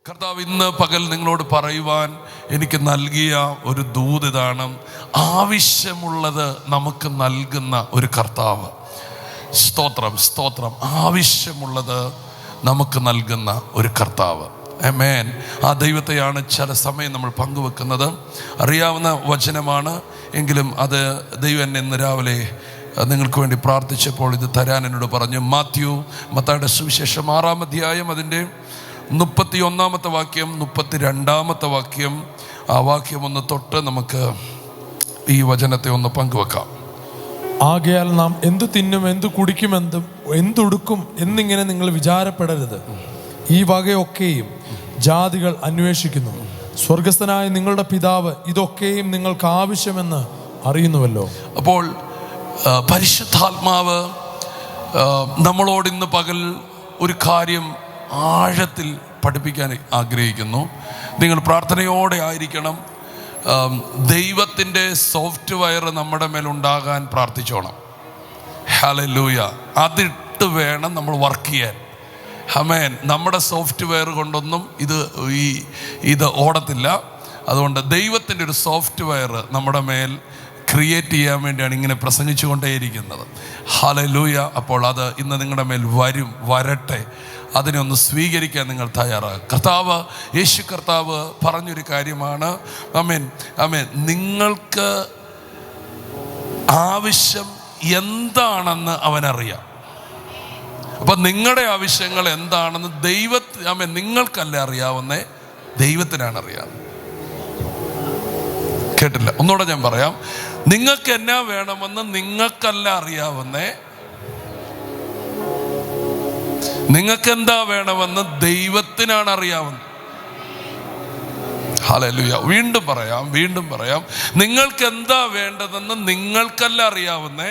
കർത്താവ് ഇന്ന് പകൽ നിങ്ങളോട് പറയുവാൻ എനിക്ക് നൽകിയ ഒരു ദൂത് ഇതാണ്. ആവശ്യമുള്ളത് നമുക്ക് നൽകുന്ന ഒരു കർത്താവ്. സ്തോത്രം, സ്തോത്രം. ആവശ്യമുള്ളത് നമുക്ക് നൽകുന്ന ഒരു കർത്താവ്. ആമേൻ. ആ ദൈവത്തെയാണ് ചില സമയം നമ്മൾ പങ്കുവെക്കുന്നത്. അറിയാവുന്ന വചനമാണ് എങ്കിലും അത് ദൈവം എന്നെ ഇന്ന് രാവിലെ നിങ്ങൾക്ക് വേണ്ടി പ്രാർത്ഥിച്ചപ്പോൾ ഇത് തരാൻ എന്നോട് പറഞ്ഞു. മത്തായിയുടെ സുവിശേഷം 6-ാം അധ്യായം അതിൻ്റെ 31-ാമത്തെ വാക്യം, 32-ാമത്തെ വാക്യം. ആ വാക്യം ഒന്ന് തൊട്ട് നമുക്ക് ഈ വചനത്തെ ഒന്ന് പങ്കുവെക്കാം. ആകയാൽ നാം എന്തു തിന്നും, എന്തു കുടിക്കും, എന്തുടുക്കും എന്നിങ്ങനെ നിങ്ങൾ വിചാരപ്പെടരുത്. ഈ വകയൊക്കെയും ജാതികൾ അന്വേഷിക്കുന്നു. സ്വർഗസ്ഥനായ നിങ്ങളുടെ പിതാവ് ഇതൊക്കെയും നിങ്ങൾക്ക് ആവശ്യമെന്ന് അറിയുന്നുവല്ലോ. അപ്പോൾ പരിശുദ്ധാത്മാവ് നമ്മളോട് ഇന്ന് പകൽ ഒരു കാര്യം ആഴത്തിൽ പഠിപ്പിക്കാൻ ആഗ്രഹിക്കുന്നു. നിങ്ങൾ പ്രാർത്ഥനയോടെ ആയിരിക്കണം. ദൈവത്തിൻ്റെ സോഫ്റ്റ്വെയർ നമ്മുടെ മേലുണ്ടാകാൻ പ്രാർത്ഥിച്ചോണം. ഹല്ലേലൂയ. അതിട്ട് വേണം നമ്മൾ വർക്ക് ചെയ്യാൻ. ആമേൻ. നമ്മുടെ സോഫ്റ്റ്വെയർ കൊണ്ടൊന്നും ഇത് ഓടത്തില്ല. അതുകൊണ്ട് ദൈവത്തിൻ്റെ ഒരു സോഫ്റ്റ്വെയർ നമ്മുടെ മേൽ ക്രിയേറ്റ് ചെയ്യാൻ വേണ്ടിയാണ് ഇങ്ങനെ പ്രസംഗിച്ചു കൊണ്ടേയിരിക്കുന്നത്. ഹല്ലേലൂയ. അപ്പോൾ അത് ഇന്ന് നിങ്ങളുടെ മേൽ വരട്ടെ. അതിനെ ഒന്ന് സ്വീകരിക്കാൻ നിങ്ങൾ തയ്യാറാകുക. യേശു കർത്താവ് പറഞ്ഞൊരു കാര്യമാണ്. ആമേൻ, ആമേൻ. നിങ്ങൾക്ക് ആവശ്യം എന്താണെന്ന് അവനറിയാം. അപ്പം നിങ്ങളുടെ ആവശ്യങ്ങൾ എന്താണെന്ന് നിങ്ങൾക്കല്ല അറിയാവുന്നേ, ദൈവത്തിനാണ് അറിയാവുന്നത്. കേട്ടില്ല? ഒന്നുകൂടെ ഞാൻ പറയാം. നിങ്ങൾക്ക് എന്നാ വേണമെന്ന് നിങ്ങൾക്കല്ല അറിയാവുന്നേ, നിങ്ങൾക്ക് എന്താ വേണമെന്ന് ദൈവത്തിനാണ് അറിയാവുന്നത്. ഹല്ലേലൂയ. വീണ്ടും പറയാം. നിങ്ങൾക്ക് എന്താ വേണ്ടതെന്ന് നിങ്ങൾക്കല്ല അറിയാവുന്നേ,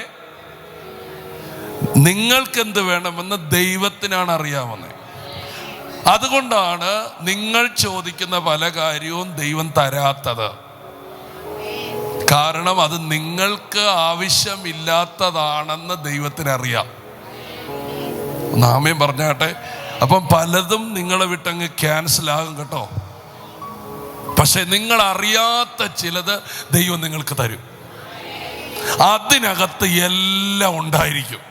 നിങ്ങൾക്കെന്ത് വേണമെന്ന് ദൈവത്തിനാണ് അറിയാവുന്നത്. അതുകൊണ്ടാണ് നിങ്ങൾ ചോദിക്കുന്ന പല കാര്യവും ദൈവം തരാത്തത്. കാരണം അത് നിങ്ങൾക്ക് ആവശ്യമില്ലാത്തതാണെന്ന് ദൈവത്തിനറിയാം. നാമയും പറഞ്ഞാട്ടെ. അപ്പം പലതും നിങ്ങളെ വിട്ടങ്ങ് ക്യാൻസൽ ആകും കേട്ടോ. പക്ഷെ നിങ്ങൾ അറിയാത്ത ചിലത് ദൈവം നിങ്ങൾക്ക് തരും. അതിനകത്ത് എല്ലാം ഉണ്ടായിരിക്കും.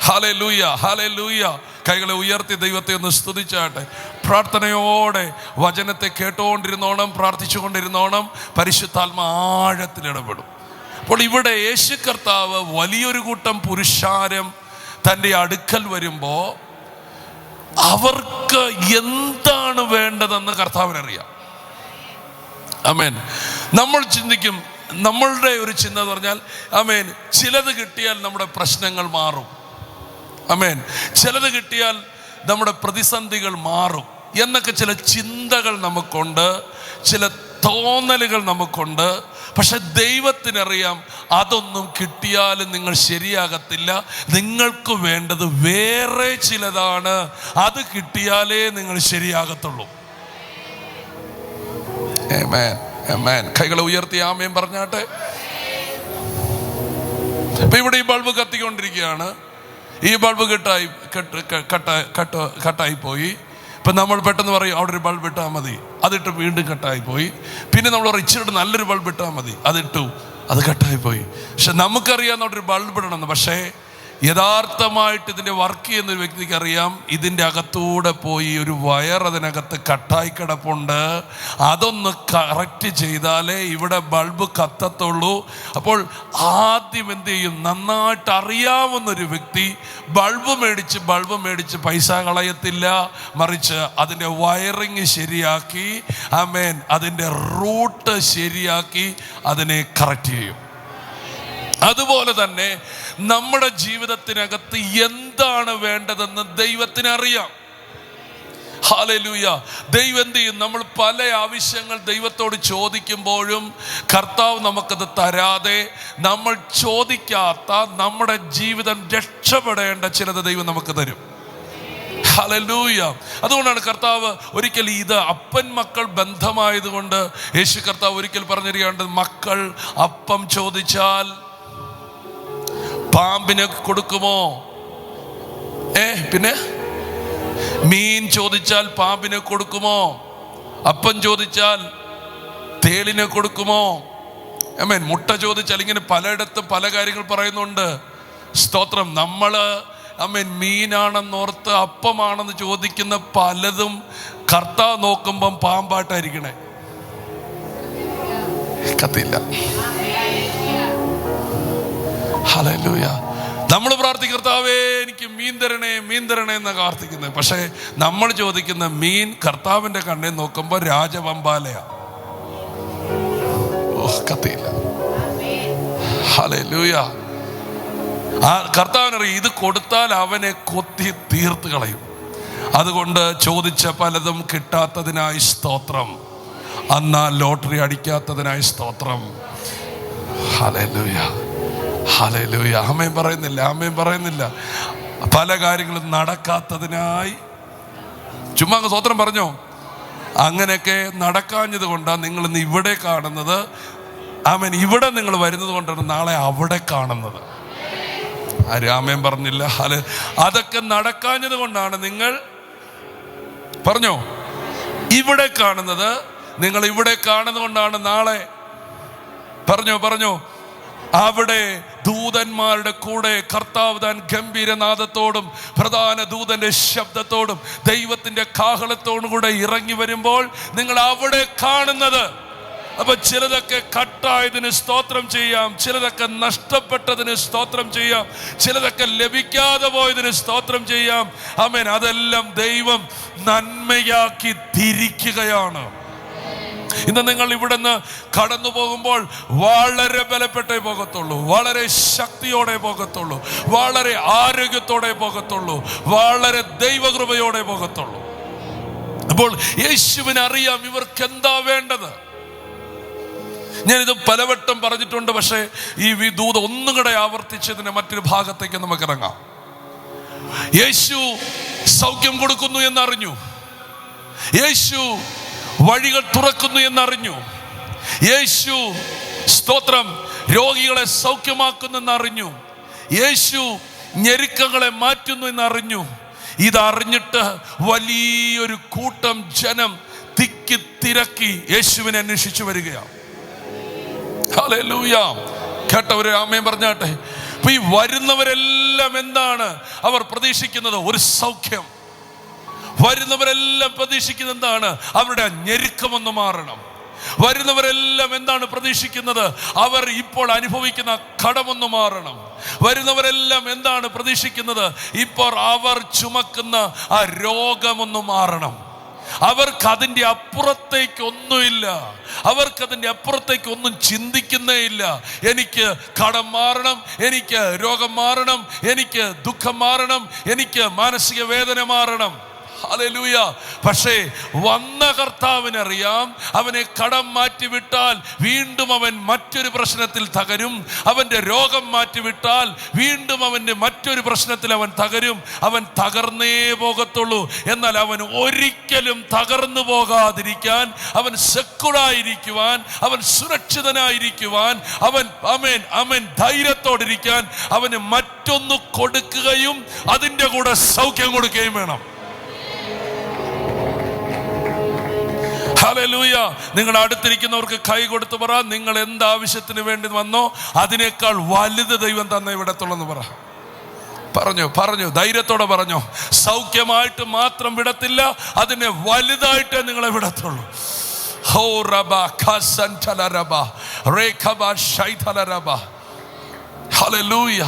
Hallelujah, hallelujah. കൈകളെ ഉയർത്തി ദൈവത്തെ ഒന്ന് സ്തുതിച്ചാട്ടെ. പ്രാർത്ഥനയോടെ വചനത്തെ കേട്ടുകൊണ്ടിരുന്നോണം, പ്രാർത്ഥിച്ചുകൊണ്ടിരുന്നോണം. പരിശുദ്ധാത്മാ ആഴത്തിൽ ഇടപെടും. അപ്പോൾ ഇവിടെ യേശു കർത്താവ് വലിയൊരു കൂട്ടം പുരുഷാരം തൻ്റെ അടുക്കൽ വരുമ്പോൾ അവർക്ക് എന്താണ് വേണ്ടതെന്ന് കർത്താവിനറിയാം. ആമേൻ. നമ്മൾ ചിന്തിക്കും, നമ്മളുടെ ഒരു ചിന്ത എന്ന് പറഞ്ഞാൽ ആമേൻ, ചിലത് കിട്ടിയാൽ നമ്മുടെ പ്രശ്നങ്ങൾ മാറും. ആമേൻ. ചിലത് കിട്ടിയാൽ നമ്മുടെ പ്രതിസന്ധികൾ മാറും എന്നൊക്കെ ചില ചിന്തകൾ നമുക്കുണ്ട്, ചില തോന്നലുകൾ നമുക്കുണ്ട്. പക്ഷെ ദൈവത്തിനറിയാം അതൊന്നും കിട്ടിയാലും നിങ്ങൾ ശരിയാകത്തില്ല. നിങ്ങൾക്ക് വേണ്ടത് വേറെ ചിലതാണ്. അത് കിട്ടിയാലേ നിങ്ങൾ ശരിയാകത്തുള്ളൂ. ആമേൻ, ആമേൻ. കൈകളെ ഉയർത്തി ആമേൻ പറഞ്ഞാട്ടെ. ഇപ്പൊ ഇവിടെ ഈ ബൾബ് കത്തിക്കൊണ്ടിരിക്കുകയാണ്. ഈ ബൾബ് കട്ടായി പോയി. ഇപ്പം നമ്മൾ പെട്ടെന്ന് പറയും അവിടെ ഒരു ബൾബ് ഇട്ടാൽ മതി, അതിട്ട് വീണ്ടും കട്ടായി പോയി. പിന്നെ നമ്മൾ പറയും ഇച്ചിരി നല്ലൊരു ബൾബ് ഇട്ടാൽ മതി, അതിട്ടു, അത് കട്ടായി പോയി. പക്ഷെ നമുക്കറിയാം അവിടെ ഒരു ബൾബ് ഇടണമെന്ന്. പക്ഷേ യഥാർത്ഥമായിട്ട് ഇതിൻ്റെ വർക്ക് ചെയ്യുന്ന ഒരു വ്യക്തിക്ക് അറിയാം ഇതിൻ്റെ അകത്തൂടെ പോയി ഒരു വയർ അതിനകത്ത് കട്ടായി കിടപ്പുണ്ട്. അതൊന്ന് കറക്റ്റ് ചെയ്താലേ ഇവിടെ ബൾബ് കത്തത്തുള്ളൂ. അപ്പോൾ ആദ്യം എന്ത് ചെയ്യും? നന്നായിട്ട് അറിയാവുന്നൊരു വ്യക്തി ബൾബ് മേടിച്ച് പൈസ കളയത്തില്ല. മറിച്ച് അതിൻ്റെ വയറിങ് ശരിയാക്കി, ആമേൻ, അതിൻ്റെ റൂട്ട് ശരിയാക്കി അതിനെ കറക്റ്റ് ചെയ്യും. അതുപോലെ തന്നെ നമ്മുടെ ജീവിതത്തിനകത്ത് എന്താണ് വേണ്ടതെന്ന് ദൈവത്തിനറിയാം. ഹല്ലേലൂയ. ദൈവം എന്ത് ചെയ്യും? നമ്മൾ പല ആവശ്യങ്ങൾ ദൈവത്തോട് ചോദിക്കുമ്പോഴും കർത്താവ് നമുക്കത് തരാതെ, നമ്മൾ ചോദിക്കാത്ത നമ്മുടെ ജീവിതം രക്ഷപ്പെടേണ്ട ചിലത് ദൈവം നമുക്ക് തരും. ഹല്ലേലൂയ. അതുകൊണ്ടാണ് കർത്താവ് ഒരിക്കൽ ഇത് അപ്പൻ മക്കൾ ബന്ധമായതുകൊണ്ട് യേശു കർത്താവ് ഒരിക്കൽ പറഞ്ഞിരിക്കുകയാണ്, മക്കൾ അപ്പം ചോദിച്ചാൽ പാമ്പിനെ കൊടുക്കുമോ? പിന്നെ മീൻ ചോദിച്ചാൽ പാമ്പിനെ കൊടുക്കുമോ? അപ്പം ചോദിച്ചാൽ തേളിനെ കൊടുക്കുമോ? ആമേൻ. മുട്ട ചോദിച്ചാൽ, ഇങ്ങനെ പലയിടത്തും പല കാര്യങ്ങൾ പറയുന്നുണ്ട്. സ്തോത്രം. നമ്മള് ആമേൻ മീനാണെന്നോർത്ത് അപ്പമാണെന്ന് ചോദിക്കുന്ന പലതും കർത്താവ് നോക്കുമ്പം പാമ്പായിട്ടായിരിക്കണേ. കത്തില്ല. ഹല്ലേലൂയ. നമ്മൾ പ്രാർത്ഥിക്കും, കർത്താവേ എനിക്ക് മീൻ തരണേ, മീൻ തരണേ എന്നാ പ്രാർത്ഥിക്കുന്നത്. പക്ഷേ നമ്മൾ ചോദിക്കുന്ന മീൻ കർത്താവിന്റെ കണ്ണിൽ നോക്കുമ്പോൾ രാജവമ്പാലയാ. കത്തിയില്ല. ഹല്ലേലൂയ. ആ കർത്താവിനറിയാം ഇത് കൊടുത്താൽ അവനെ കൊത്തി തീർത്ത് കളയും. അതുകൊണ്ട് ചോദിച്ച പലതും കിട്ടാത്തതിനായി സ്തോത്രം, അന്നാ ലോട്ടറി അടിക്കാത്തതിനായി സ്തോത്രം. Hallelujah, hallelujah. ആമേൻ പറയുന്നില്ല, ആമേൻ പറയുന്നില്ല. പല കാര്യങ്ങളും നടക്കാത്തതിനായി ചുമ്മാ സ്തോത്രം പറഞ്ഞോ. അങ്ങനെയൊക്കെ നടക്കാഞ്ഞത് കൊണ്ടാണ് നിങ്ങൾ ഇന്ന് ഇവിടെ കാണുന്നത്. ആമേൻ. ഇവിടെ നിങ്ങൾ വരുന്നത് കൊണ്ടാണ് നാളെ അവിടെ കാണുന്നത്. ആരും ആമേൻ പറഞ്ഞില്ല. അതൊക്കെ നടക്കാഞ്ഞത് കൊണ്ടാണ് നിങ്ങൾ പറഞ്ഞോ ഇവിടെ കാണുന്നത്. നിങ്ങൾ ഇവിടെ കാണുന്നത് കൊണ്ടാണ് നാളെ പറഞ്ഞോ അവിടെ ദൂതന്മാരുടെ കൂടെ കർത്താവ് താൻ ഗംഭീരനാദത്തോടും പ്രധാന ദൂതന്റെ ശബ്ദത്തോടും ദൈവത്തിന്റെ കാഹളത്തോടും കൂടെ ഇറങ്ങി വരുമ്പോൾ നിങ്ങൾ അവിടെ കാണുന്നത്. അപ്പൊ ചിലതൊക്കെ കട്ടായതിന് സ്തോത്രം ചെയ്യാം, ചിലതൊക്കെ നഷ്ടപ്പെട്ടതിന് സ്തോത്രം ചെയ്യാം, ചിലതൊക്കെ ലഭിക്കാതെ പോയതിന് സ്തോത്രം ചെയ്യാം. ആമേൻ. അതെല്ലാം ദൈവം നന്മയാക്കി തിരിക്കുകയാണ്. ഇന്ന് നിങ്ങൾ ഇവിടുന്ന് കടന്നു പോകുമ്പോൾ വളരെ ബലപ്പെട്ടേ പോകത്തുള്ളൂ, വളരെ ശക്തിയോടെ പോകത്തുള്ളൂ, വളരെ ആരോഗ്യത്തോടെ പോകത്തുള്ളൂ, വളരെ ദൈവകൃപയോടെ പോകത്തുള്ളൂ. അപ്പോൾ യേശുവിന് അറിയാം ഇവർക്ക് എന്താ വേണ്ടത്. ഞാനിത് പലവട്ടം പറഞ്ഞിട്ടുണ്ട്. പക്ഷേ ഈ ദൂത് ഒന്നും കൂടെ ആവർത്തിച്ചതിന് മറ്റൊരു ഭാഗത്തേക്ക് നമുക്ക് ഇറങ്ങാം. യേശു സൗഖ്യം കൊടുക്കുന്നു എന്നറിഞ്ഞു, യേശു വഴികൾ തുറക്കുന്നു എന്നറിഞ്ഞു, യേശു സ്തോത്രം രോഗികളെ സൗഖ്യമാക്കുന്നു എന്നറിഞ്ഞു, യേശു ഞെരുക്കങ്ങളെ മാറ്റുന്നു എന്നറിഞ്ഞു. ഇതറിഞ്ഞിട്ട് വലിയൊരു കൂട്ടം ജനം തിക്കി തിരക്കി യേശുവിനെ അന്വേഷിച്ചു വരികയാണ്. ഹല്ലേലൂയ. കേട്ടവരെ ആമേൻ പറഞ്ഞാട്ടെ. അപ്പൊ ഈ വരുന്നവരെല്ലാം എന്താണ് അവർ പ്രതീക്ഷിക്കുന്നത്? ഒരു സൗഖ്യം. വരുന്നവരെല്ലാം പ്രതീക്ഷിക്കുന്നത് എന്താണ്? അവരുടെ ഞെരുക്കമൊന്ന് മാറണം. വരുന്നവരെല്ലാം എന്താണ് പ്രതീക്ഷിക്കുന്നത്? അവർ ഇപ്പോൾ അനുഭവിക്കുന്ന കടമൊന്ന് മാറണം. വരുന്നവരെല്ലാം എന്താണ് പ്രതീക്ഷിക്കുന്നത്? ഇപ്പോൾ അവർ ചുമക്കുന്ന ആ രോഗമൊന്ന് മാറണം. അവർക്ക് അതിൻ്റെ അപ്പുറത്തേക്കൊന്നുമില്ല, അവർക്കതിൻ്റെ അപ്പുറത്തേക്ക് ഒന്നും ചിന്തിക്കുന്നേ ഇല്ല. എനിക്ക് കടം മാറണം, എനിക്ക് രോഗം മാറണം, എനിക്ക് ദുഃഖം മാറണം, എനിക്ക് മാനസിക വേദന മാറണം. ഹല്ലേലൂയ. പക്ഷേ വന്ന കർത്താവിനറിയാം അവനെ കടം മാറ്റിവിട്ടാൽ വീണ്ടും അവൻ മറ്റൊരു പ്രശ്നത്തിൽ തകരും. അവൻ്റെ രോഗം മാറ്റിവിട്ടാൽ വീണ്ടും അവൻ്റെ മറ്റൊരു പ്രശ്നത്തിൽ അവൻ തകരും. അവൻ തകർന്നേ പോകത്തുള്ളൂ. എന്നാൽ അവൻ ഒരിക്കലും തകർന്നു പോകാതിരിക്കാൻ, അവൻ സെക്യൂറായിരിക്കുവാൻ, അവൻ സുരക്ഷിതനായിരിക്കുവാൻ, അവൻ ധൈര്യത്തോടിരിക്കാൻ അവന് മറ്റൊന്ന് കൊടുക്കുകയും അതിൻ്റെ കൂടെ സൗഖ്യം കൊടുക്കുകയും വേണം. ഹല്ലേലൂയ. നിങ്ങളുടെ അടുത്തിരിക്കുന്നവർക്ക് കൈ കൊടുത്ത് പറ, നിങ്ങൾ എന്താവശ്യത്തിന് വേണ്ടി വന്നോ അതിനേക്കാൾ വലുത് ദൈവം തന്നെ ഇവിടത്തുള്ളെന്ന് പറ. പറഞ്ഞു ധൈര്യത്തോടെ പറഞ്ഞോ. സൗഖ്യമായിട്ട് മാത്രം വിടത്തില്ല, അതിനെ വലുതായിട്ടേ നിങ്ങളെ വിടത്തുള്ളൂ. ഹോ റബ ഖസൻതല റബ റേഖബ ശൈതല റബ. ഹല്ലേലൂയ.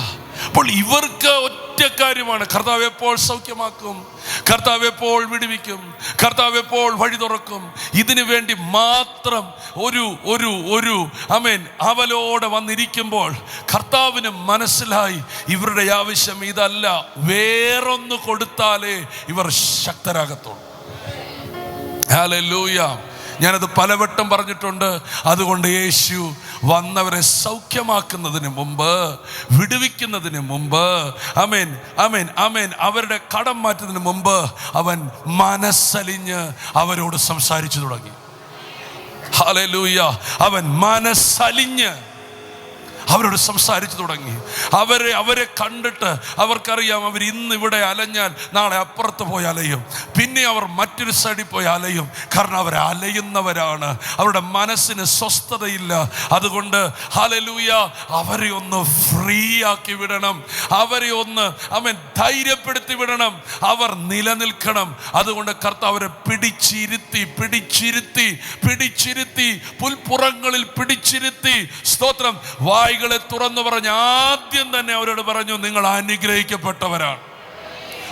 അപ്പോൾ ഇവർക്ക് ഒറ്റ കാര്യമാണ്, കർത്താവ് എപ്പോൾ സൗഖ്യമാക്കും, കർത്താവ് എപ്പോൾ വിടുവിക്കും, കർത്താവ് എപ്പോൾ വഴി തുറക്കും. ഇതിനു വേണ്ടി മാത്രം ഒരു അവലോടെ വന്നിരിക്കുമ്പോൾ കർത്താവിന് മനസ്സിലായി ഇവരുടെ ആവശ്യം ഇതല്ല, വേറൊന്ന് കൊടുത്താലേ ഇവർ ശക്തരാകത്തുള്ളൂ. ഹല്ലേലൂയ. ഞാനത് പലവട്ടം പറഞ്ഞിട്ടുണ്ട്. അതുകൊണ്ട് യേശു വന്നവരെ സൗഖ്യമാക്കുന്നതിന് മുമ്പ്, വിടുവിക്കുന്നതിന് മുമ്പ്, അവരുടെ കടം മാറ്റുന്നതിന് മുമ്പ് അവൻ മനസ്സലിഞ്ഞ് അവരോട് സംസാരിച്ചു തുടങ്ങി. ഹല്ലേലൂയ. അവൻ മനസ്സലിഞ്ഞ് അവരോട് സംസാരിച്ചു തുടങ്ങി. അവരെ കണ്ടിട്ട് അവർക്കറിയാം അവർ ഇന്ന് ഇവിടെ അലഞ്ഞാൽ നാളെ അപ്പുറത്ത് പോയി അലയും, പിന്നെ അവർ മറ്റൊരു സൈഡിൽ പോയി അലയും. കാരണം അവർ അലയുന്നവരാണ്, അവരുടെ മനസ്സിന് സ്വസ്ഥതയില്ല. അതുകൊണ്ട് ഹല്ലേലൂയ, അവരെ ഒന്ന് ഫ്രീ ആക്കി വിടണം, അവരെ ഒന്ന് ധൈര്യപ്പെടുത്തി വിടണം, അവർ നിലനിൽക്കണം. അതുകൊണ്ട് കർത്താവ് അവരെ പിടിച്ചിരുത്തി പുൽപ്പുറങ്ങളിൽ പിടിച്ചിരുത്തി. സ്തോത്രം. വായ്കളെ തുറന്നു പറഞ്ഞ് ആദ്യം തന്നെ അവരോട് പറഞ്ഞു, നിങ്ങൾ അനുഗ്രഹിക്കപ്പെട്ടവരാണ്.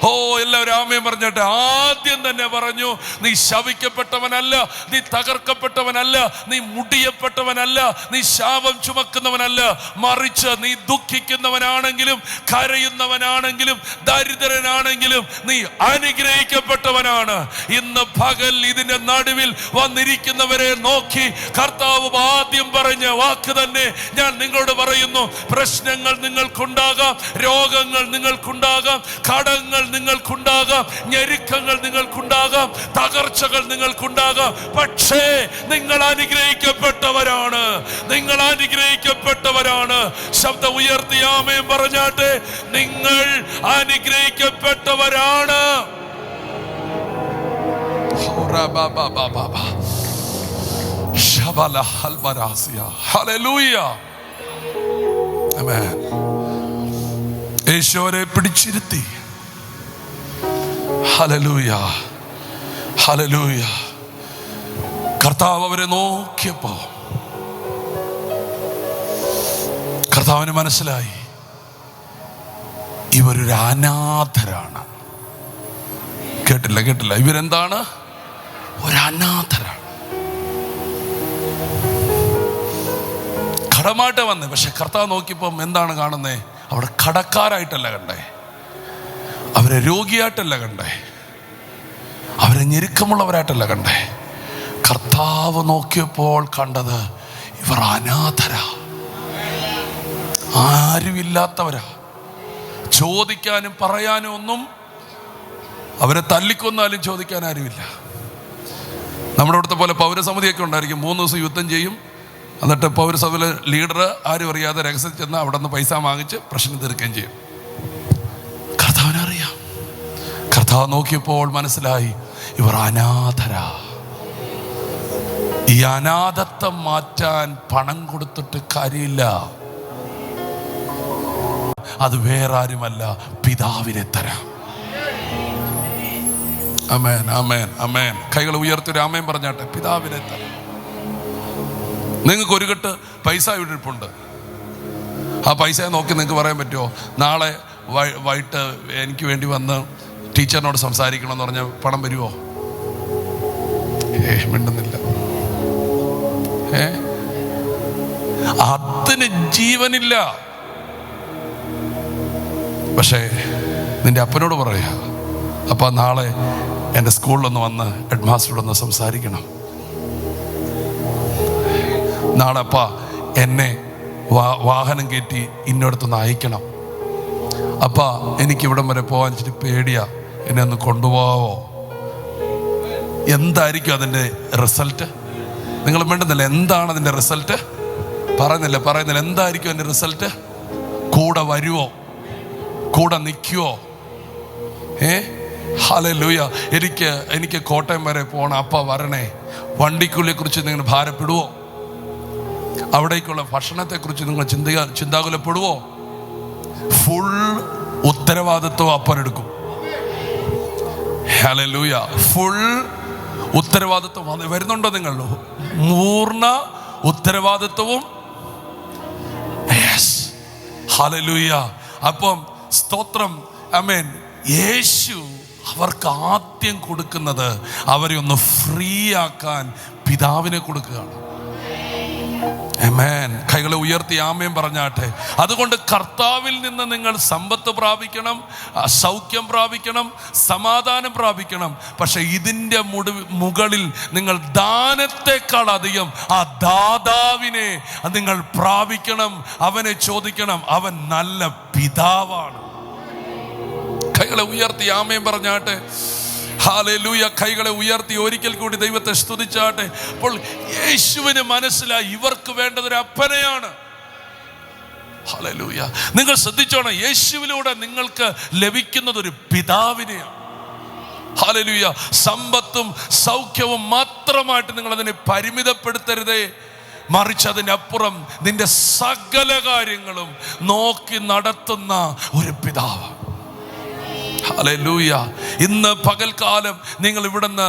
ഓ, എല്ലാവരും ആമേൻ പറഞ്ഞിട്ട് ആദ്യം തന്നെ പറഞ്ഞു, നീ ശപിക്കപ്പെട്ടവനല്ല, നീ തകർക്കപ്പെട്ടവനല്ല, നീ മുടിയപ്പെട്ടവനല്ല, നീ ശാപം ചുമക്കുന്നവനല്ല, മറിച്ച് നീ ദുഃഖിക്കുന്നവനാണെങ്കിലും കരയുന്നവനാണെങ്കിലും ദരിദ്രനാണെങ്കിലും നീ അനുഗ്രഹിക്കപ്പെട്ടവനാണ്. ഇന്ന് പകൽ ഇതിന്റെ നടുവിൽ വന്നിരിക്കുന്നവരെ നോക്കി കർത്താവ് ആദ്യം പറഞ്ഞ വാക്ക് തന്നെ ഞാൻ നിങ്ങളോട് പറയുന്നു. പ്രശ്നങ്ങൾ നിങ്ങൾക്കുണ്ടാകാം, രോഗങ്ങൾ നിങ്ങൾക്കുണ്ടാകാം, കടങ്ങൾ നിങ്ങൾക്കുണ്ടാകാം, ഞെരുക്കങ്ങൾ നിങ്ങൾക്കുണ്ടാകാം, തകർച്ചകൾ നിങ്ങൾക്കുണ്ടാകാം. പക്ഷേ നിങ്ങൾ അനുഗ്രഹിക്കപ്പെട്ടവരാണ്, നിങ്ങൾ അനുഗ്രഹിക്കപ്പെട്ടവരാണ്. ശബ്ദം ഉയർത്തി ആമേൻ പറഞ്ഞാട്ടെ, നിങ്ങൾ അനുഗ്രഹിക്കപ്പെട്ടവരാണ്. യേശുവരെ പിടിച്ചിരുത്തി. Hallelujah, hallelujah. കർത്താവ് അവരെ നോക്കിയപ്പോ കർത്താവിന് മനസ്സിലായി, ഇവരൊരു അനാഥരാണ്. കേട്ടില്ല, ഇവരെന്താണ്? ഒരു അനാഥരാണ്. കടമായിട്ട് വന്നേ. പക്ഷെ കർത്താവ് നോക്കിയപ്പം എന്താണ് കാണുന്നേ? അവിടെ കടക്കാരായിട്ടല്ല കണ്ടേ, അവരെ രോഗിയായിട്ടല്ല കണ്ടേ, അവരെ ഞെരുക്കമുള്ളവരായിട്ടല്ല കണ്ടേ. കർത്താവ് നോക്കിയപ്പോൾ കണ്ടത് ഇവർ അനാഥരാ, ആരുമില്ലാത്തവരാ. ചോദിക്കാനും പറയാനും ഒന്നും, അവരെ തല്ലിക്കൊന്നാലും ചോദിക്കാൻ ആരുമില്ല. നമ്മുടെ അവിടുത്തെ പോലെ പൗരസമിതിയൊക്കെ ഉണ്ടായിരിക്കും. 3 ദിവസം യുദ്ധം ചെയ്യും, എന്നിട്ട് പൗരസഭയിലെ ലീഡർ ആരും അറിയാതെ രഹസ്യം ചെന്ന് അവിടെ നിന്ന് പൈസ വാങ്ങിച്ച് പ്രശ്നം തീർക്കുകയും ചെയ്യും. കർത്താവിനറിയാം. കർത്താവ് നോക്കിയപ്പോൾ മനസ്സിലായി, ഇവർ അനാഥരാ. ഈ അനാഥത്വം മാറ്റാൻ പണം കൊടുത്തിട്ട് കാര്യമില്ല. അത് വേറെ ആരുമല്ല, പിതാവിനെ തരാം. ആമേൻ, ആമേൻ, ആമേൻ. കൈകൾ ഉയർത്തി ആമേൻ പറഞ്ഞാട്ടെ. പിതാവിനെ തരാം. നിങ്ങൾക്ക് ഒരു കെട്ട് പൈസ ഇരിപ്പുണ്ട്. ആ പൈസ നോക്കി നിങ്ങൾക്ക് പറയാൻ പറ്റുമോ, നാളെ വൈകിട്ട് എനിക്ക് വേണ്ടി വന്ന് ടീച്ചറിനോട് സംസാരിക്കണം എന്ന് പറഞ്ഞാൽ പണം വരുമോ? മിണ്ടുന്നില്ല. അതിന് ജീവനില്ല. പക്ഷേ നിന്റെ അപ്പനോട് പറയാ, അപ്പ നാളെ എൻ്റെ സ്കൂളിലൊന്ന് വന്ന് ഹെഡ് മാസ്റ്ററോടൊന്ന് സംസാരിക്കണം. നാളെ അപ്പ എന്നെ വാഹനം കയറ്റി ഇന്നടത്തൊന്ന് അയക്കണം. അപ്പ എനിക്ക് ഇവിടം വരെ പോകാൻ ഇച്ചിരി പേടിയാ, എന്നെ ഒന്ന് കൊണ്ടുപോവോ? എന്തായിരിക്കും അതിൻ്റെ റിസൾട്ട്? നിങ്ങൾ വേണ്ടുന്നില്ല. എന്താണ് അതിൻ്റെ റിസൾട്ട്? പറയുന്നില്ല. എന്തായിരിക്കും അതിൻ്റെ റിസൾട്ട്? കൂടെ വരുവോ? കൂടെ നിൽക്കുവോ? ഹല്ലേലൂയ. എനിക്ക് കോട്ടയം വരെ പോകണം, അപ്പ വരണേ. വണ്ടിക്കുള്ളിയെ കുറിച്ച് നിങ്ങൾ ഭാരപ്പെടുവോ? അവിടേക്കുള്ള ഭക്ഷണത്തെക്കുറിച്ച് നിങ്ങൾ ചിന്താകുലപ്പെടുവോ? ഫുൾ ഉത്തരവാദിത്വം അപ്പനെടുക്കും. ഹല്ലേലൂയ. ഫുൾ ഉത്തരവാദിത്വം വരുന്നുണ്ടോ? നിങ്ങൾ പൂർണ്ണ ഉത്തരവാദിത്വവും. ഹല്ലേലൂയ. അപ്പം സ്തോത്രം. ആമേൻ. യേശു അവർക്ക് ആദ്യം കൊടുക്കുന്നത് അവരെ ഒന്ന് ഫ്രീ ആക്കാൻ പിതാവിനെ കൊടുക്കുകയാണ്. ആമേൻ. കൈകളെ ഉയർത്തി ആമേൻ പറഞ്ഞാട്ടെ. അതുകൊണ്ട് കർത്താവിൽ നിന്ന് നിങ്ങൾ സമ്പത്ത് പ്രാപിക്കണം, സൗഖ്യം പ്രാപിക്കണം, സമാധാനം പ്രാപിക്കണം. പക്ഷെ ഇതിൻ്റെ മുകളിൽ നിങ്ങൾ ദാനത്തെക്കാൾ അധികം ആ ദാതാവിനെ നിങ്ങൾ പ്രാപിക്കണം. അവനെ ചോദിക്കണം. അവൻ നല്ല പിതാവാണ്. കൈകളെ ഉയർത്തി ആമേൻ പറഞ്ഞാട്ടെ. ഹല്ലേലൂയ. കൈകളെ ഉയർത്തി ഒരിക്കൽ കൂടി ദൈവത്തെ സ്തുതിച്ചാട്ടെ. അപ്പോൾ യേശുവിന് മനസ്സിലായി ഇവർക്ക് വേണ്ടതൊരു അപ്പനെയാണ്. ഹല്ലേലൂയ. നിങ്ങൾ ശ്രദ്ധിച്ചോണം, യേശുവിലൂടെ നിങ്ങൾക്ക് ലഭിക്കുന്നത് ഒരു പിതാവിനെയാണ്. ഹല്ലേലൂയ. സമ്പത്തും സൗഖ്യവും മാത്രമായിട്ട് നിങ്ങൾ അതിനെ പരിമിതപ്പെടുത്തരുതേ, മറിച്ച് അതിനപ്പുറം നിന്റെ സകല കാര്യങ്ങളും നോക്കി നടത്തുന്ന ഒരു പിതാവ്. ഹല്ലേലൂയ. ഇന്ന് പകൽക്കാലം നിങ്ങൾ ഇവിടുന്ന്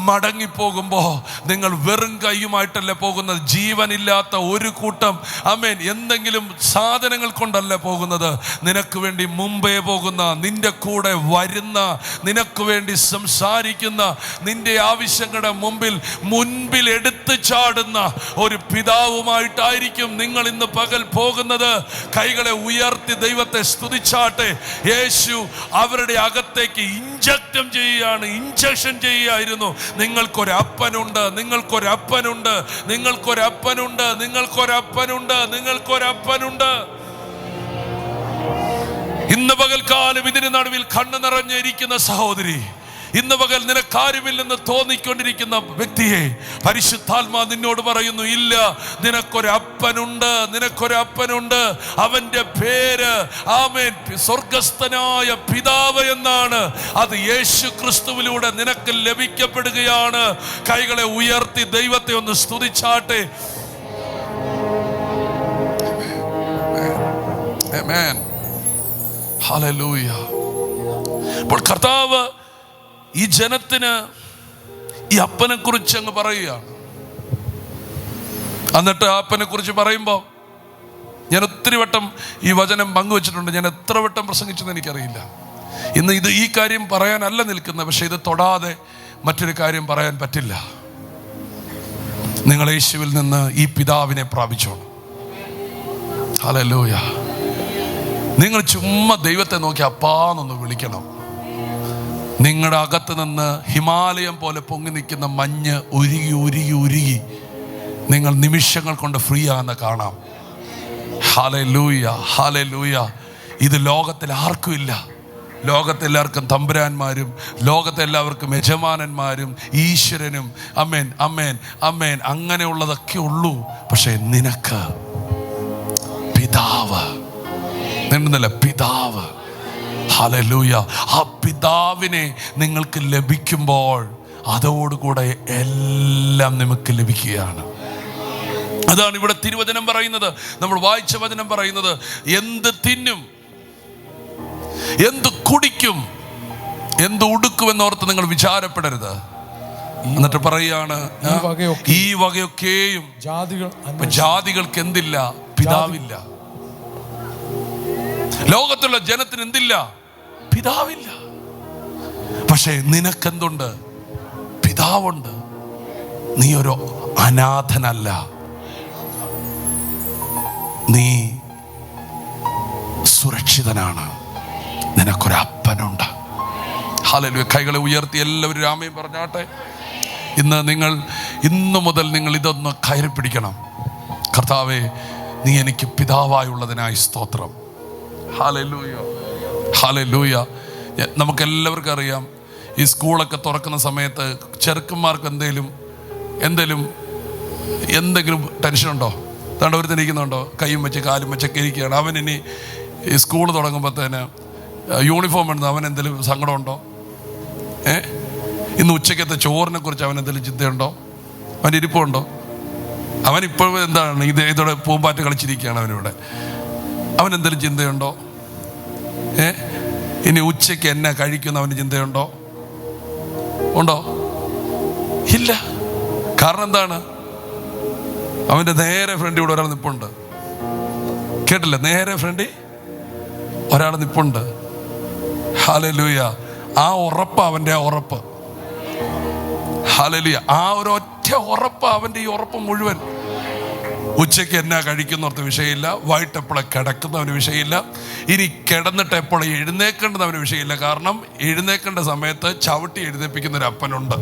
മടങ്ങിപ്പോകുമ്പോൾ നിങ്ങൾ വെറും കൈയുമായിട്ടല്ല പോകുന്നത്. ജീവനില്ലാത്ത ഒരു കൂട്ടം ആമേൻ എന്തെങ്കിലും സാധനങ്ങൾ കൊണ്ടല്ല പോകുന്നത്. നിനക്ക് വേണ്ടി മുമ്പേ പോകുന്ന, നിന്റെ കൂടെ വരുന്ന, നിനക്ക് വേണ്ടി സംസാരിക്കുന്ന, നിന്റെ ആവശ്യങ്ങളുടെ മുൻപിൽ എടുത്തു ചാടുന്ന ഒരു പിതാവുമായിട്ടായിരിക്കും നിങ്ങൾ ഇന്ന് പകൽ പോകുന്നത്. കൈകളെ ഉയർത്തി ദൈവത്തെ സ്തുതിച്ചാട്ടെ. യേശു അവരുടെ അകത്തേക്ക് ഇഞ്ചക്ഷൻ ചെയ്യുകയായിരുന്നു. നിങ്ങൾക്കൊരപ്പനുണ്ട്, നിങ്ങൾക്കൊരപ്പനുണ്ട്, നിങ്ങൾക്കൊരപ്പനുണ്ട്, നിങ്ങൾക്കൊരപ്പനുണ്ട്, നിങ്ങൾക്കൊരപ്പനുണ്ട്. ഇന്ന് പകൽക്കാലം ഇതിന് നടുവിൽ കണ്ണു നിറഞ്ഞിരിക്കുന്ന സഹോദരി, ഇന്ന് പകൽ നിനക്കാരുമില്ലെന്ന് തോന്നിക്കൊണ്ടിരിക്കുന്ന വ്യക്തിയെ പരിശുദ്ധാത്മാ നിന്നോട് പറയുന്നു, ഇല്ല, നിനക്കൊരപ്പനുണ്ട്, നിനക്കൊരപ്പനുണ്ട്. അവന്റെ പേര് ആമേൻ സ്വർഗസ്ഥനായ പിതാവ് എന്നാണ്. അത് യേശു ക്രിസ്തുവിലൂടെ നിനക്ക് ലഭിക്കപ്പെടുകയാണ്. കൈകളെ ഉയർത്തി ദൈവത്തെ ഒന്ന് സ്തുതിച്ചാട്ടെ. ആമേൻ. ഹല്ലേലൂയ. അപ്പോൾ കർത്താവ് ഈ ജനത്തിന് ഈ അപ്പനെ കുറിച്ച് അങ്ങ് പറയുകയാണ്. എന്നിട്ട് ആ അപ്പനെ കുറിച്ച് പറയുമ്പോൾ ഞാൻ ഒത്തിരി വട്ടം ഈ വചനം പങ്കുവച്ചിട്ടുണ്ട്. ഞാൻ എത്ര വട്ടം പ്രസംഗിച്ചെന്ന് എനിക്കറിയില്ല. ഇന്ന് ഈ കാര്യം പറയാനല്ല നിൽക്കുന്നത്, പക്ഷെ ഇത് തൊടാതെ മറ്റൊരു കാര്യം പറയാൻ പറ്റില്ല. നിങ്ങൾ യേശുവിൽ നിന്ന് ഈ പിതാവിനെ പ്രാപിച്ചോണം. ഹല്ലേലൂയ. നിങ്ങൾ ചുമ്മാ ദൈവത്തെ നോക്കി അപ്പാന്നൊന്ന് വിളിക്കണം. നിങ്ങളുടെ അകത്ത് നിന്ന് ഹിമാലയം പോലെ പൊങ്ങി നിൽക്കുന്ന മഞ്ഞ് ഉരുകി ഉരുകി ഉരുകി നിങ്ങൾ നിമിഷങ്ങൾ കൊണ്ട് ഫ്രീ ആകുന്ന കാണാം. Hallelujah, hallelujah. ഇത് ലോകത്തിൽ ആർക്കും ഇല്ല. ലോകത്തെല്ലാവർക്കും തമ്പുരാന്മാരും, ലോകത്തെല്ലാവർക്കും യജമാനന്മാരും ഈശ്വരനും അമേൻ അമേൻ അമേൻ അങ്ങനെയുള്ളതൊക്കെ ഉള്ളൂ. പക്ഷെ നിനക്ക് പിതാവ്, നിന്നല്ല പിതാവ്. ഹല്ലേലൂയ. ആ പിതാവിനെ നിങ്ങൾക്ക് ലഭിക്കുമ്പോൾ അതോടുകൂടെ എല്ലാം നമുക്ക് ലഭിക്കുകയാണ്. അതാണ് ഇവിടെ തിരുവചനം പറയുന്നത്, നമ്മൾ വായിച്ച വചനം പറയുന്നത്. എന്ത് തിന്നും, എന്ത് കുടിക്കും, എന്ത് ഉടുക്കുമെന്നോർത്ത് നിങ്ങൾ വിചാരപ്പെടരുത്. എന്നിട്ട് പറയുകയാണ്, ഈ വകയൊക്കെയും ജാതികൾക്ക് എന്തില്ല? പിതാവില്ല. ലോകത്തുള്ള ജനത്തിന് എന്തില്ല? പിതാവില്ല. പക്ഷേ നിനക്കെന്തുണ്ട്? പിതാവുണ്ട്. നീ ഒരു അനാഥനല്ല, നീ സുരക്ഷിതനാണ്. നിനക്കൊരപ്പനുണ്ട്. ഹല്ലേലൂയ. കൈകളെ ഉയർത്തി എല്ലാവരും ആമേൻ പറഞ്ഞാട്ടെ. ഇന്നു മുതൽ നിങ്ങൾ ഇതൊന്ന് കയറി പിടിക്കണം. കർത്താവേ, നീ എനിക്ക് പിതാവായുള്ളതിനായി സ്തോത്രം. Hallelujah, hallelujah. നമുക്കെല്ലാവർക്കും അറിയാം, ഈ സ്കൂളൊക്കെ തുറക്കുന്ന സമയത്ത് ചെറുക്കന്മാർക്ക് എന്തെങ്കിലും ടെൻഷനുണ്ടോ? താണ്ട് ഒരു തിരിക്കുന്നുണ്ടോ? കൈയും വെച്ച് കാലും വെച്ചൊക്കെ ഇരിക്കുകയാണ്. അവൻ ഇനി ഈ സ്കൂൾ തുടങ്ങുമ്പോഴത്തേന് യൂണിഫോം ഇടുന്നത് അവൻ എന്തെങ്കിലും സങ്കടമുണ്ടോ? ഇന്ന് ഉച്ചക്കത്തെ ചോറിനെ കുറിച്ച് അവൻ എന്തെങ്കിലും ചിന്തയുണ്ടോ? അവൻ ഇരിപ്പുണ്ടോ? അവനിപ്പോഴും എന്താണ് ഇതോടെ പൂമ്പാറ്റ് കളിച്ചിരിക്കുകയാണ് അവനിവിടെ. അവൻ എന്തെങ്കിലും ചിന്തയുണ്ടോ? ഇനി ഉച്ചയ്ക്ക് എന്നെ കഴിക്കുന്ന അവന് ചിന്തയുണ്ടോ? ഉണ്ടോ? ഇല്ല. കാരണം എന്താണ്? അവൻ്റെ നേരെ ഫ്രണ്ട് ഇവിടെ ഒരാൾ നിപ്പുണ്ട്. കേട്ടില്ല? നേരെ ഫ്രണ്ട് ഒരാൾ നിപ്പുണ്ട്. ഹല്ലേലൂയ. ആ ഉറപ്പ് അവൻ്റെ ഉറപ്പ്. ഹല്ലേലൂയ. ആ ഒരു ഒറ്റ ഉറപ്പ് അവൻ്റെ ഈ ഉറപ്പ് മുഴുവൻ. ഉച്ചയ്ക്ക് എന്നാ കഴിക്കുന്നവർക്ക് വിഷയമില്ല, വൈകിട്ട് എപ്പോഴെ കിടക്കുന്നവന് വിഷയമില്ല, ഇനി കിടന്നിട്ട് എപ്പോഴും എഴുന്നേക്കേണ്ടതവന് വിഷയമില്ല. കാരണം എഴുന്നേക്കേണ്ട സമയത്ത് ചവിട്ടി എഴുന്നേൽപ്പിക്കുന്ന ഒരു അപ്പനുണ്ട്.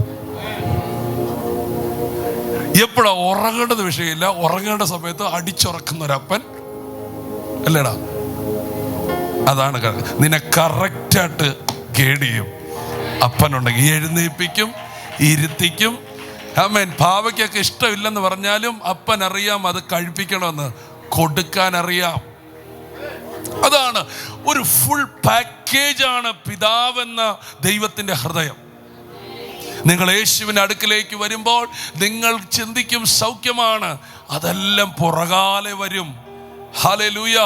എപ്പോഴാ ഉറങ്ങേണ്ടത് വിഷയമില്ല, ഉറങ്ങേണ്ട സമയത്ത് അടിച്ചുറക്കുന്ന ഒരപ്പൻ അല്ലേടാ. അതാണ് നിന്നെ കറക്റ്റായിട്ട് ഗൈഡ് ചെയ്യും അപ്പനുണ്ടെങ്കിൽ. എഴുന്നേൽപ്പിക്കും, ഇരുത്തിക്കും. ആമേൻ. പാവയ്ക്കൊക്കെ ഇഷ്ടമില്ലെന്ന് പറഞ്ഞാലും അപ്പൻ അറിയാം അത് കഴിപ്പിക്കണമെന്ന്, കൊടുക്കാൻ അറിയാം. അതാണ് ഒരു ഫുൾ പാക്കേജാണ് പിതാവെന്ന ദൈവത്തിൻ്റെ ഹൃദയം. നിങ്ങൾ യേശുവിൻ്റെ അടുക്കിലേക്ക് വരുമ്പോൾ നിങ്ങൾ ചിന്തിക്കും സൗഖ്യമാണ്, അതെല്ലാം പുറകാലെ വരും. ഹല്ലേലൂയ,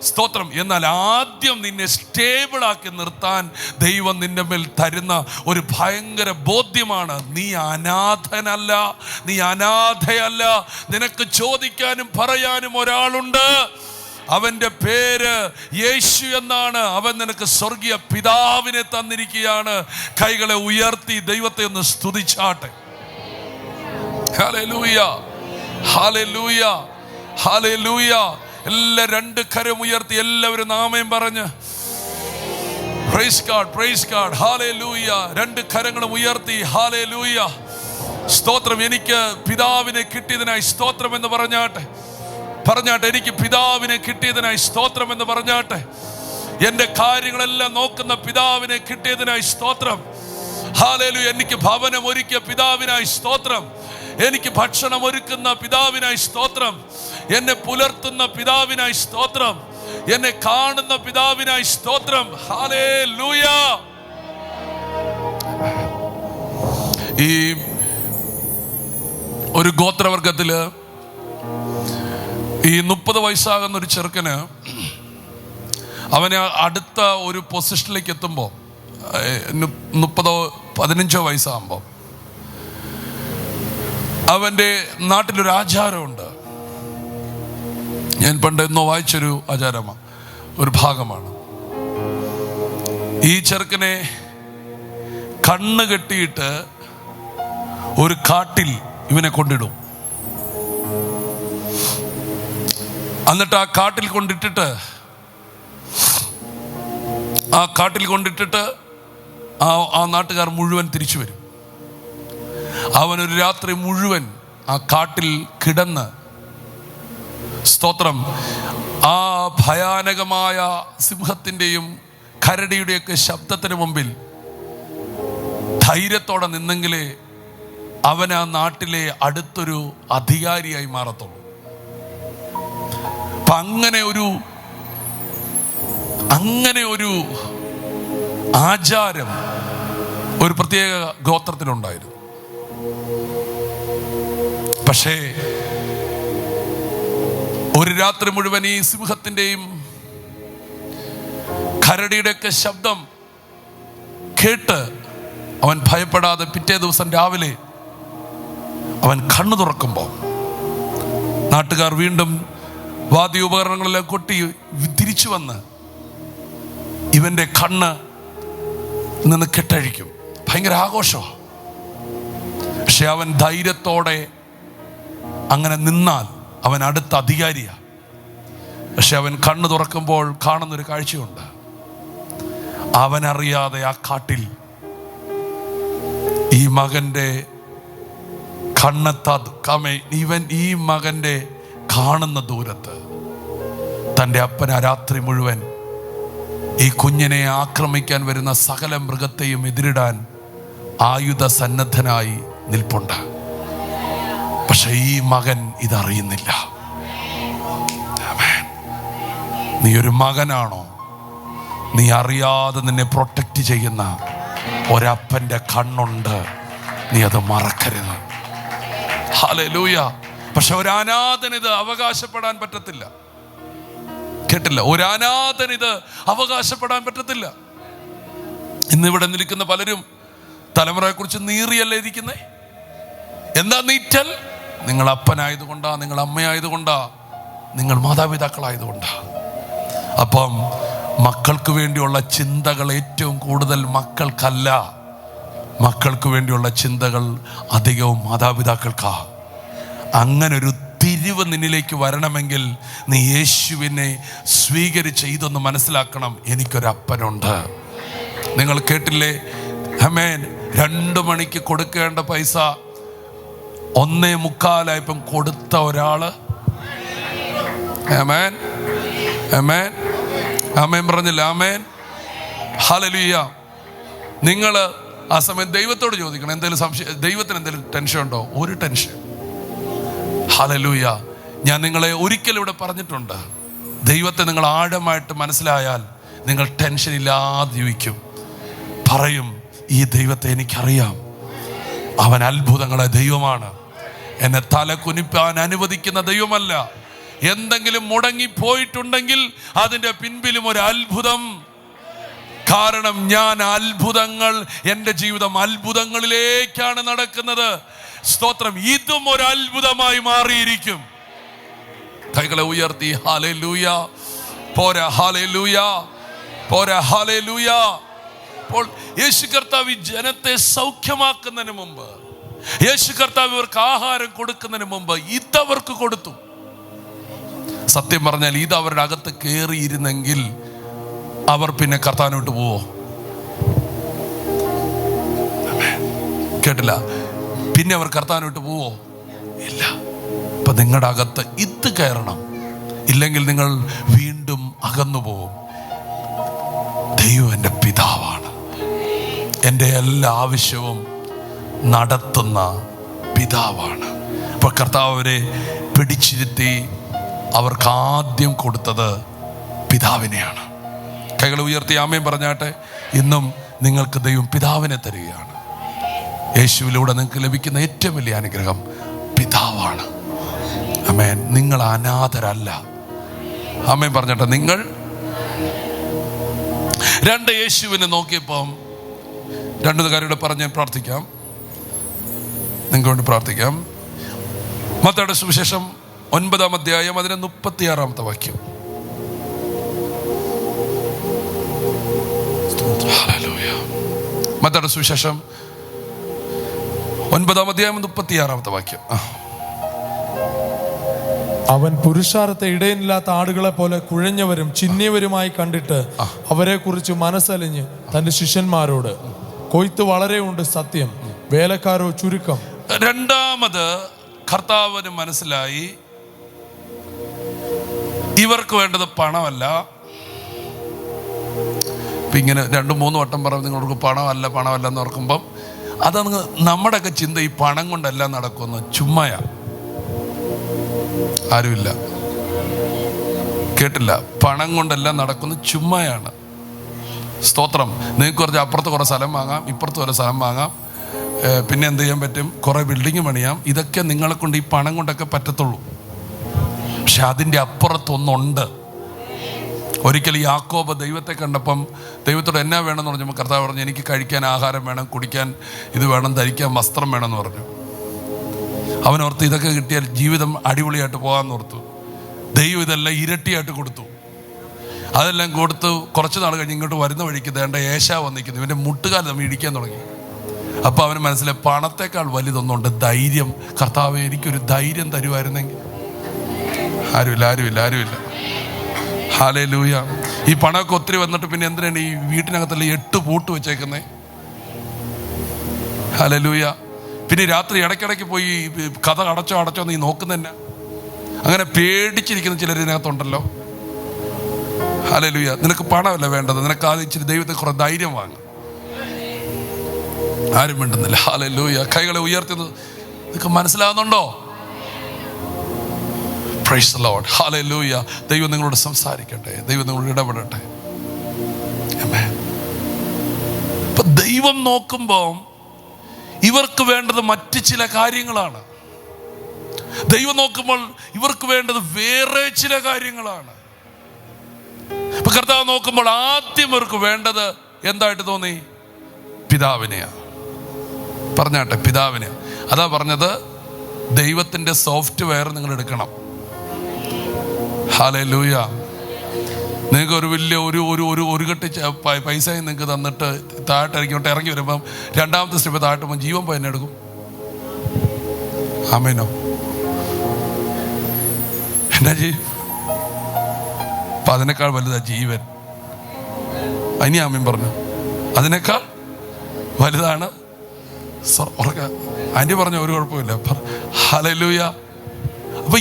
സ്തോത്രം. എന്നാൽ ആദ്യം നിന്നെ സ്റ്റേബിളാക്കി നിർത്താൻ ദൈവം നിന്റെ മേൽ തരുന്ന ഒരു ഭയങ്കര ബോധ്യമാണ്, നീ അനാഥനല്ല, നീ അനാഥയല്ല. നിനക്ക് ചോദിക്കാനും പറയാനും ഒരാളുണ്ട്. അവൻ്റെ പേര് യേശു എന്നാണ്. അവൻ നിനക്ക് സ്വർഗീയ പിതാവിനെ തന്നിരിക്കുകയാണ്. കൈകളെ ഉയർത്തി ദൈവത്തെ ഒന്ന് സ്തുതിച്ചാട്ടെ. Hallelujah, hallelujah, hallelujah. എല്ലാ രണ്ട് കരം ഉയർത്തി എല്ലാവരും ആമേൻ പറഞ്ഞ് praise God, price God. Hallelujah. രണ്ട് കരങ്ങളും ഉയർത്തി ഹല്ലേലൂയ, സ്തോത്രം. എനിക്ക് പിതാവിനെ കിട്ടിയതിനായി സ്തോത്രം എന്ന് പറഞ്ഞാട്ടെ. എനിക്ക് പിതാവിനെ കിട്ടിയതിനായി സ്തോത്രം എന്ന് പറഞ്ഞാട്ടെ. എൻ്റെ കാര്യങ്ങളെല്ലാം നോക്കുന്ന പിതാവിനെ കിട്ടിയതിനായി സ്തോത്രം. ഹല്ലേലൂയ. എനിക്ക് ഭവനം ഒരുക്കിയ പിതാവിനായി സ്തോത്രം. എനിക്ക് ഭക്ഷണം ഒരുക്കുന്ന പിതാവിനായി സ്തോത്രം. എന്നെ പുലർത്തുന്ന പിതാവിനായി സ്തോത്രം. എന്നെ കാണുന്ന പിതാവിനായി സ്തോത്രം. ഹല്ലേലൂയ. ഈ ഒരു ഗോത്രവർഗത്തില് ഈ 30 വയസ്സാകുന്ന ഒരു ചെറുക്കന് അവന് അടുത്ത ഒരു പൊസിഷനിലേക്ക് എത്തുമ്പോൾ 30-15 വയസ്സാകുമ്പോൾ അവൻ്റെ നാട്ടിലൊരു ആചാരമുണ്ട്. ഞാൻ പണ്ട് എന്നോ വായിച്ചൊരു ആചാരമാണ്, ഒരു ഭാഗമാണ്. ഈ ചെറുക്കനെ കണ്ണ് കെട്ടിയിട്ട് ഒരു കാട്ടിൽ ഇവനെ കൊണ്ടിടും. എന്നിട്ട് ആ കാട്ടിൽ കൊണ്ടിട്ടിട്ട് ആ നാട്ടുകാർ മുഴുവൻ തിരിച്ചു വരും. അവനൊരു രാത്രി മുഴുവൻ ആ കാട്ടിൽ കിടന്ന്, സ്തോത്രം, ആ ഭയാനകമായ സിംഹത്തിൻ്റെയും കരടിയുടെയൊക്കെ ശബ്ദത്തിന് മുമ്പിൽ ധൈര്യത്തോടെ നിന്നെങ്കിലേ അവൻ ആ നാട്ടിലെ അടുത്തൊരു അധികാരിയായി മാറത്തുള്ളൂ. അപ്പൊ അങ്ങനെ ഒരു ആചാരം ഒരു പ്രത്യേക ഗോത്രത്തിലുണ്ടായിരുന്നു. പക്ഷേ ഒരു രാത്രി മുഴുവൻ ഈ സിംഹത്തിൻ്റെയും കരടിയുടെയൊക്കെ ശബ്ദം കേട്ട് അവൻ ഭയപ്പെടാതെ പിറ്റേ ദിവസം രാവിലെ അവൻ കണ്ണു തുറക്കുമ്പോൾ നാട്ടുകാർ വീണ്ടും വാദ്യ ഉപകരണങ്ങളെല്ലാം കൊട്ടി തിരിച്ചു വന്ന് ഇവൻ്റെ കണ്ണ് നിന്ന് കെട്ടഴിക്കും. ഭയങ്കര ആഘോഷമാണ്. പക്ഷെ അവൻ ധൈര്യത്തോടെ അങ്ങനെ നിന്നാൽ അവൻ അടുത്ത അധികാരിയാണ്. പക്ഷെ അവൻ കണ്ണ് തുറക്കുമ്പോൾ കാണുന്നൊരു കാഴ്ചയുണ്ട്. അവനറിയാതെ ആ കാട്ടിൽ ഈ മകൻ്റെ ഇവൻ ഈ മകൻ്റെ കാണുന്ന ദൂരത്ത് തൻ്റെ അപ്പൻ ആ രാത്രി മുഴുവൻ ഈ കുഞ്ഞിനെ ആക്രമിക്കാൻ വരുന്ന സകല മൃഗത്തെയും എതിരിടാൻ ആയുധ സന്നദ്ധനായി നിൽപ്പുണ്ട്. പക്ഷെ ഈ മകൻ ഇതറിയുന്നില്ല. നീ ഒരു മകനാണോ? നീ അറിയാതെ നിന്നെ പ്രൊട്ടക്റ്റ് ചെയ്യുന്ന ഒരപ്പൻ്റെ കണ്ണുണ്ട്. നീ അത് മറക്കരുത്. ഹല്ലേലൂയ. പക്ഷെ ഒരു അനാഥന് ഇത് അവകാശപ്പെടാൻ പറ്റത്തില്ല. കേട്ടില്ല? ഒരു അനാഥന് ഇത് അവകാശപ്പെടാൻ പറ്റത്തില്ല. ഇന്നിവിടെ നിൽക്കുന്ന പലരും തലമുറയെ കുറിച്ച് നീറിയല്ലേ ഇരിക്കുന്നേ. എന്താ നീറ്റൽ? നിങ്ങൾ അപ്പനായതുകൊണ്ടാ, നിങ്ങൾ അമ്മയായതുകൊണ്ടാ, നിങ്ങൾ മാതാപിതാക്കളായതുകൊണ്ടാ. അപ്പം മക്കൾക്ക് വേണ്ടിയുള്ള ചിന്തകൾ ഏറ്റവും കൂടുതൽ മക്കൾക്കല്ല, മക്കൾക്ക് വേണ്ടിയുള്ള ചിന്തകൾ അധികവും മാതാപിതാക്കൾക്കാ. അങ്ങനൊരു തിരിവ് നിന്നിലേക്ക് വരണമെങ്കിൽ നീ യേശുവിനെ സ്വീകരിച്ച് ഇതൊന്ന് മനസ്സിലാക്കണം. എനിക്കൊരപ്പനുണ്ട്. നിങ്ങൾ കേട്ടില്ലേ? ആമേൻ. 2 മണിക്ക് കൊടുക്കേണ്ട പൈസ 1:45 കൊടുത്ത ഒരാള്. ആമേൻ, ആമേൻ, ആമേൻ പറഞ്ഞില്ല? ആമേൻ, ഹല്ലേലൂയ. നിങ്ങൾ ആ സമയം ദൈവത്തോട് ചോദിക്കണം, എന്തെങ്കിലും സംശയം, ദൈവത്തിന് എന്തെങ്കിലും ടെൻഷൻ ഉണ്ടോ? ഒരു ടെൻഷൻ. ഹല്ലേലൂയ. ഞാൻ നിങ്ങളെ ഒരിക്കലും ഇവിടെ പറഞ്ഞിട്ടുണ്ട്, ദൈവത്തെ നിങ്ങൾ ആഴമായിട്ട് മനസ്സിലായാൽ നിങ്ങൾ ടെൻഷൻ ഇല്ലാതെ ജീവിക്കും. പറയും, ഈ ദൈവത്തെ എനിക്കറിയാം, അവൻ അത്ഭുതങ്ങളെ ദൈവമാണ്, എന്നെ തല കുനിപ്പാൻ അനുവദിക്കുന്ന ദൈവമല്ല. എന്തെങ്കിലും മുടങ്ങിപ്പോയിട്ടുണ്ടെങ്കിൽ അതിൻ്റെ പിൻപിലും ഒരു അത്ഭുതം. കാരണം ഞാൻ അത്ഭുതങ്ങൾ, എൻ്റെ ജീവിതം അത്ഭുതങ്ങളിലേക്കാണ് നടക്കുന്നത്. സ്തോത്രം. ഇതും ഒരു അത്ഭുതമായി മാറിയിരിക്കും. കൈകളെ ഉയർത്തി ഹല്ലേലൂയ. പോരാ, ഹല്ലേലൂയ. പോരാ, ഹല്ലേലൂയ. അപ്പോൾ യേശു കർത്താവ് ജനത്തെ സൗഖ്യമാക്കുന്നതിന് മുമ്പ്, യേശു കർത്താവ് ഇവർക്ക് ആഹാരം കൊടുക്കുന്നതിന് മുമ്പ് ഇതവർക്ക് കൊടുത്തു. സത്യം പറഞ്ഞാൽ ഇത് അവരുടെ അകത്ത് കയറിയിരുന്നെങ്കിൽ അവർ പിന്നെ കർത്താവിനോട്ട് പോവോ? കേട്ടില്ല. പിന്നെ അവർ കർത്താവിനോട്ട് പോവോ? ഇല്ല. അപ്പൊ നിങ്ങളുടെ അകത്ത് ഇത് കയറണം, ഇല്ലെങ്കിൽ നിങ്ങൾ വീണ്ടും അകന്നു പോവും. ദൈവം എൻ്റെ പിതാവാണ്, എൻ്റെ എല്ലാ ആവശ്യവും നടത്തുന്ന പിതാവാണ്. അപ്പൊ കർത്താവ് അവരെ പിടിച്ചിരുത്തി അവർക്ക് ആദ്യം കൊടുത്തത് പിതാവിനെയാണ്. കൈകൾ ഉയർത്തി ആമേൻ പറഞ്ഞാട്ടെ. ഇന്നും നിങ്ങൾക്ക് ദൈവം പിതാവിനെ തരികയാണ്. യേശുവിലൂടെ നിങ്ങൾക്ക് ലഭിക്കുന്ന ഏറ്റവും വലിയ അനുഗ്രഹം പിതാവാണ്. ആമേൻ. നിങ്ങൾ അനാഥരല്ല. ആമേൻ പറഞ്ഞാട്ടെ. നിങ്ങൾ രണ്ട് യേശുവിനെ നോക്കിയപ്പം രണ്ടു കാര്യങ്ങൾ പറഞ്ഞ് പ്രാർത്ഥിക്കാം, നിങ്ങൾക്ക് വേണ്ടി പ്രാർത്ഥിക്കാം. മത്തായിയുടെ സുവിശേഷം 9-ാം അധ്യായം അതിന് 36-ാമത്തെ വാക്യം. മത്തായിയുടെ സുവിശേഷം 9-ാം അധ്യായം 36-ാമത്തെ വാക്യം. അവൻ പുരുഷാരത്തെ ഇടയനില്ലാത്ത ആടുകളെ പോലെ കുഴഞ്ഞവരും ചിന്നിയവരുമായി കണ്ടിട്ട് അവരെ കുറിച്ച് മനസ്സലിഞ്ഞ് തന്റെ ശിഷ്യന്മാരോട്, കൊയ്ത്ത് വളരെ ഉണ്ട് സത്യം, വേലക്കാരോ ചുരുക്കം. രണ്ടാമത് കർത്താവിന് മനസ്സിലായി ഇവർക്ക് വേണ്ടത് പണമല്ല. ഇപ്പം ഇങ്ങനെ 2-3 വട്ടം പറഞ്ഞു നിങ്ങൾക്ക് പണമല്ല പണമല്ല എന്ന് ഓർക്കുമ്പം അതങ്ങ് നമ്മുടെയൊക്കെ ചിന്ത ഈ പണം കൊണ്ടെല്ലാം നടക്കുമെന്ന്. ചുമ്മായാ, ആരുമില്ല. കേട്ടില്ല. പണം കൊണ്ടെല്ലാം നടക്കുന്നത് ചുമ്മായാണ്. സ്തോത്രം. നിങ്ങൾക്ക് കുറച്ച് അപ്പുറത്ത് കുറേ സ്ഥലം വാങ്ങാം, ഇപ്പുറത്ത് കുറേ സ്ഥലം വാങ്ങാം, പിന്നെ എന്ത് ചെയ്യാൻ പറ്റും, കുറേ ബിൽഡിങ് പണിയാം. ഇതൊക്കെ നിങ്ങളെ കൊണ്ട് ഈ പണം കൊണ്ടൊക്കെ പറ്റത്തുള്ളൂ. പക്ഷെ അതിൻ്റെ അപ്പുറത്തൊന്നുണ്ട്. ഒരിക്കൽ യാക്കോബ് ദൈവത്തെ കണ്ടപ്പം ദൈവത്തോട് എന്നാ വേണമെന്ന് പറഞ്ഞപ്പോൾ കർത്താവ് പറഞ്ഞു, എനിക്ക് കഴിക്കാൻ ആഹാരം വേണം, കുടിക്കാൻ ഇത് വേണം, ധരിക്കാൻ വസ്ത്രം വേണമെന്ന് പറഞ്ഞു. അവനോർത്ത് ഇതൊക്കെ കിട്ടിയാൽ ജീവിതം അടിപൊളിയായിട്ട് പോകാമെന്ന് ഓർത്തു. ദൈവം ഇതെല്ലാം ഇരട്ടിയായിട്ട് കൊടുത്തു. അതെല്ലാം കൊടുത്ത് കുറച്ച് നാൾ കഴിഞ്ഞ് ഇങ്ങോട്ട് വരുന്ന വഴിക്ക് ദേണ്ട ഏശാവ് വന്നിരിക്കുന്നു. ഇവൻ്റെ മുട്ടുകാൽ നമ്മൾ ഇടിക്കാൻ തുടങ്ങി. അപ്പോൾ അവന് മനസ്സിലായി പണത്തേക്കാൾ വലുതൊന്നുണ്ട്, ധൈര്യം. കർത്താവേ, എനിക്കൊരു ധൈര്യം തരുമായിരുന്നെങ്കിൽ. ആരുമില്ല. ഹല്ലേലൂയ. ഈ പണമൊക്കെ ഒത്തിരി വന്നിട്ട് പിന്നെ എന്തിനാണ് ഈ വീട്ടിനകത്തല്ല 8 പൂട്ട് വെച്ചേക്കുന്നത്? ഹല്ലേലൂയ. പിന്നെ രാത്രി ഇടയ്ക്കിടയ്ക്ക് പോയി കഥ അടച്ചോ നീ നോക്കുന്നതന്നെ. അങ്ങനെ പേടിച്ചിരിക്കുന്ന ചിലർ ഇതിനകത്തുണ്ടല്ലോ. ഹല്ലേലൂയ. നിനക്ക് പണമല്ല വേണ്ടത്, നിനക്ക് ആദ്യം ഇച്ചിരി ദൈവത്തെ കുറെ ധൈര്യം വാങ്ങും. ആരും വേണ്ടുന്നില്ല. ഹല്ലേലൂയ. കൈകളെ ഉയർത്തുന്നത് നിനക്ക് മനസ്സിലാവുന്നുണ്ടോ? Praise the Lord. ഹല്ലേലൂയ. ദൈവം നിങ്ങളോട് സംസാരിക്കട്ടെ, ദൈവം നിങ്ങളോട് ഇടപെടട്ടെ. ആമേൻ. ഇപ്പൊ ദൈവം നോക്കുമ്പോൾ ഇവർക്ക് വേണ്ടത് മറ്റ് ചില കാര്യങ്ങളാണ്. ദൈവം നോക്കുമ്പോൾ ഇവർക്ക് വേണ്ടത് വേറെ ചില കാര്യങ്ങളാണ്. ഇപ്പൊ കർത്താവ് നോക്കുമ്പോൾ ആദ്യം ഇവർക്ക് വേണ്ടത് എന്തായിട്ട് തോന്നി? പിതാവിനെയാ. പറഞ്ഞാട്ടെ, പിതാവിനെ. അതാ പറഞ്ഞത്, ദൈവത്തിന്റെ സോഫ്റ്റ്വെയർ നിങ്ങൾ എടുക്കണം. ഹല്ലേലൂയ. നിങ്ങൾക്ക് ഒരു വലിയ ഒരു കെട്ടി പൈസ നിങ്ങൾക്ക് തന്നിട്ട് താഴോട്ട് ഇറങ്ങി വരുമ്പം രണ്ടാമത്തെ സ്റ്റെപ്പ് താഴോട്ട് ജീവൻ പോയി എന്നെ എടുക്കും. ആമേനോ? എന്നാ ചെയ്യും? അപ്പൊ അതിനേക്കാൾ വലുതാ ജീവൻ. ഇനി ആമേൻ പറഞ്ഞു, അതിനേക്കാൾ വലുതാണ്. ആന്റി പറഞ്ഞ ഒരു കുഴപ്പമില്ല. ഹല്ലേലൂയ. അപ്പൊ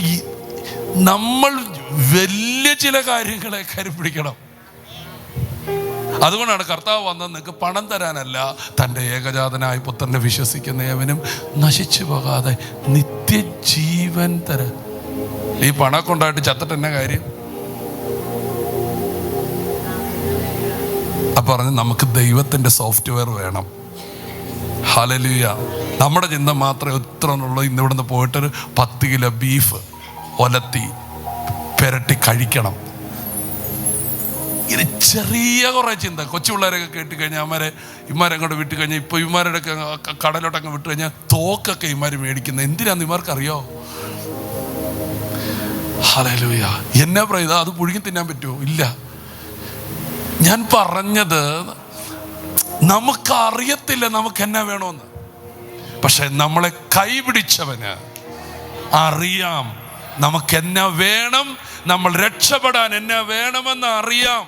നമ്മൾ വലിയ ചില കാര്യങ്ങളെ കരുപിടിക്കണം. അതുകൊണ്ടാണ് കർത്താവ് വന്നത് നിങ്ങൾക്ക് പണം തരാനല്ല, തൻ്റെ ഏകജാതനായ പുത്രനെ വിശ്വസിക്കുന്ന ഏവനും നശിച്ചു പോകാതെ നിത്യജീവൻ തരാൻ. ഈ പണമൊക്കെ ഉണ്ടായിട്ട് ചത്തിട്ട് എന്നാ കാര്യം? അപ്പം പറഞ്ഞ് നമുക്ക് ദൈവത്തിൻ്റെ സോഫ്റ്റ്വെയർ വേണം. ഹല്ലേലൂയ. നമ്മുടെ ചിന്ത മാത്രമേ ഉത്തരമുള്ളൂ. ഇന്ന് ഇവിടുന്ന് പോയിട്ടൊരു 10 കിലോ ബീഫ് ഒലത്തി പെരട്ടി കഴിക്കണം. ഇത് ചെറിയ കുറേ ചിന്ത. കൊച്ചു പിള്ളേരൊക്കെ കേട്ടിക്കഴിഞ്ഞാൽ ഇമാരങ്ങോട്ട് വിട്ട് കഴിഞ്ഞാൽ, ഇപ്പോൾ ഇമാരുടെ ഒക്കെ കടലോട്ടങ്ങ് വിട്ട് കഴിഞ്ഞാൽ തോക്കൊക്കെ ഇമാർ മേടിക്കുന്നത് എന്തിനാന്ന് ഇമാർക്കറിയോ? ഹല്ലേലൂയ. എന്നാ പറയുക, അത് പുഴുങ്ങി തിന്നാൻ പറ്റുമോ? ഇല്ല. ഞാൻ പറഞ്ഞത് നമുക്കറിയത്തില്ല നമുക്ക് എന്നാ വേണമെന്ന്. പക്ഷെ നമ്മളെ കൈപിടിച്ചവന് അറിയാം നമുക്ക് എന്നാ വേണം, നമ്മൾ രക്ഷപ്പെടാൻ എന്നാ വേണമെന്ന് അറിയാം.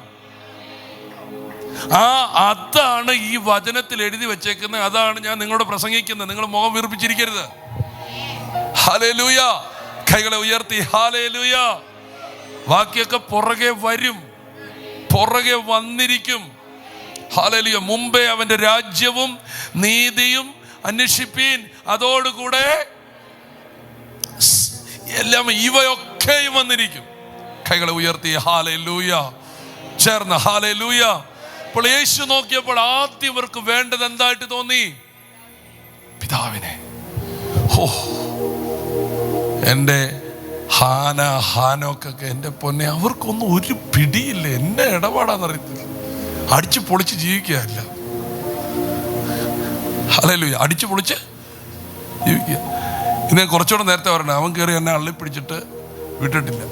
അതാണ് ഈ വചനത്തിൽ എഴുതി വെച്ചേക്കുന്നത്. അതാണ് ഞാൻ നിങ്ങളോട് പ്രസംഗിക്കുന്നത്. നിങ്ങൾ മുഖം വീർപ്പിച്ചിരിക്കരുത്. ഹല്ലേലൂയ. കൈകളെ ഉയർത്തി ഹല്ലേലൂയ. ബാക്കിയൊക്കെ പുറകെ വരും, പുറകെ വന്നിരിക്കും. ഹല്ലേലൂയ. മുമ്പേ അവന്റെ രാജ്യവും നീതിയും അന്വേഷിപ്പീൻ, അതോടുകൂടെ എല്ലാം ഇവയൊക്കെയും വന്നിരിക്കും. കൈകളെ ഉയർത്തി ഹല്ലേലൂയ. ചേർന്ന് ഹല്ലേലൂയ. അപ്പോൾ യേശു നോക്കിയപ്പോൾ ആദ്യം ഇവർക്ക് വേണ്ടത് എന്തായിട്ട് തോന്നി? പിതാവിനെ. ഓ, എൻ്റെ ഹാനോക്കൊക്കെ എൻ്റെ പൊന്നെ, അവർക്കൊന്നും ഒരു പിടിയില്ല. എന്നെ ഇടപാടാന്നറിയത്തില്ല. അടിച്ചു പൊളിച്ച് ജീവിക്കുകയല്ല. ഹല്ലേലൂയ. അടിച്ചു പൊളിച്ച് ജീവിക്കുക. ഇന്ന് കുറച്ചുകൂടെ നേരത്തെ പറയണേ, അവൻ കയറി എന്നെ അള്ളിപ്പിടിച്ചിട്ട് വിട്ടിട്ടില്ല.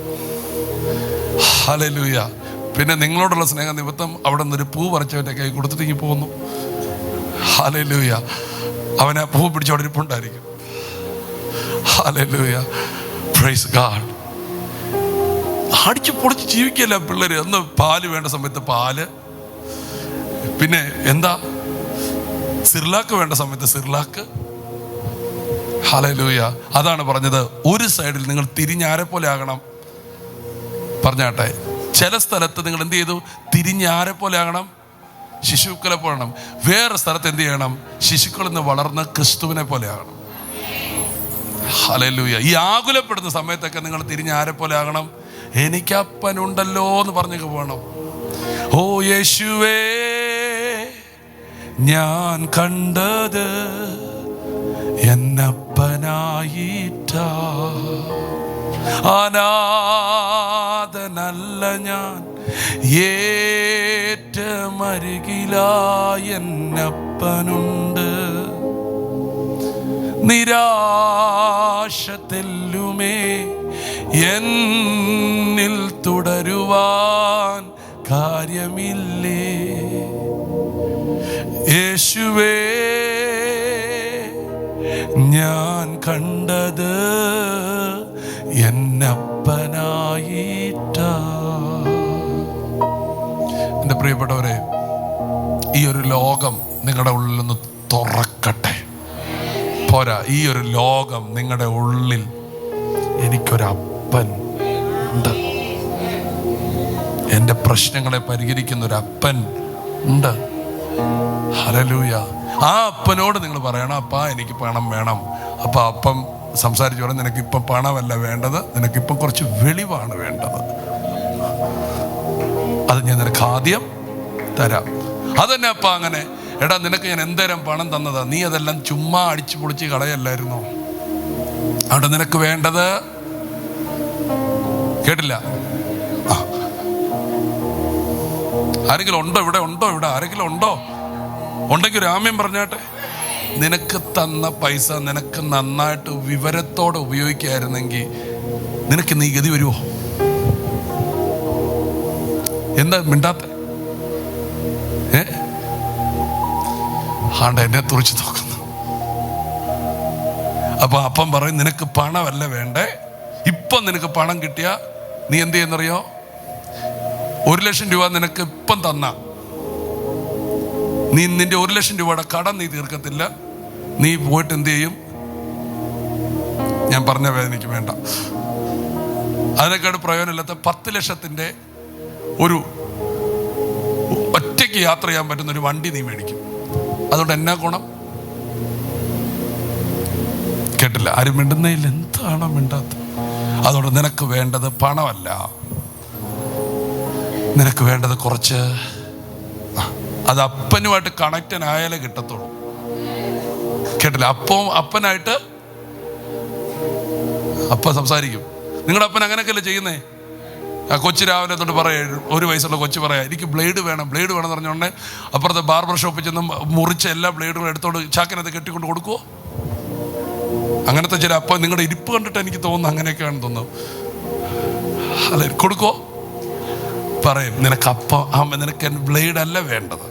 ഹല്ലേലൂയ. പിന്നെ നിങ്ങളോടുള്ള സ്നേഹ നിമിത്തം അവിടെ നിന്നൊരു പൂ പറിച്ചവൻ്റെ കൈ കൊടുത്തിട്ട് ഇങ്ങി പോകുന്നു. ഹല്ലേലൂയ. അവനെ പൂ പിടിച്ചവിടെ ഇരിപ്പുണ്ടായിരിക്കും. ഹല്ലേലൂയ. Praise God. അടിച്ചു പൊളിച്ച് ജീവിക്കല്ല പിള്ളേര്. അന്ന് പാല് വേണ്ട സമയത്ത് പാല്, പിന്നെ എന്താ സിർലാക്ക് വേണ്ട സമയത്ത് സിർലാക്ക്. ഹല്ലേലൂയ. അതാണ് പറഞ്ഞത്, ഒരു സൈഡിൽ നിങ്ങൾ തിരിഞ്ഞാരെ പോലെ ആകണം. പറഞ്ഞാട്ടെ, ചില സ്ഥലത്ത് നിങ്ങൾ എന്ത് ചെയ്തു? തിരിഞ്ഞാരെ പോലെ ആകണം, ശിശുക്കളെ പോലെ ആകണം. വേറെ സ്ഥലത്ത് എന്ത് ചെയ്യണം? ശിശുക്കളിൽ നിന്ന് വളർന്ന് ക്രിസ്തുവിനെ പോലെ ആകണം. ഹല്ലേലൂയ. ഈ ആകുലപ്പെടുന്ന സമയത്തൊക്കെ നിങ്ങൾ തിരിഞ്ഞാരെ പോലെ ആകണം? എനിക്കപ്പനുണ്ടല്ലോ എന്ന് പറഞ്ഞൊക്കെ പോകണം. ഓ യേശുവേ, ഞാൻ കണ്ടത് എന്നപ്പനായിട്ട, അനാഥനല്ല ഞാൻ, ഏറ്റമരുകിലായി എന്നപ്പനുണ്ട്. നിരാശ തെല്ലുമേ എന്നിൽ തുടരുവാൻ കാര്യമില്ലേ. യേശുവേ, ഞാൻ കണ്ടത് എന്നപ്പനായിട്ട. എൻ്റെ പ്രിയപ്പെട്ടവരെ, ഈ ഒരു ലോകം നിങ്ങളുടെ ഉള്ളിൽ നിന്ന് തുറക്കട്ടെ. പോരാ, ഈ ഒരു ലോകം നിങ്ങളുടെ ഉള്ളിൽ എനിക്കൊരപ്പൻ ഉണ്ട്, എൻ്റെ പ്രശ്നങ്ങളെ പരിഹരിക്കുന്ന ഒരു അപ്പൻ ഉണ്ട്. ഹല്ലേലൂയ. ആ അപ്പനോട് നിങ്ങൾ പറയണം, അപ്പാ എനിക്ക് പണം വേണം. അപ്പം അപ്പം സംസാരിച്ചു പറയാം, നിനക്കിപ്പം പണമല്ല വേണ്ടത്, നിനക്കിപ്പം കുറച്ച് വെളിവാണ് വേണ്ടത്. അത് ഞാൻ നിനക്ക് ആദ്യം തരാം. അതന്നെ അപ്പ അങ്ങനെ. എടാ, നിനക്ക് ഞാൻ എന്തേരം പണം തന്നതാ, നീ അതെല്ലാം ചുമ്മാ അടിച്ചു പൊളിച്ച് കളയല്ലായിരുന്നോ? അവിടെ നിനക്ക് വേണ്ടത് കേട്ടില്ല. ആരെങ്കിലും ഉണ്ടോ ഇവിടെ? ഉണ്ടോ ഇവിടെ ആരെങ്കിലും ഉണ്ടോ? ഉണ്ടെങ്കിൽ രാമ്യം പറഞ്ഞാട്ടെ. നിനക്ക് തന്ന പൈസ നിനക്ക് നന്നായിട്ട് വിവരത്തോടെ ഉപയോഗിക്കായിരുന്നെങ്കിൽ നിനക്ക് നീ ഗതി വരുമോ? എന്താ മിണ്ടാത്ത? ആണ്ട എന്നെ തുറച്ച് നോക്കുന്നു. അപ്പൊ അപ്പം പറയും, നിനക്ക് പണമല്ല വേണ്ടേ, ഇപ്പം നിനക്ക് പണം കിട്ടിയ നീ എന്ത് ചെയ്യുന്നറിയോ? 1,00,000 രൂപ നിനക്ക് ഇപ്പം തന്ന നീ നിന്റെ 1,00,000 രൂപയുടെ കടം നീ തീർക്കത്തില്ല. നീ പോയിട്ട് എന്ത് ചെയ്യും? ഞാൻ പറഞ്ഞ വേദനയ്ക്ക് വേണ്ട, അതിനേക്കാട് പ്രയോജനമില്ലാത്ത 10 ലക്ഷത്തിൻ്റെ ഒരു ഒറ്റയ്ക്ക് യാത്ര ചെയ്യാൻ പറ്റുന്ന ഒരു വണ്ടി നീ മേടിക്കും. അതുകൊണ്ട് എന്നാ ഗുണം? കേട്ടില്ല, ആരും മിണ്ടുന്നേയില്ല. എന്താണോ മിണ്ടാത്ത? അതുകൊണ്ട് നിനക്ക് വേണ്ടത് പണമല്ല, നിനക്ക് വേണ്ടത് കുറച്ച് അത് അപ്പനുമായിട്ട് കണക്റ്റൻ ആയാലേ കിട്ടത്തുള്ളൂ. കേട്ടില്ല? അപ്പനായിട്ട് അപ്പ സംസാരിക്കും. നിങ്ങളുടെ അപ്പൻ അങ്ങനെയൊക്കെയല്ലേ ചെയ്യുന്നേ? ആ കൊച്ചു രാവിലെ തൊട്ട് പറയാം, 1 വയസ്സുള്ള കൊച്ചു പറയാം, എനിക്ക് ബ്ലേഡ് വേണം എന്ന് പറഞ്ഞോണ്ടേ അപ്പുറത്തെ ബാർബർ ഷോപ്പിൽ ചെന്ന് മുറിച്ച എല്ലാ ബ്ലേഡുകളും എടുത്തോണ്ട് ചാക്കിനകത്ത് കെട്ടിക്കൊണ്ട് കൊടുക്കുവോ? അങ്ങനത്തെ ചില അപ്പ നിങ്ങളുടെ ഇരിപ്പ് കണ്ടിട്ട് എനിക്ക് തോന്നുന്നു അങ്ങനെയൊക്കെയാണെന്ന് തോന്നുന്നു. അല്ലെ, കൊടുക്കുവോ? പറയും, നിനക്ക് ബ്ലേഡ് അല്ല വേണ്ടത്,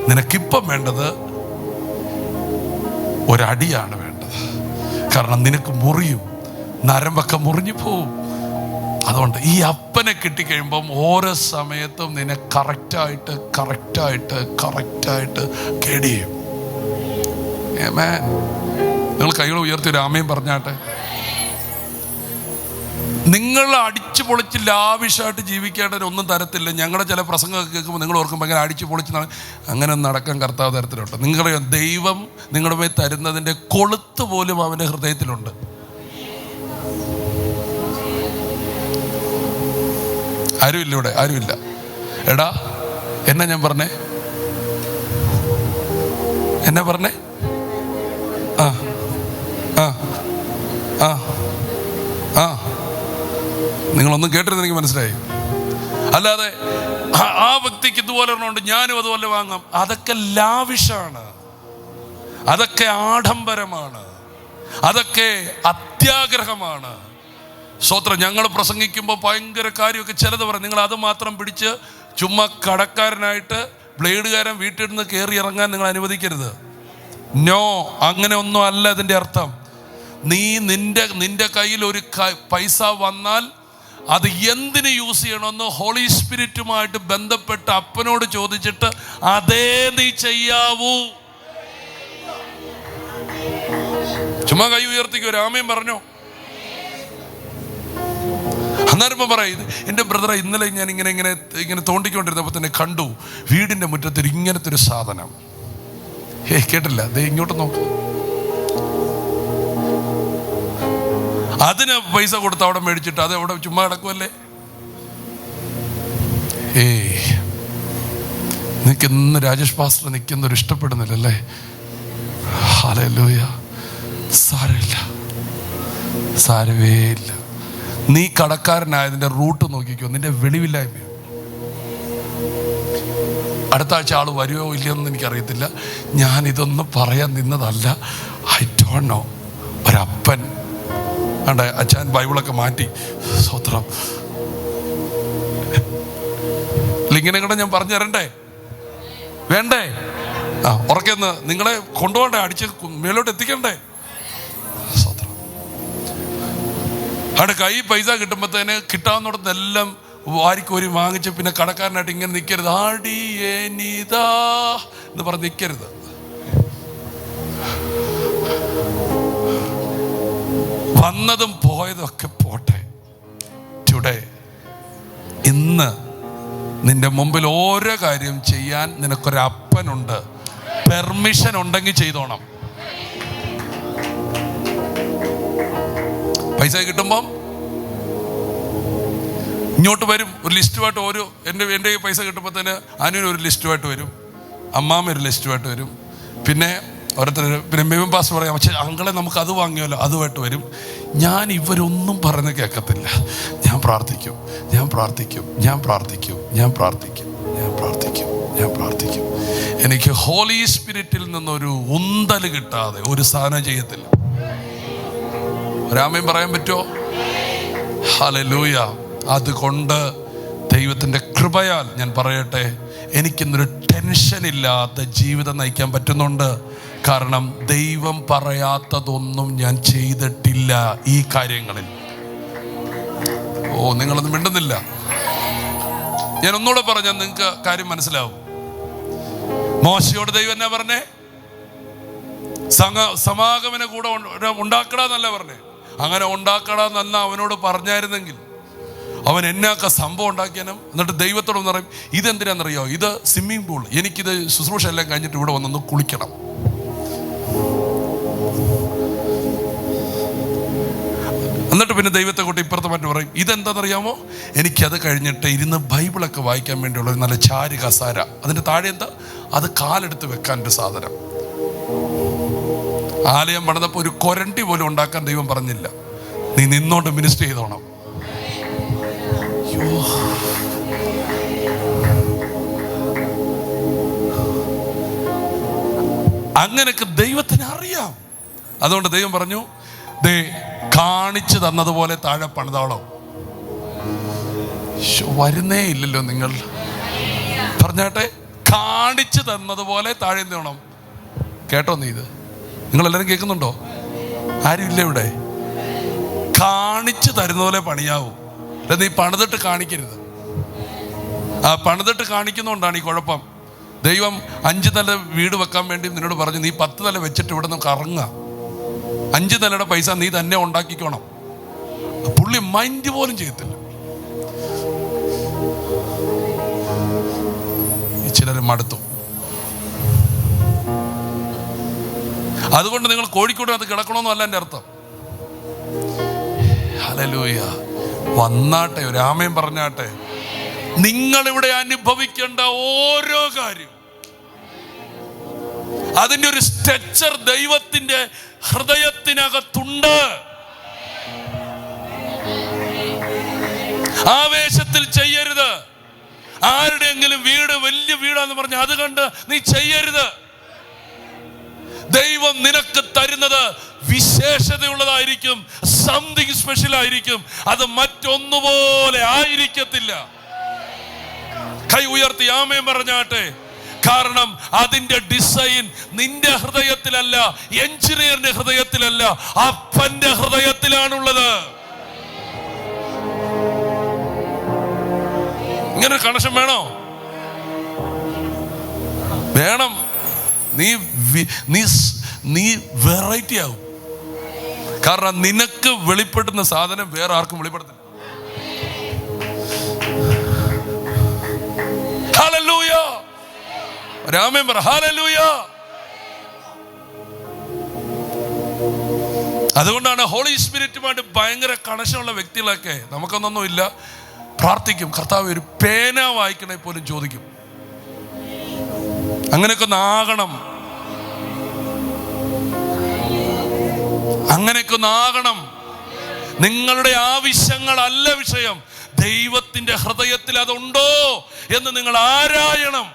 നിനക്കിപ്പം വേണ്ടത് ഒരടിയാണ് വേണ്ടത്. കാരണം നിനക്ക് മുറിയും, നരമ്പൊക്കെ മുറിഞ്ഞു പോവും. അതുകൊണ്ട് ഈ അപ്പനെ കിട്ടിക്കഴിയുമ്പം ഓരോ സമയത്തും നിന്നെ കറക്റ്റായിട്ട് ഗൈഡ് ചെയ്യും. നിങ്ങൾ കൈകൾ ഉയർത്തി ഒരു ആമയും പറഞ്ഞാട്ടെ. നിങ്ങൾ അടിച്ചു പൊളിച്ച് ലാവിഷായിട്ട് ജീവിക്കേണ്ടതിന് ഒന്നും തരത്തില്ല. ഞങ്ങളുടെ ചില പ്രസംഗമൊക്കെ കേൾക്കുമ്പോൾ നിങ്ങൾ ഓർക്കുമ്പോൾ അങ്ങനെ അടിച്ചു പൊളിച്ച് അങ്ങനെ നടക്കാൻ കർത്താവ് തരത്തിലുണ്ട്. നിങ്ങളുടെ ദൈവം നിങ്ങളുടെ മേൽ തരുന്നതിൻ്റെ കൊളുത്ത് പോലും അവൻ്റെ ഹൃദയത്തിലുണ്ട്. ആരുമില്ല ഇവിടെ, ആരുമില്ല. എടാ എന്നാ ഞാൻ പറഞ്ഞേ? എന്നാ പറഞ്ഞേ? ആ ആ ആ ആ നിങ്ങളൊന്നും കേട്ടിരുന്ന എനിക്ക് മനസ്സിലായി. അല്ലാതെ ആ വ്യക്തിക്ക് ഇതുപോലെ ഒരെണ്ണമുണ്ട്, ഞാനും അതുപോലെ വാങ്ങാം. അതൊക്കെ ലാവിഷാണ്, അതൊക്കെ ആഡംബരമാണ്, അതൊക്കെ അത്യാഗ്രഹമാണ്. സ്തോത്രം. ഞങ്ങൾ പ്രസംഗിക്കുമ്പോൾ ഭയങ്കര കാര്യമൊക്കെ ചിലത് പറയും. നിങ്ങൾ അത് മാത്രം പിടിച്ച് ചുമ്മാ കടക്കാരനായിട്ട് ബ്ലേഡുകാരൻ വീട്ടിൽ നിന്ന് കയറി ഇറങ്ങാൻ നിങ്ങൾ അനുവദിക്കരുത്. നോ, അങ്ങനെ ഒന്നും അല്ല അതിൻ്റെ അർത്ഥം. നീ നിന്റെ കയ്യിൽ ഒരു പൈസ വന്നാൽ അത് എന്തിന് യൂസ് ചെയ്യണമെന്ന് ഹോളി സ്പിരിറ്റുമായിട്ട് ബന്ധപ്പെട്ട് അപ്പനോട് ചോദിച്ചിട്ട് അതേ നീ ചെയ്യാവൂ. ചുമ്മാ കൈ ഉയർത്തിക്കോ, രാമയും പറഞ്ഞോ. അന്നേരം പറയും, എൻ്റെ ബ്രദറെ ഇന്നലെ ഞാൻ ഇങ്ങനെ തോണ്ടിക്കൊണ്ടിരുന്നപ്പോൾ തന്നെ കണ്ടു വീടിൻ്റെ മുറ്റത്തൊരു ഇങ്ങനത്തെ ഒരു സാധനം. കേട്ടില്ല? ദേ ഇങ്ങോട്ട് നോക്ക്. അതിന് പൈസ കൊടുത്ത് അവിടെ മേടിച്ചിട്ട് അത് അവിടെ ചുമ്മാ കിടക്കുമല്ലേ? നിനക്ക് ഇന്ന് രാജേഷ് പാസ്റ്റർ നിൽക്കുന്നൊരു ഇഷ്ടപ്പെടുന്നില്ലല്ലേ? ഹല്ലേലൂയ. സാരവേ ഇല്ല. നീ കടക്കാരനായതിൻ്റെ റൂട്ട് നോക്കിക്കോ, നിന്റെ വെളിവില്ലായ്മ. അടുത്ത ആഴ്ച ആൾ വരുമോ ഇല്ലയെന്ന് എനിക്കറിയത്തില്ല. ഞാനിതൊന്നും പറയാൻ നിന്നതല്ല. I don't know. ഒരപ്പൻ വേണ്ട, അച്ഛൻ ബൈബിളൊക്കെ മാറ്റി. സ്തോത്രം. ഇങ്ങനെ കൂടെ ഞാൻ പറഞ്ഞു തരണ്ടേ? വേണ്ടേ? ഉറക്കെന്ന് നിങ്ങളെ കൊണ്ടുപോകണ്ടേ? അടിച്ച് മേലോട്ട് എത്തിക്കണ്ടേ? അവിടെ കൈ പൈസ കിട്ടുമ്പോഴത്തേന് കിട്ടാവുന്നിടത്തെല്ലാം വാരിക്കോരി വാങ്ങിച്ച് പിന്നെ കടക്കാരനായിട്ട് ഇങ്ങനെ നിൽക്കരുത്. ആടിയേനിതാ എന്ന് പറഞ്ഞ് നിൽക്കരുത്. വന്നതും പോയതും ഒക്കെ പോട്ടെ. ടുഡേ, ഇന്ന് നിന്റെ മുമ്പിൽ ഓരോ കാര്യം ചെയ്യാൻ നിനക്കൊരപ്പനുണ്ട്. പെർമിഷൻ ഉണ്ടെങ്കിൽ ചെയ്തോണം. പൈസ കിട്ടുമ്പം ഇങ്ങോട്ട് വരും ഒരു ലിസ്റ്റുമായിട്ട്. എൻ്റെ പൈസ കിട്ടുമ്പോൾ തന്നെ അനുവിന് ഒരു ലിസ്റ്റുമായിട്ട് വരും, അമ്മാമ്മ ഒരു ലിസ്റ്റുമായിട്ട് വരും, പിന്നെ ഓരോരുത്തർ, പിന്നെ മെയിൻ പാസ് പറയാം, പക്ഷേ അങ്കളെ നമുക്ക് അത് വാങ്ങിയല്ലോ, അതുമായിട്ട് വരും. ഞാൻ ഇവരൊന്നും പറയുന്നത് കേൾക്കത്തില്ല. ഞാൻ പ്രാർത്ഥിക്കും. എനിക്ക് ഹോളി സ്പിരിറ്റിൽ നിന്നൊരു ഉന്തൽ കിട്ടാതെ ഒരു സാധനം ചെയ്യത്തില്ല. രാമയും പറയാൻ പറ്റുമോ? ഹല്ലേലൂയ. അതുകൊണ്ട് ദൈവത്തിൻ്റെ കൃപയാൽ ഞാൻ പറയട്ടെ, എനിക്കിന്നൊരു ടെൻഷൻ ഇല്ലാത്ത ജീവിതം നയിക്കാൻ പറ്റുന്നുണ്ട്. കാരണം ദൈവം പറയാത്തതൊന്നും ഞാൻ ചെയ്തിട്ടില്ല ഈ കാര്യങ്ങളിൽ. നിങ്ങളൊന്നും മിണ്ടുന്നില്ല. ഞാൻ ഒന്നുകൂടെ പറഞ്ഞാൽ നിങ്ങൾക്ക് കാര്യം മനസ്സിലാവും. മോശയോട് ദൈവം എന്നാ പറഞ്ഞേ? സമാഗമന കൂടെ ഉണ്ടാക്കണമെന്നല്ല പറഞ്ഞേ. അങ്ങനെ ഉണ്ടാക്കണമെന്നല്ല അവനോട് പറഞ്ഞായിരുന്നെങ്കിൽ അവൻ എന്നൊക്കെ സംഭവം ഉണ്ടാക്കിയാനും. എന്നിട്ട് ദൈവത്തോടൊന്ന് പറയും, ഇതെന്തിനാണെന്നറിയോ? ഇത് സ്വിമ്മിംഗ് പൂൾ, എനിക്കിത് ശുശ്രൂഷ എല്ലാം കഴിഞ്ഞിട്ട് ഇവിടെ വന്നൊന്ന് കുളിക്കണം. എന്നിട്ട് പിന്നെ ദൈവത്തെ കൂട്ടി ഇപ്പുറത്തെ മറ്റു പറയും. ഇതെന്താണെന്നറിയാമോ? എനിക്കത് കഴിഞ്ഞിട്ട് ഇരുന്ന് ബൈബിളൊക്കെ വായിക്കാൻ വേണ്ടിയുള്ള ഒരു നല്ല ചാരു കസാര, അതിൻ്റെ താഴെ എന്താ, അത് കാലെടുത്ത് വെക്കാൻ ഒരു സാധനം. ആലയം പണിതപ്പോൾ ഒരു കൊരണ്ടി പോലും ഉണ്ടാക്കാൻ ദൈവം പറഞ്ഞില്ല. നീ നിന്നോണ്ട് മിനിസ്റ്റർ ചെയ്തോണം. അങ്ങനെയൊക്കെ ദൈവത്തിന് അറിയാം. അതുകൊണ്ട് ദൈവം പറഞ്ഞു, ദേ കാണിച്ചു തന്നതുപോലെ താഴെ പണിതോളം. വരുന്നേ ഇല്ലല്ലോ നിങ്ങൾ. പറഞ്ഞാട്ടെ, കാണിച്ചു തന്നതുപോലെ താഴെ എന്ത് വേണം? കേട്ടോ നീ? ഇത് നിങ്ങളെല്ലാവരും കേൾക്കുന്നുണ്ടോ? ആരും ഇല്ല ഇവിടെ? കാണിച്ചു തരുന്ന പോലെ പണിയാവൂ. നീ പണിതിട്ട് കാണിക്കരുത്. ആ പണിതിട്ട് കാണിക്കുന്നതുകൊണ്ടാണ് ഈ കുഴപ്പം. ദൈവം 5 നില വീട് വെക്കാൻ വേണ്ടി നിന്നോട് പറഞ്ഞു, നീ 10 നില വെച്ചിട്ട് ഇവിടെ നിന്ന് കറങ്ങുക. 5 നിലയുടെ പൈസ നീ തന്നെ ഉണ്ടാക്കിക്കോണം. പുള്ളി മൈൻഡ് പോലും ചെയ്യത്തില്ല. ചിലർ മടുത്തു. അതുകൊണ്ട് നിങ്ങൾ കോഴിക്കോടിനകത്ത് കിടക്കണമെന്നല്ല എൻ്റെ അർത്ഥം. ഹല്ലേലൂയ. വന്നാട്ടെ, ഒരു ആമേൻ പറഞ്ഞാട്ടെ. നിങ്ങളിവിടെ അനുഭവിക്കേണ്ട ഓരോ കാര്യം, അതിൻ്റെ ഒരു സ്ട്രക്ചർ ദൈവത്തിന്റെ ഹൃദയത്തിനകത്തുണ്ട്. ആവേശത്തിൽ ചെയ്യരുത്. ആരുടെയെങ്കിലും വീട് വലിയ വീടാന്ന് പറഞ്ഞ് അത് കണ്ട് നീ ചെയ്യരുത്. ദൈവം നിനക്ക് തരുന്നത് വിശേഷതയുള്ളതായിരിക്കും, സംതിങ് സ്പെഷ്യൽ ആയിരിക്കും. അത് മറ്റൊന്നുപോലെ ആയിരിക്കത്തില്ല. കൈ ഉയർത്തി ആമേൻ പറഞ്ഞാട്ടെ. കാരണം അതിന്റെ ഡിസൈൻ നിന്റെ ഹൃദയത്തിലല്ല, എഞ്ചിനീയറിന്റെ ഹൃദയത്തിലല്ല, അപ്പന്റെ ഹൃദയത്തിലാണുള്ളത്. ഇങ്ങനെ കണക്ഷൻ വേണോ? വേണം. നീ വെറൈറ്റി ആവും. കാരണം നിനക്ക് വെളിപ്പെടുന്ന സാധനം വേറെ ആർക്കും വെളിപ്പെടുത്തില്ല. ഹല്ലേലൂയ. ആമേൻ പറ. ഹല്ലേലൂയ. അതുകൊണ്ടാണ് ഹോളി സ്പിരിറ്റുമായിട്ട് ഭയങ്കര കണക്ഷനുള്ള വ്യക്തികളൊക്കെ നമുക്കൊന്നൊന്നും ഇല്ല, പ്രാർത്ഥിക്കും, കർത്താവ് ഒരു പേന വായിക്കണേ പോലും ചോദിക്കും. അങ്ങനെയൊക്കെ ഒന്നാകണം. അങ്ങനെയൊക്കെ ഒന്നാകണം. നിങ്ങളുടെ ആവശ്യങ്ങളല്ല വിഷയം, ദൈവത്തിന്റെ ഹൃദയത്തിൽ അതുണ്ടോ എന്ന് നിങ്ങൾ ആരായണം.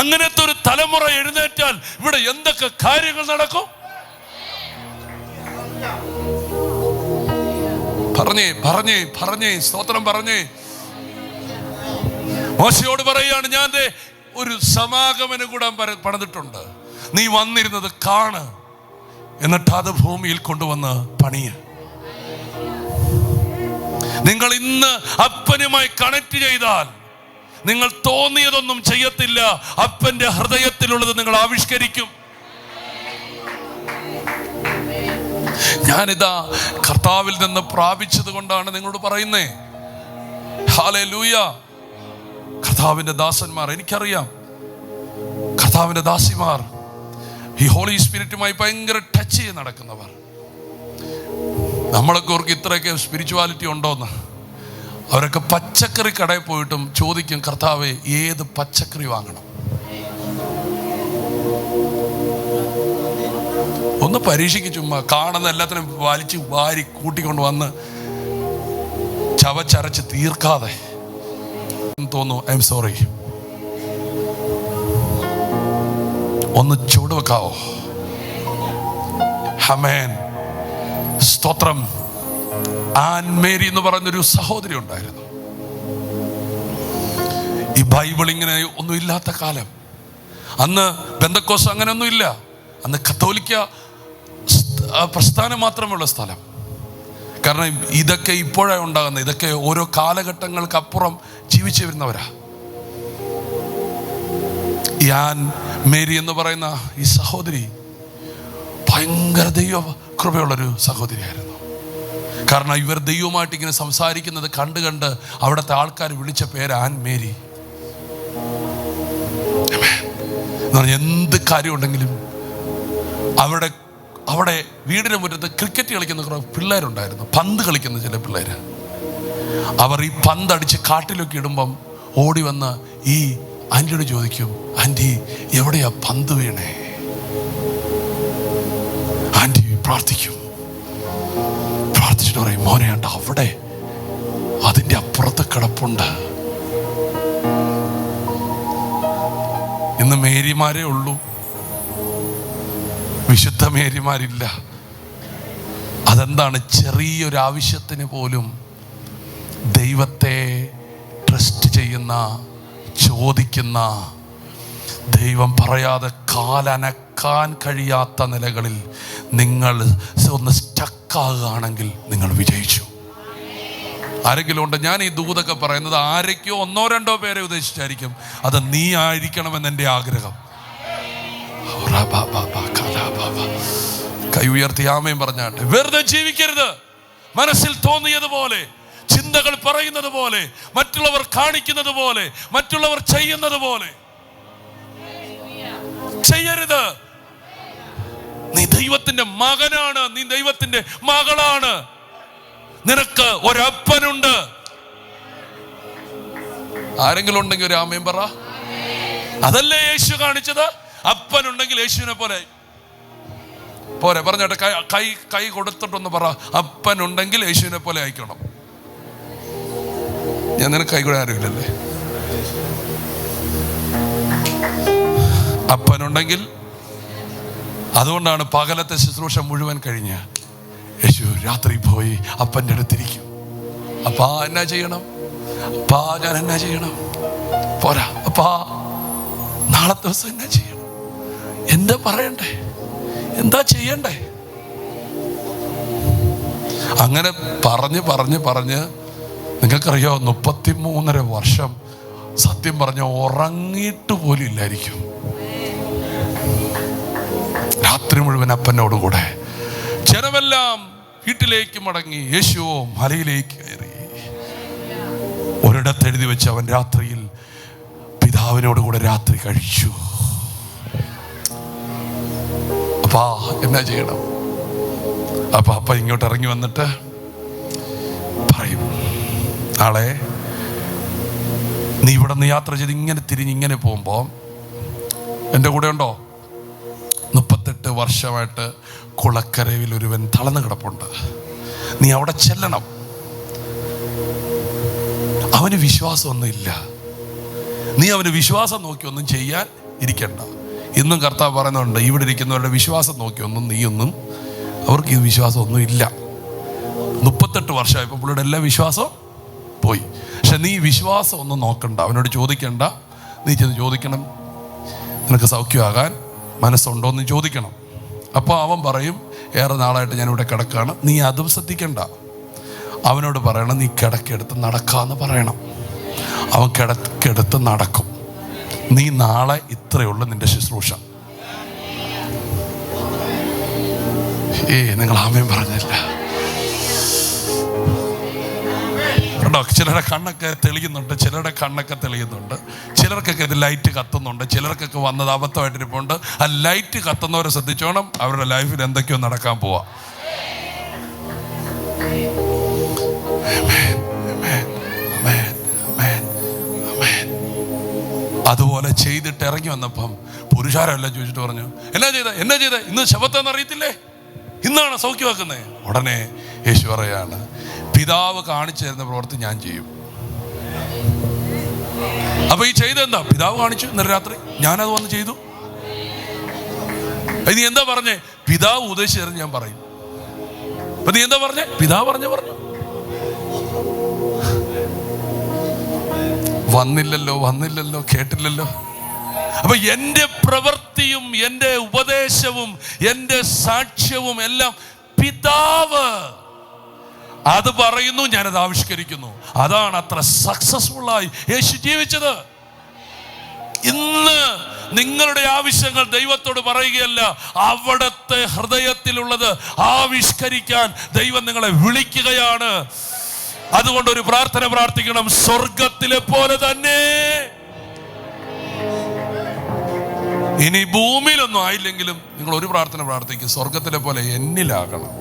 അങ്ങനത്തെ ഒരു തലമുറ എഴുന്നേറ്റാൽ ഇവിടെ എന്തൊക്കെ കാര്യങ്ങൾ നടക്കും. പറഞ്ഞേ സ്തോത്രം പറഞ്ഞേ. മോശയോട് പറയാണ്, ഞാൻ ഒരു സമാഗമന കൂടാൻ പണിതിട്ടുണ്ട്, നീ വന്നിരുന്നത് കാണ്, എന്നിട്ട് അത് ഭൂമിയിൽ കൊണ്ടുവന്ന് പണിയ. നിങ്ങൾ ഇന്ന് അപ്പനുമായി കണക്ട് ചെയ്താൽ നിങ്ങൾ തോന്നിയതൊന്നും ചെയ്യത്തില്ല. അപ്പന്റെ ഹൃദയത്തിലുള്ളത് നിങ്ങൾ ആവിഷ്കരിക്കും. ഞാനിതാ കർത്താവിൽ നിന്ന് പ്രാപിച്ചത് കൊണ്ടാണ് നിങ്ങളോട് പറയുന്നേ. ഹല്ലേലൂയ. കർത്താവിന്റെ ദാസന്മാർ, എനിക്കറിയാം, കർത്താവിന്റെ ദാസിമാർ ഈ ഹോളി സ്പിരിറ്റുമായി ഭയങ്കര ടച്ച് ചെയ്ത് നടക്കുന്നവർ. നമ്മളൊക്കെ ഓർക്ക് ഇത്രയൊക്കെ സ്പിരിച്വാലിറ്റി ഉണ്ടോന്ന്. അവരൊക്കെ പച്ചക്കറി കടയിൽ പോയിട്ടും ചോദിക്കും, കർത്താവേ ഏത് പച്ചക്കറി വാങ്ങണം? ഒന്ന് പരീക്ഷിക്ക്. ചുമ്മാ കാണുന്ന എല്ലാത്തിനും വലിച്ച് വാരി കൂട്ടിക്കൊണ്ട് വന്ന് ചവച്ചരച്ച് തീർക്കാതെ തോന്നുന്നു, ഐ എം സോറി, ഒന്ന് ചൂട് വെക്കാവോ? ആമേൻ. സ്തോത്രം. ആൻ മേരി എന്ന് പറയുന്നൊരു സഹോദരി ഉണ്ടായിരുന്നു. ഈ ബൈബിൾ ഇങ്ങനെ ഒന്നും ഇല്ലാത്ത കാലം. അന്ന് പെന്തക്കോസ് അങ്ങനെയൊന്നും ഇല്ല. അന്ന് കത്തോലിക്ക പ്രസ്ഥാനം മാത്രമുള്ള സ്ഥലം. കാരണം ഇതൊക്കെ ഇപ്പോഴാണ് ഉണ്ടാകുന്നത്. ഇതൊക്കെ ഓരോ കാലഘട്ടങ്ങൾക്കപ്പുറം ജീവിച്ചു വരുന്നവരാ. ആൻ മേരി എന്ന് പറയുന്ന ഈ സഹോദരി ഭയങ്കര ദൈവ കൃപയുള്ളൊരു സഹോദരിയായിരുന്നു. കാരണം ഇവർ ദൈവമായിട്ട് ഇങ്ങനെ സംസാരിക്കുന്നത് കണ്ട് അവിടുത്തെ ആൾക്കാർ വിളിച്ച പേര് ആൻ മേരി. എന്ത് കാര്യം ഉണ്ടെങ്കിലും അവിടെ വീടിന് മുറ്റത്ത് ക്രിക്കറ്റ് കളിക്കുന്ന കുറേ പിള്ളേരുണ്ടായിരുന്നു, പന്ത് കളിക്കുന്ന ചില പിള്ളേർ. അവർ ഈ പന്തടിച്ച് കാട്ടിലൊക്കെ ഇടുമ്പം ഓടി വന്ന് ഈ ആൻറ്റിയോട് ചോദിക്കും, ആൻറ്റി എവിടെയാ പന്ത് വീണേ? ആൻറ്റി പ്രാർത്ഥിച്ചിട്ട് പറയും, മോനെ ഉണ്ട് അവിടെ, അതിൻ്റെ അപ്പുറത്ത് കിടപ്പുണ്ട്. ഇന്ന് മേരിമാരേ ഉള്ളൂ, വിശുദ്ധ മേരിമാരില്ല. അതെന്താണ്? ചെറിയൊരു ആവശ്യത്തിന് പോലും ദൈവത്തെ ട്രസ്റ്റ് ചെയ്യുന്ന, ചോദിക്കുന്ന, ദൈവം പറയാതെ കാലനക്കാൻ കഴിയാത്ത നിലകളിൽ നിങ്ങൾ ഒന്ന് സ്റ്റക്കാകുകയാണെങ്കിൽ നിങ്ങൾ വിജയിച്ചു. ആരെങ്കിലും ഉണ്ട്? ഞാൻ ഈ ദൂതൊക്കെ പറയുന്നത് ആരൊക്കെയോ 1-2 പേരെ ഉദ്ദേശിച്ചായിരിക്കും. അത് നീ ആയിരിക്കണമെന്ന് എൻ്റെ ആഗ്രഹം. കൈ ഉയർത്തി ആമേൻ പറഞ്ഞാട്ടെ. വെറുതെ ജീവിക്കരുത്. മനസ്സിൽ തോന്നിയതുപോലെ, ചിന്തകൾ പറയുന്നത് പോലെ, മറ്റുള്ളവർ കാണിക്കുന്നത് പോലെ, മറ്റുള്ളവർ ചെയ്യുന്നത് പോലെ ചെയ്യരുത്. നീ ദൈവത്തിന്റെ മകനാണ്, നീ ദൈവത്തിന്റെ മകളാണ്. നിനക്ക് ഒരപ്പനുണ്ട്. ആരെങ്കിലും ഉണ്ടെങ്കിൽ ഒരു ആമേൻ പറ. അതല്ലേ യേശു കാണിച്ചത്? അപ്പനുണ്ടെങ്കിൽ യേശുവിനെ പോലെ പോരെ. പറഞ്ഞോട്ടെ, കൈ കൊടുത്തിട്ടൊന്ന് പറ, അപ്പനുണ്ടെങ്കിൽ യേശുവിനെ പോലെ ആയിക്കണം. ഞാൻ നിനക്ക് കൈ കൂടെ അറിയില്ലല്ലേ? അപ്പനുണ്ടെങ്കിൽ. അതുകൊണ്ടാണ് പകലത്തെ ശുശ്രൂഷ മുഴുവൻ കഴിഞ്ഞ് യേശു രാത്രി പോയി അപ്പൻ്റെ അടുത്തിരിക്കും. അപ്പാ എന്നാ ചെയ്യണം? അപ്പാ ഞാൻ എന്നാ ചെയ്യണം? പോരാ, അപ്പാ നാളെ ദിവസം എന്നാ ചെയ്യണം? എന്താ പറയണ്ടേ? എന്താ ചെയ്യണ്ടേ? അങ്ങനെ പറഞ്ഞ് നിങ്ങൾക്കറിയോ, 33.5 വർഷം സത്യം പറഞ്ഞ ഉറങ്ങിയിട്ട് പോലും ഇല്ലായിരിക്കും. രാത്രി മുഴുവൻ അപ്പനോടുകൂടെ. ജനമെല്ലാം വീട്ടിലേക്ക് മടങ്ങി, യേശുവോ മലയിലേക്ക് കയറി. ഒരിടത്ത് എഴുതി വെച്ച് അവൻ രാത്രിയിൽ പിതാവിനോടുകൂടെ രാത്രി കഴിച്ചു. അപ്പാ എന്നാ ചെയ്യണം? അപ്പ ഇങ്ങോട്ട് ഇറങ്ങി വന്നിട്ട് പറയും, നാളെ നീ ഇവിടെ നിന്ന് യാത്ര ചെയ്ത് ഇങ്ങനെ തിരിഞ്ഞിങ്ങനെ പോകുമ്പോൾ എൻ്റെ കൂടെ ഉണ്ടോ? 38 വർഷമായിട്ട് കുളക്കരയിൽ ഒരുവൻ തളർന്നു കിടപ്പുണ്ട്. നീ അവിടെ ചെല്ലണം. അവന് വിശ്വാസമൊന്നുമില്ല. നീ അവന് വിശ്വാസം നോക്കി ഒന്നും ചെയ്യാൻ ഇരിക്കണ്ട. ഇന്നും കർത്താവ് പറയുന്നുണ്ട്, ഇവിടെ ഇരിക്കുന്നവരുടെ വിശ്വാസം നോക്കിയൊന്നും നീയൊന്നും, അവർക്ക് ഈ വിശ്വാസമൊന്നും ഇല്ല. 38 വർഷമായപ്പോൾ പുള്ളിയുടെ എല്ലാ വിശ്വാസവും പോയി. പക്ഷെ നീ വിശ്വാസം ഒന്നും നോക്കണ്ട, അവനോട് ചോദിക്കണ്ട. നീ ചെന്ന് ചോദിക്കണം, നിനക്ക് സൗഖ്യമാകാൻ മനസ്സുണ്ടോ എന്ന് ചോദിക്കണം. അപ്പോൾ അവൻ പറയും, ഏറെ നാളായിട്ട് ഞാനിവിടെ കിടക്കുകയാണ്. നീ അതും ശ്രദ്ധിക്കണ്ട. അവനോട് പറയണം, നീ കിടക്കെടുത്ത് നടക്കാമെന്ന് പറയണം. അവൻ കിടക്കെടുത്ത് നടക്കും. നീ നാളെ ഇത്രയുള്ളൂ നിന്റെ ശുശ്രൂഷ. നിങ്ങൾ ആമേൻ പറഞ്ഞില്ല. ചിലരുടെ കണ്ണൊക്കെ തെളിയുന്നുണ്ട്, ചിലരുടെ കണ്ണൊക്കെ തെളിയുന്നുണ്ട്. ചിലർക്കൊക്കെ ഇത് ലൈറ്റ് കത്തുന്നുണ്ട്, ചിലർക്കൊക്കെ വന്നത് അബദ്ധമായിട്ടിരിപ്പുണ്ട്. ആ ലൈറ്റ് കത്തുന്നവരെ ശ്രദ്ധിച്ചോണം, അവരുടെ ലൈഫിൽ എന്തൊക്കെയോ നടക്കാൻ പോവാ. അതുപോലെ ചെയ്തിട്ട് ഇറങ്ങി വന്നപ്പം പുരുഷാരെല്ലാം ചോദിച്ചിട്ട് പറഞ്ഞു, എന്നാ ചെയ്ത ഇന്ന് ശബത്താന്ന് അറിയത്തില്ലേ? ഇന്നാണ് സൗഖ്യമാക്കുന്നത്. ഉടനെ യേശു പറയാണ്, പിതാവ് കാണിച്ചു തരുന്ന പ്രവൃത്തി ഞാൻ ചെയ്യും. അപ്പൊ ഈ ചെയ്തെന്താ? പിതാവ് കാണിച്ചു ഇന്നലെ രാത്രി, ഞാനത് വന്ന് ചെയ്തു. നീ എന്താ പറഞ്ഞേ? പിതാവ് ഉദ്ദേശിച്ചു തരുന്ന ഞാൻ പറയും. അപ്പൊ നീ എന്താ പറഞ്ഞേ? പിതാവ് പറഞ്ഞു. വന്നില്ലല്ലോ, കേട്ടില്ലല്ലോ. അപ്പൊ എൻ്റെ പ്രവൃത്തിയും എൻ്റെ ഉപദേശവും എൻ്റെ സാക്ഷ്യവും എല്ലാം പിതാവ് അത് പറയുന്നു, ഞാനത് ആവിഷ്കരിക്കുന്നു. അതാണ് അത്ര സക്സസ്ഫുള്ളായി യേശു ജീവിച്ചത്. ഇന്ന് നിങ്ങളുടെ ആവശ്യങ്ങൾ ദൈവത്തോട് പറയുകയല്ല, അവിടുത്തെ ഹൃദയത്തിലുള്ളത് ആവിഷ്കരിക്കാൻ ദൈവം നിങ്ങളെ വിളിക്കുകയാണ്. അതുകൊണ്ട് ഒരു പ്രാർത്ഥന പ്രാർത്ഥിക്കണം, സ്വർഗത്തിലെ പോലെ തന്നെ ഇനി ഭൂമിയിലൊന്നും ആയില്ലെങ്കിലും നിങ്ങൾ ഒരു പ്രാർത്ഥന പ്രാർത്ഥിക്കും, സ്വർഗത്തിലെ പോലെ എന്നിലാകണം.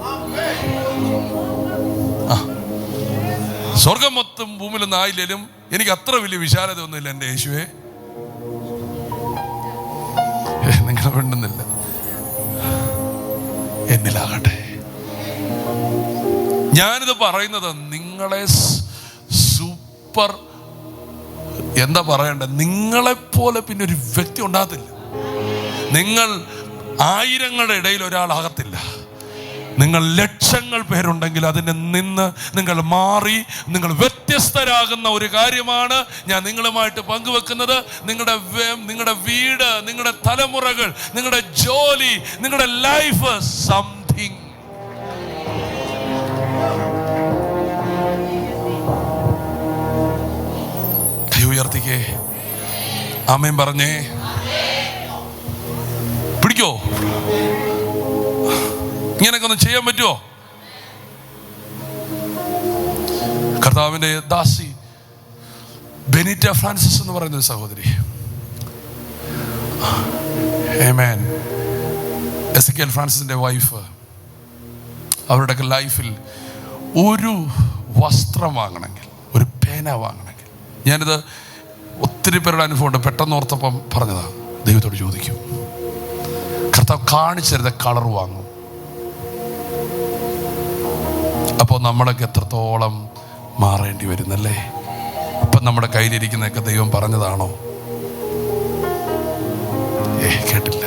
സ്വർഗം മൊത്തം ഭൂമിയിലൊന്നും ആയില്ലേലും എനിക്ക് അത്ര വലിയ വിശാലത ഒന്നുമില്ല എൻ്റെ യേശുവേ. നിങ്ങൾ വേണ്ടുന്നില്ല, എന്നിലാകട്ടെ. ഞാനിത് പറയുന്നത് നിങ്ങളെ സൂപ്പർ എന്താ പറയണ്ടേ, നിങ്ങളെപ്പോലെ പിന്നെ ഒരു വ്യക്തി ഉണ്ടാകത്തില്ല. നിങ്ങൾ ആയിരങ്ങളുടെ ഇടയിൽ ഒരാളാകത്തില്ല. നിങ്ങൾ ലക്ഷങ്ങൾ പേരുണ്ടെങ്കിൽ അതിനെ നിന്ന് നിങ്ങൾ മാറി നിങ്ങൾ വ്യത്യസ്തരാകുന്ന ഒരു കാര്യമാണ് ഞാൻ നിങ്ങളുമായിട്ട് പങ്കുവെക്കുന്നത്. നിങ്ങളുടെ വീട്, നിങ്ങളുടെ തലമുറകൾ, നിങ്ങളുടെ ജോലി, നിങ്ങളുടെ ലൈഫ്, സംതിങ്. കൈ ഉയർത്തിക്കേ, ആമേൻ പറഞ്ഞേ. പിടിക്കോ? ഇങ്ങനെയൊക്കെ ഒന്ന് ചെയ്യാൻ പറ്റുമോ? കർത്താവിന്റെ ദാസി ബെനിറ്റ ഫ്രാൻസിസ് എന്ന് പറയുന്ന ഒരു സഹോദരി, ആമേൻ, എസെക്കിയേൽ ഫ്രാൻസിസിന്റെ വൈഫ്, അവരുടെയൊക്കെ ലൈഫിൽ ഒരു വസ്ത്രം വാങ്ങണമെങ്കിൽ, ഒരു പേന വാങ്ങണമെങ്കിൽ, ഞാനിത് ഒത്തിരി പേരുടെ അനുഭവമുണ്ട്, പെട്ടെന്ന് ഓർത്തപ്പം പറഞ്ഞതാ, ദൈവത്തോട് ചോദിക്കും, കർത്താവ് കാണിച്ചു തരുന്ന കളർ വാങ്ങും. അപ്പോൾ നമ്മളൊക്കെ എത്രത്തോളം മാറേണ്ടി വരുന്നല്ലേ? ഇപ്പം നമ്മുടെ കയ്യിലിരിക്കുന്നതൊക്കെ ദൈവം പറഞ്ഞതാണോ? കേട്ടില്ല,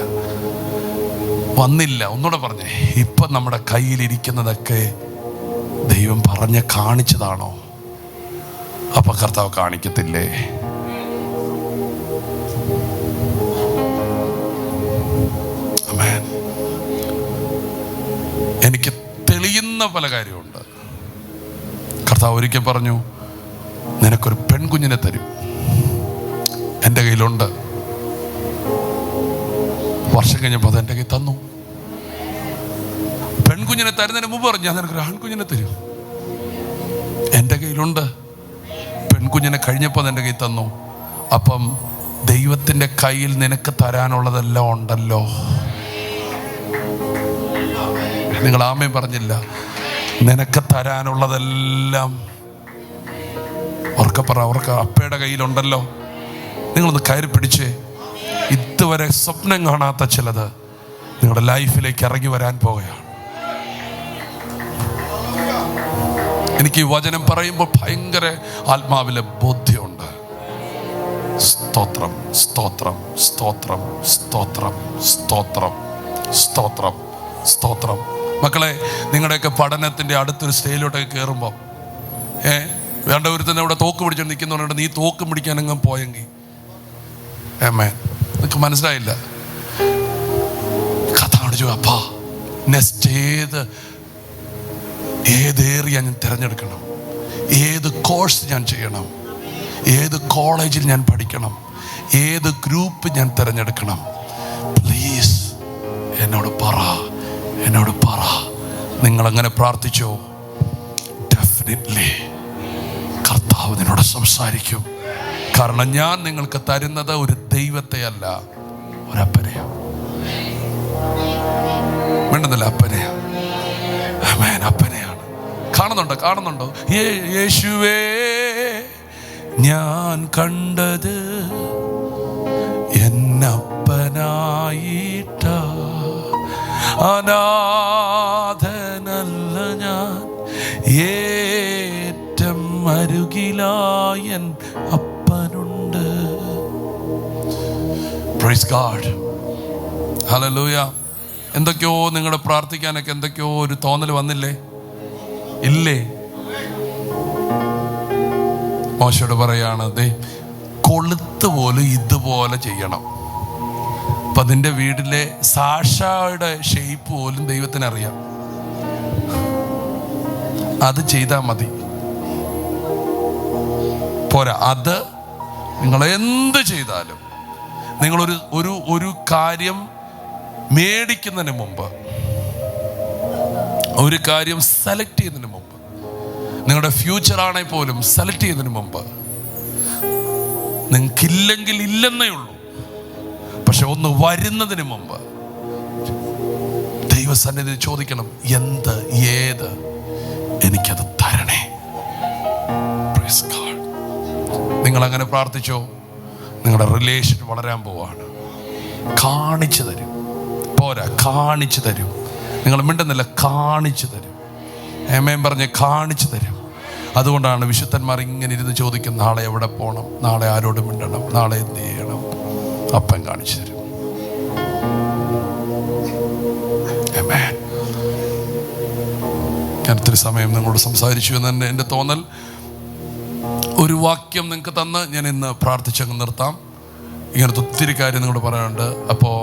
വന്നില്ല. ഒന്നുകൂടെ പറഞ്ഞേ, ഇപ്പം നമ്മുടെ കയ്യിലിരിക്കുന്നതൊക്കെ ദൈവം പറഞ്ഞ് കാണിച്ചതാണോ? അപ്പൊ കർത്താവ് കാണിക്കത്തില്ലേ? ആമേൻ. എനിക്ക് തെളിയുന്ന പല കാര്യമുണ്ട്. കർത്താവ് ഒരിക്കൽ പറഞ്ഞു, നിനക്കൊരു പെൺകുഞ്ഞിനെ തരും. എൻ്റെ കയ്യിലുണ്ട്. വർഷം കഴിഞ്ഞപ്പോൾ അത് എൻ്റെ കയ്യിൽ തന്നു. പെൺകുഞ്ഞിനെ തരുന്നതിന് മുമ്പ് പറഞ്ഞു, ഞാൻ നിനക്കൊരു ആൺകുഞ്ഞിനെ തരും. എൻ്റെ കയ്യിലുണ്ട്. പെൺകുഞ്ഞിനെ കഴിഞ്ഞപ്പോൾ അത് എൻ്റെ കയ്യിൽ തന്നു. അപ്പം ദൈവത്തിൻ്റെ കയ്യിൽ നിനക്ക് തരാനുള്ളതെല്ലാം ഉണ്ടല്ലോ. നിങ്ങൾ ആമേൻ പറഞ്ഞില്ല. നിനക്ക് തരാനുള്ളതെല്ലാം ഉറക്കെ അപ്പയുടെ കയ്യിലുണ്ടല്ലോ. നിങ്ങളൊന്ന് കയറി പിടിച്ചേ. ഇതുവരെ സ്വപ്നം കാണാത്ത ചിലത് നിങ്ങളുടെ ലൈഫിലേക്ക് ഇറങ്ങി വരാൻ പോവുകയാണ്. എനിക്ക് ഈ വചനം പറയുമ്പോൾ ഭയങ്കര ആത്മാവിലെ ബോധ്യമുണ്ട്. സ്തോത്രം, സ്തോത്രം, സ്തോത്രം, സ്തോത്രം, സ്തോത്രം, സ്തോത്രം, സ്തോത്രം. മക്കളെ, നിങ്ങളുടെയൊക്കെ പഠനത്തിൻ്റെ അടുത്തൊരു സ്റ്റേജിലോട്ടൊക്കെ കയറുമ്പോൾ വേണ്ട ഒരുത്തന്നെ ഇവിടെ തോക്ക് പിടിച്ച് നിൽക്കുന്നുണ്ട്, നീ തോക്ക് പിടിക്കാനെങ്ങും പോയെങ്കിൽ നിനക്ക് മനസ്സിലായില്ല. കഥ കാണിച്ചു, അപ്പാ നെക്സ്റ്റ് ഏത് ഏരിയ ഞാൻ തിരഞ്ഞെടുക്കണം, ഏത് കോഴ്സ് ഞാൻ ചെയ്യണം, ഏത് കോളേജിൽ ഞാൻ പഠിക്കണം, ഏത് ഗ്രൂപ്പ് ഞാൻ തിരഞ്ഞെടുക്കണം, പ്ലീസ് എന്നോട് പറ. നിങ്ങളങ്ങനെ പ്രാർത്ഥിച്ചോ, ഡെഫിനറ്റ്ലി കർത്താവ് നിന്നോട് സംസാരിക്കും. കാരണം ഞാൻ നിങ്ങൾക്ക് തരുന്നത് ഒരു ദൈവത്തെ അല്ല, ഒരപ്പനെയാ. വേണ്ടുന്നില്ല, അപ്പനെയാ. ആമേൻ, അപ്പനെയാണ്. കാണുന്നുണ്ടോ? യേശുവേ, ഞാൻ കണ്ടത് എന്നപ്പനായിട്ട, അനാഥനല്ല ഞാൻ, ഏറ്റം അരുകിലായൻ അപ്പനുണ്ട്. Praise God, hallelujah. എന്തൊക്കെയോ നിങ്ങളുടെ പ്രാർത്ഥിക്കാനൊക്കെ എന്തൊക്കെയോ ഒരു തോന്നൽ വന്നില്ലേ? ഇല്ലേ? മോശയോട് പറയാണ്, ദേ കൊളുത്ത് പോലും ഇതുപോലെ ചെയ്യണം. അപ്പൊ അതിൻ്റെ വീട്ടിലെ സാഷയുടെ ഷേപ്പ് പോലും ദൈവത്തിനറിയാം. അത് ചെയ്താൽ മതി, പോരാ. അത് നിങ്ങൾ എന്ത് ചെയ്താലും, നിങ്ങളൊരു കാര്യം മേടിക്കുന്നതിന് മുമ്പ്, ഒരു കാര്യം സെലക്ട് ചെയ്യുന്നതിന് മുമ്പ്, നിങ്ങളുടെ ഫ്യൂച്ചർ ആണെങ്കിൽ പോലും സെലക്ട് ചെയ്യുന്നതിന് മുമ്പ്, നിങ്ങൾക്കില്ലെങ്കിൽ ഇല്ലെന്നേ ഉള്ളൂ. പക്ഷെ ഒന്ന് വരുന്നതിന് മുമ്പ് ദൈവസന്നിധി ചോദിക്കണം, എന്ത് ഏത് എനിക്കത് തരണേ. നിങ്ങൾ അങ്ങനെ പ്രാർത്ഥിച്ചോ, നിങ്ങളുടെ റിലേഷൻ വളരാൻ പോവാണ്. കാണിച്ചു തരും, പോരാ കാണിച്ചു തരും. നിങ്ങൾ മിണ്ടുന്നില്ല, കാണിച്ചു തരും. ഏമേൻ പറഞ്ഞ് കാണിച്ചു തരും. അതുകൊണ്ടാണ് വിശുദ്ധന്മാർ ഇങ്ങനെ ഇരുന്ന് ചോദിക്കും, നാളെ എവിടെ പോകണം, നാളെ ആരോട് മിണ്ടണം, നാളെ എന്ത് ചെയ്യണം. അപ്പൻ കാണിച്ചു തരും. ആമേൻ. ഞാൻ ഒത്തിരി സമയം നിങ്ങളോട് സംസാരിച്ചു എന്ന് തന്നെ എൻ്റെ തോന്നൽ. ഒരു വാക്യം നിങ്ങൾക്ക് തന്ന് ഞാൻ ഇന്ന് പ്രാർത്ഥിച്ചങ്ങ് നിർത്താം. ഇങ്ങനത്തെ ഒത്തിരി കാര്യം നിങ്ങളോട് പറയാനുണ്ട്. അപ്പോൾ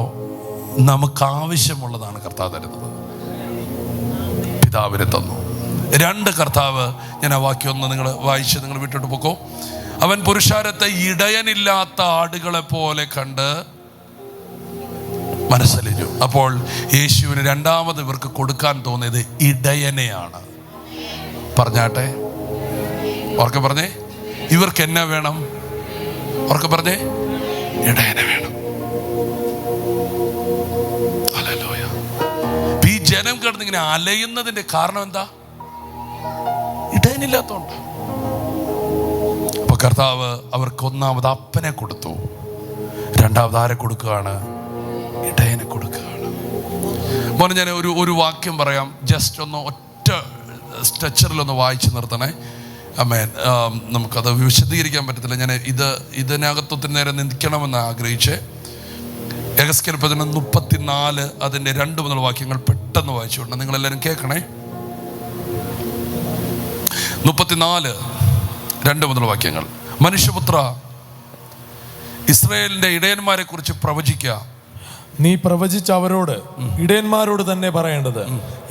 നമുക്ക് ആവശ്യമുള്ളതാണ് കർത്താവ് തരുന്നത്. പിതാവിനെ തന്നു. 2 കർത്താവ്, ഞാൻ ആ വാക്യം ഒന്ന് നിങ്ങൾ വായിച്ച് നിങ്ങൾ വിട്ടിട്ട് പോക്കോ. അവൻ പുരുഷാരത്തെ ഇടയനില്ലാത്ത ആടുകളെ പോലെ കണ്ട് മനസ്സലിഞ്ഞു. അപ്പോൾ യേശുവിന് രണ്ടാമത് ഇവർക്ക് കൊടുക്കാൻ തോന്നിയത് ഇടയനെയാണ്. പറഞ്ഞാട്ടെ, ഓർക്കെ പറഞ്ഞേ, ഇവർക്ക് എന്നാ വേണം? ഓർക്കെ പറഞ്ഞേ, ഇടയനെ വേണം. ഹല്ലേലൂയ. ഈ ജനം കിടന്നിങ്ങനെ അലയുന്നതിന്റെ കാരണം എന്താ? ഇടയനില്ലാത്തോണ്ട്. അപ്പൊ കർത്താവ് അവർക്ക് ഒന്നാമത് അപ്പനെ കൊടുത്തു, രണ്ടാമത് ആരെ കൊടുക്കുകയാണ്? ഇടയനെ കൊടുക്കുകയാണ്. മോനെ ഞാൻ ഒരു വാക്യം പറയാം, ജസ്റ്റ് ഒന്ന് ഒറ്റ സ്ട്രെച്ചറിലൊന്ന് വായിച്ചു നിർത്തണേ. ആമേൻ. നമുക്കത് വിശദീകരിക്കാൻ പറ്റത്തില്ല. ഞാൻ ഇതിനകത്തൊത്തിരി നേരം നിൽക്കണമെന്ന് ആഗ്രഹിച്ച് എഹെസ്കേൽ 34 അതിൻ്റെ 2 മുതൽ വാക്യങ്ങൾ പെട്ടെന്ന് വായിച്ചുകൊണ്ട് നിങ്ങളെല്ലാവരും കേൾക്കണേ. 34 2 മുതൽ വാക്യങ്ങൾ. മനുഷ്യപുത്ര, ഇസ്രായേലിന്റെ ഇടയന്മാരെ കുറിച്ച് പ്രവചിക്കുക. നീ പ്രവചിച്ച അവരോട്, ഇടയന്മാരോട് തന്നെ പറയേണ്ടത്,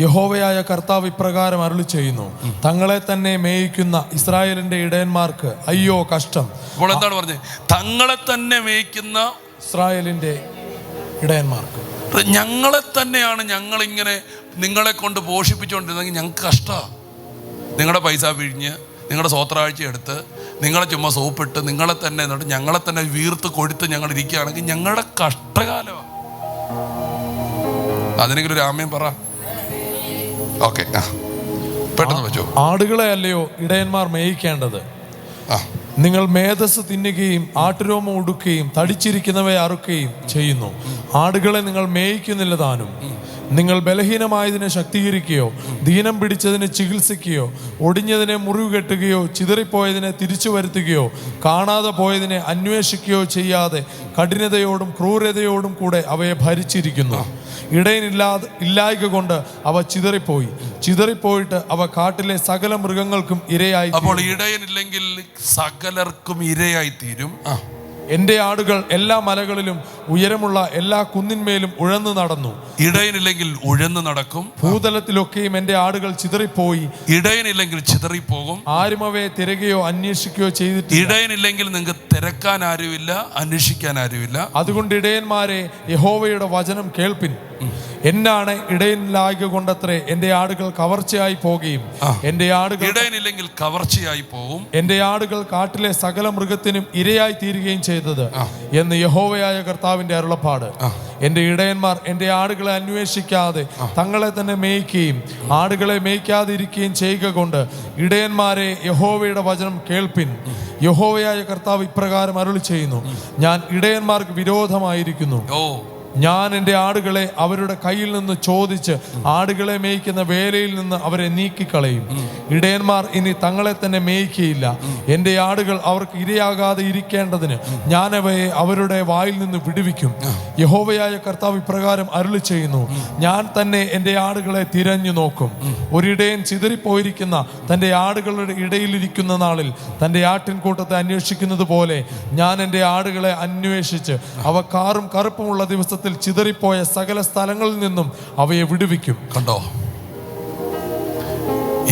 യഹോവയായ കർത്താവ് ഇപ്രകാരം അരുളി ചെയ്യുന്നു, തങ്ങളെ തന്നെ മേയിക്കുന്ന ഇസ്രായേലിന്റെ ഇടയന്മാർക്ക് അയ്യോ കഷ്ടം. അപ്പോൾ എന്താണ് പറഞ്ഞത്? തങ്ങളെ തന്നെ മേയിക്കുന്ന ഇസ്രായേലിന്റെ ഇടയന്മാർക്ക്. ഞങ്ങളെ തന്നെയാണ് ഞങ്ങളിങ്ങനെ നിങ്ങളെ കൊണ്ട് പോഷിപ്പിച്ചുകൊണ്ടിരുന്നെങ്കിൽ ഞങ്ങൾക്ക് കഷ്ടമാണ്. നിങ്ങളുടെ പൈസ പിഴിഞ്ഞ്, നിങ്ങളുടെ സ്വത്രാഴ്ച എടുത്ത്, നിങ്ങളെ ചുമ്മാ സോപ്പിട്ട്, നിങ്ങളെ തന്നെ എന്നിട്ട് ഞങ്ങളെ തന്നെ വീർത്ത് കൊഴുത്ത് ഞങ്ങൾ ഇരിക്കുകയാണെങ്കിൽ ഞങ്ങളുടെ കഷ്ടകാലമാണ്. അതിനെങ്കിലും ഒരു ആമയും പറ. ഓക്കെ, പെട്ടെന്ന് വെച്ചോ. ആടുകളെ അല്ലയോ ഇടയന്മാർ മേയിക്കേണ്ടത്? നിങ്ങൾ മേധസ് തിന്നുകയും ആട്ടുരോമം ഉടുക്കുകയും തടിച്ചിരിക്കുന്നവയെ അറുക്കുകയും ചെയ്യുന്നു. ആടുകളെ നിങ്ങൾ മേയിക്കുന്നില്ല താനും. നിങ്ങൾ ബലഹീനമായതിനെ ശക്തീകരിക്കുകയോ ദീനം പിടിച്ചതിനെ ചികിത്സിക്കുകയോ ഒടിഞ്ഞതിനെ മുറിവ് കെട്ടുകയോ ചിതറിപ്പോയതിനെ തിരിച്ചു വരുത്തുകയോ കാണാതെ പോയതിനെ അന്വേഷിക്കുകയോ ചെയ്യാതെ കഠിനതയോടും ക്രൂരതയോടും കൂടെ അവയെ ഭരിച്ചിരിക്കുന്നു. ഇല്ലായ്ക കൊണ്ട് അവ ചിതറിപ്പോയിട്ട് അവ കാട്ടിലെ സകല മൃഗങ്ങൾക്കും ഇരയായി. അപ്പോൾ ഇടയനില്ലെങ്കിൽ സകലർക്കും ഇരയായി തീരും. എന്റെ ആടുകൾ എല്ലാ മലകളിലും ഉയരമുള്ള എല്ലാ കുന്നിന്മേലും ഉഴന്നു നടന്നു. ഇടയനില്ലെങ്കിൽ ഉഴന്നു നടക്കും. ഭൂതലത്തിലൊക്കെയും എന്റെ ആടുകൾ ചിതറിപ്പോയി. ഇടയനില്ലെങ്കിൽ ചിതറിപ്പോകും. ആരും അവയെ തിരകയോ അന്വേഷിക്കുകയോ ചെയ്തിട്ടില്ല. ഇടയനില്ലെങ്കിൽ നിങ്ങൾക്ക് തിരക്കാൻ ആരുമില്ല, അന്വേഷിക്കാൻ ആരുമില്ല. അതുകൊണ്ട് ഇടയന്മാരെ, യഹോവയുടെ വചനം കേൾപ്പിൻ. എന്നാണ് ഇടയനില്ലായ്ക കൊണ്ടത്രേ എന്റെ ആടുകൾ കവർച്ചയായി പോകുകയും എന്റെ ആടുകൾ ഇടയനില്ലെങ്കിൽ കവർച്ചയായി പോകും. എന്റെ ആടുകൾ കാട്ടിലെ സകല മൃഗത്തിനും ഇരയായി തീരുകയും ചെയ്തത് എന്ന് യഹോവയായ കർത്താവിന്റെ അരുളപ്പാട്. എന്റെ ഇടയന്മാർ എന്റെ ആടുകളെ അന്വേഷിക്കാതെ തങ്ങളെ തന്നെ മേയ്ക്കുകയും ആടുകളെ മേയ്ക്കാതിരിക്കുകയും ചെയ്യുക കൊണ്ട് ഇടയന്മാരെ, യഹോവയുടെ വചനം കേൾപ്പിൻ. യഹോവയായ കർത്താവ് ഇപ്രകാരം അരുളി ചെയ്യുന്നു, ഞാൻ ഇടയന്മാർക്ക് വിരോധമായിരിക്കുന്നു. ഞാൻ എൻ്റെ ആടുകളെ അവരുടെ കയ്യിൽ നിന്ന് ചോദിച്ച് ആടുകളെ മേയ്ക്കുന്ന വേലയിൽ നിന്ന് അവരെ നീക്കിക്കളയും. ഇടയന്മാർ ഇനി തങ്ങളെ തന്നെ മേയ്ക്കുകയില്ല. എൻ്റെ ആടുകൾ അവർക്ക് ഇരയാകാതെ ഇരിക്കേണ്ടതിന് ഞാൻ അവയെ അവരുടെ വായിൽ നിന്ന് വിടുവിക്കും. യഹോവയായ കർത്താവ് ഇപ്രകാരം അരുളി ചെയ്യുന്നു, ഞാൻ തന്നെ എൻ്റെ ആടുകളെ തിരഞ്ഞു നോക്കും. ഒരിടയൻ ചിതറിപ്പോയിരിക്കുന്ന തൻ്റെ ആടുകളുടെ ഇടയിലിരിക്കുന്ന നാളിൽ തൻ്റെ ആട്ടിൻകൂട്ടത്തെ അന്വേഷിക്കുന്നത് പോലെ ഞാൻ എൻ്റെ ആടുകളെ അന്വേഷിച്ച് അവ കാറും കറുപ്പുമുള്ള ദിവസത്തിൽ ചിതറിപ്പോയ സകല സ്ഥലങ്ങളിൽ നിന്നും അവയെ വിടുവിക്കും. കണ്ടോ,